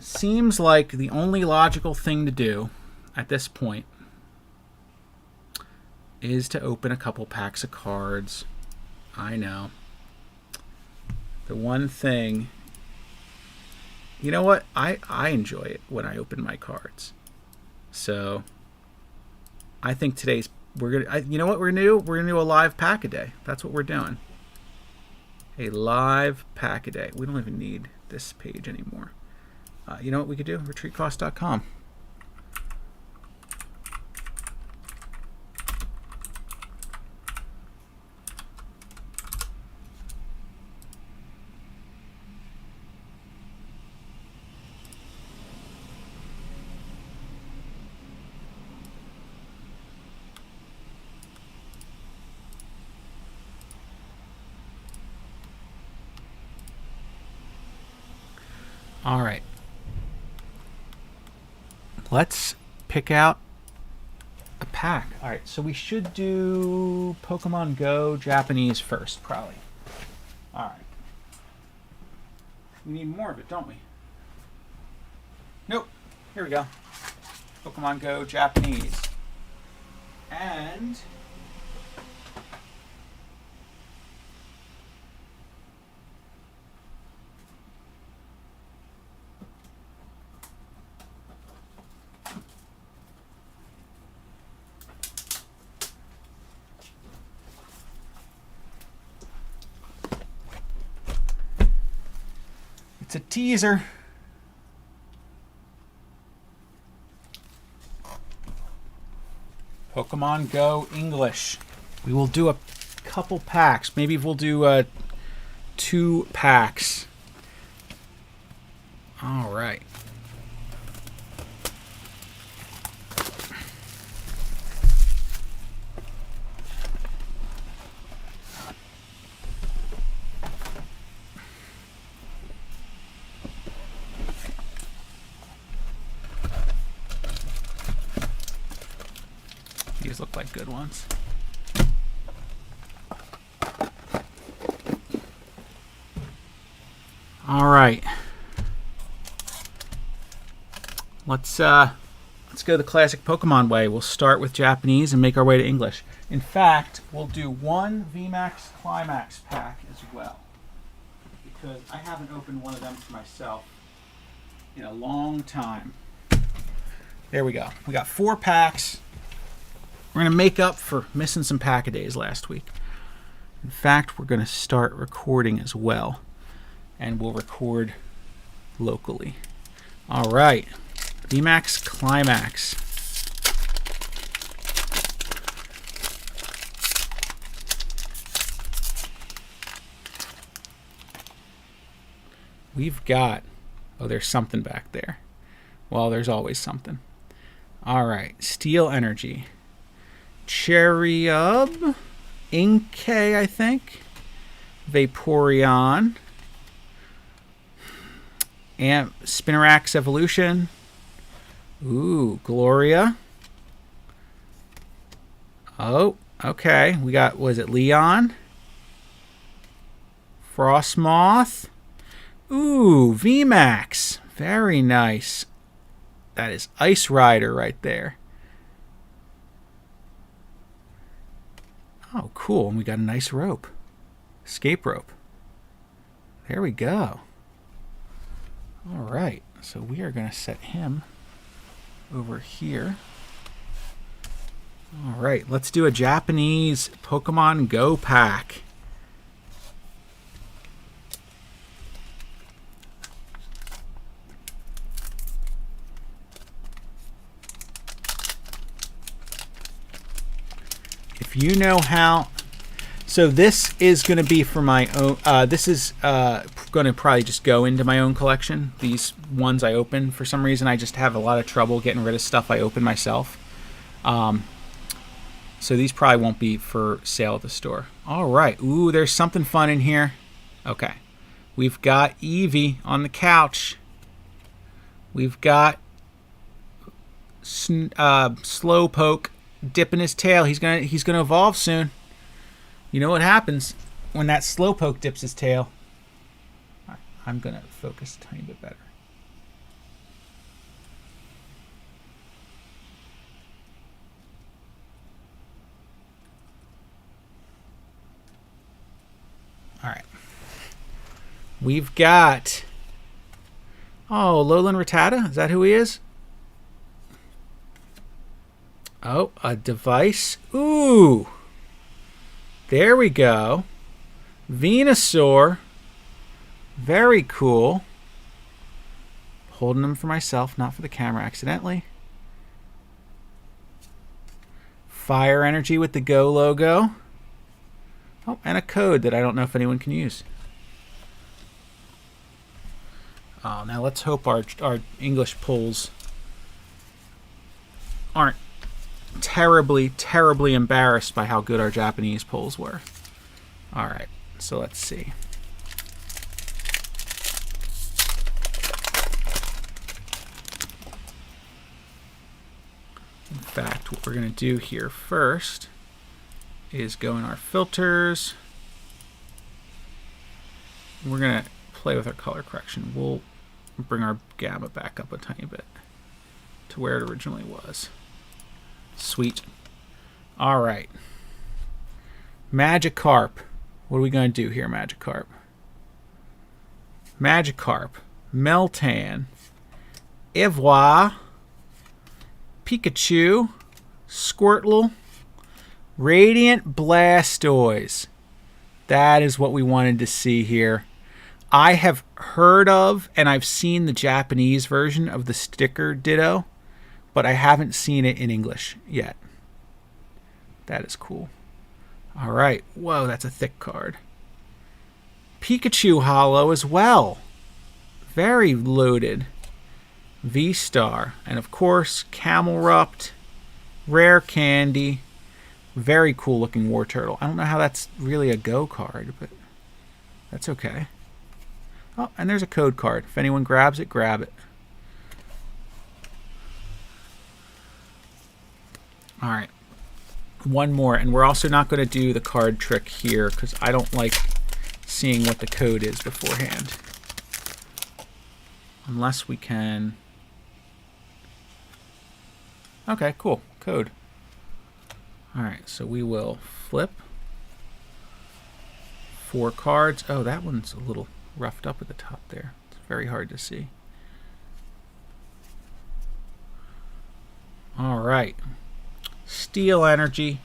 Seems like the only logical thing to do at this point is to open a couple packs of cards. I know. The one thing, you know what? I enjoy it when I open my cards. So I think today's you know what we're gonna do? We're gonna do a live pack a day. That's what we're doing. A live pack a day. We don't even need this page anymore. You know what we could do? Retreatcost.com. All right. Let's pick out a pack. All right, so we should do Pokemon Go Japanese first, probably. All right. We need more of it, don't we? Nope. Here we go. Pokemon Go Japanese. And it's a teaser. Pokemon Go English. We will do a couple packs. Maybe we'll do 2 packs. All right. These look like good ones. All right. Let's go the classic Pokemon way. We'll start with Japanese and make our way to English. In fact, we'll do 1 VMAX Climax pack as well, because I haven't opened one of them for myself in a long time. There we go. We got 4 packs. We're going to make up for missing some pack-a-days last week. In fact, we're going to start recording as well, and we'll record locally. All right. VMAX Climax. We've got... Oh, there's something back there. Well, there's always something. All right. Steel Energy. Cherub. Inkay, I think. Vaporeon. And Spinarak Evolution. Ooh, Gloria. Oh, okay. We got, was it Leon? Frostmoth. Ooh, VMAX. Very nice. That is Ice Rider right there. Oh, cool. And we got a nice rope. Escape rope. There we go. All right. So we are going to set him over here. All right. Let's do a Japanese Pokemon Go pack. If you know how... So this is going to be for my own... this is going to probably just go into my own collection. These ones I open. For some reason, I just have a lot of trouble getting rid of stuff I open myself. So these probably won't be for sale at the store. All right. Ooh, there's something fun in here. Okay. We've got Eevee on the couch. We've got Slowpoke dipping his tail. He's gonna evolve soon. You know what happens when that Slowpoke dips his tail? All right, I'm gonna focus a tiny bit better. All right. We've got... Oh, Alolan Rattata? Is that who he is? Oh, a device. Ooh. There we go. Venusaur. Very cool. Holding them for myself, not for the camera accidentally. Fire energy with the Go logo. Oh, and a code that I don't know if anyone can use. Oh, now let's hope our English pulls aren't terribly, terribly embarrassed by how good our Japanese pulls were. All right, so let's see. In fact, what we're going to do here first is go in our filters. We're going to play with our color correction. We'll bring our gamma back up a tiny bit to where it originally was. Sweet. All right. Magikarp. What are we going to do here, Magikarp? Magikarp, Meltan, Eevee, Pikachu, Squirtle, Radiant Blastoise. That is what we wanted to see here. I have heard of and I've seen the Japanese version of the sticker Ditto, but I haven't seen it in English yet. That is cool. All right. Whoa, that's a thick card. Pikachu Holo as well. Very loaded. V-Star. And of course, Camelrupt, Rare Candy. Very cool looking War Turtle. I don't know how that's really a Go card, but that's okay. Oh, and there's a code card. If anyone grabs it, grab it. All right. One more. And we're also not going to do the card trick here because I don't like seeing what the code is beforehand. Unless we can... Okay, cool. Code. Alright, so we will flip 4 cards. Oh, that one's a little roughed up at the top there. It's very hard to see. Alright. Steel Energy.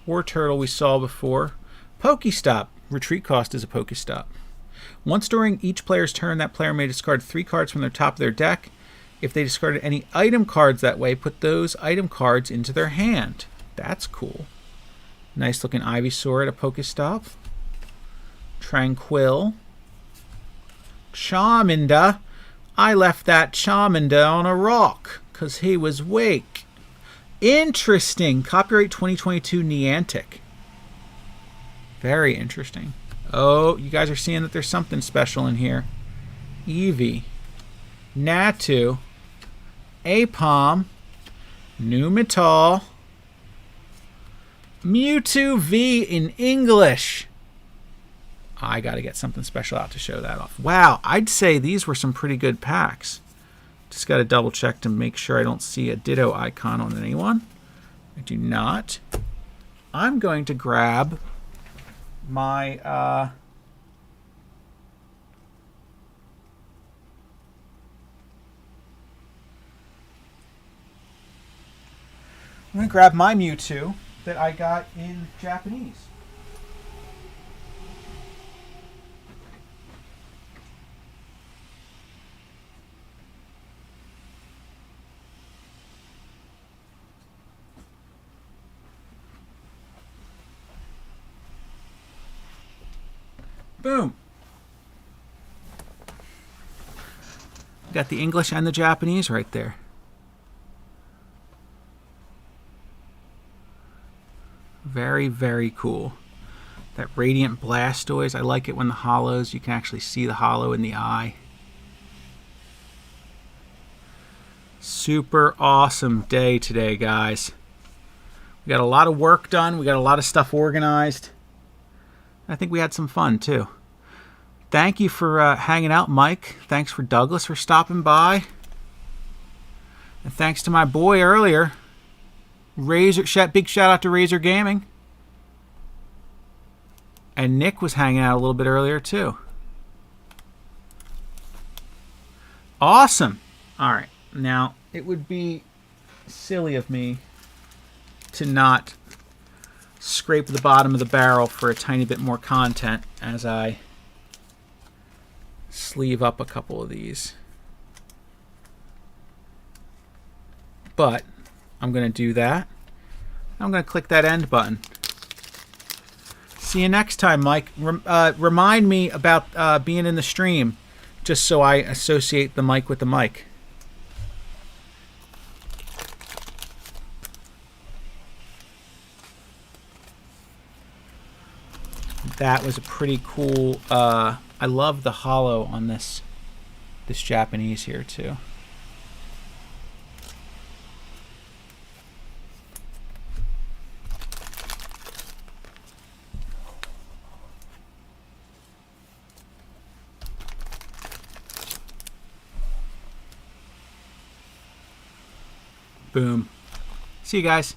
War Turtle we saw before. Pokestop. Retreat cost is a Pokestop. Once during each player's turn, that player may discard 3 cards from the top of their deck. If they discarded any item cards that way, put those item cards into their hand. That's cool. Nice looking Ivysaur at a Pokestop. Tranquil. Charmander. I left that Charmander on a rock because he was weak. Interesting. Copyright 2022 Niantic. Very interesting. Oh, you guys are seeing that there's something special in here. Eevee. Natu. Apom. Numetal. Mewtwo V in English. I got to get something special out to show that off. Wow, I'd say these were some pretty good packs. Just got to double check to make sure I don't see a Ditto icon on anyone. I do not. I'm going to grab my... I'm going to grab my Mewtwo that I got in Japanese. Boom. Got the English and the Japanese right there. Very, very cool. That Radiant Blastoise. I like it when the holos, you can actually see the holo in the eye. Super awesome day today, guys. We got a lot of work done. We got a lot of stuff organized. I think we had some fun, too. Thank you for hanging out, Mike. Thanks for Douglas for stopping by. And thanks to my boy earlier. Big shout out to Razor Gaming. And Nick was hanging out a little bit earlier too. Awesome. All right. Now, it would be silly of me to not scrape the bottom of the barrel for a tiny bit more content as I sleeve up a couple of these. But I'm going to do that. I'm going to click that end button. See you next time, Mike. Remind me about being in the stream, just so I associate the mic with the mic. That was a pretty cool. I love the hollow on this Japanese here too. Boom. See you guys.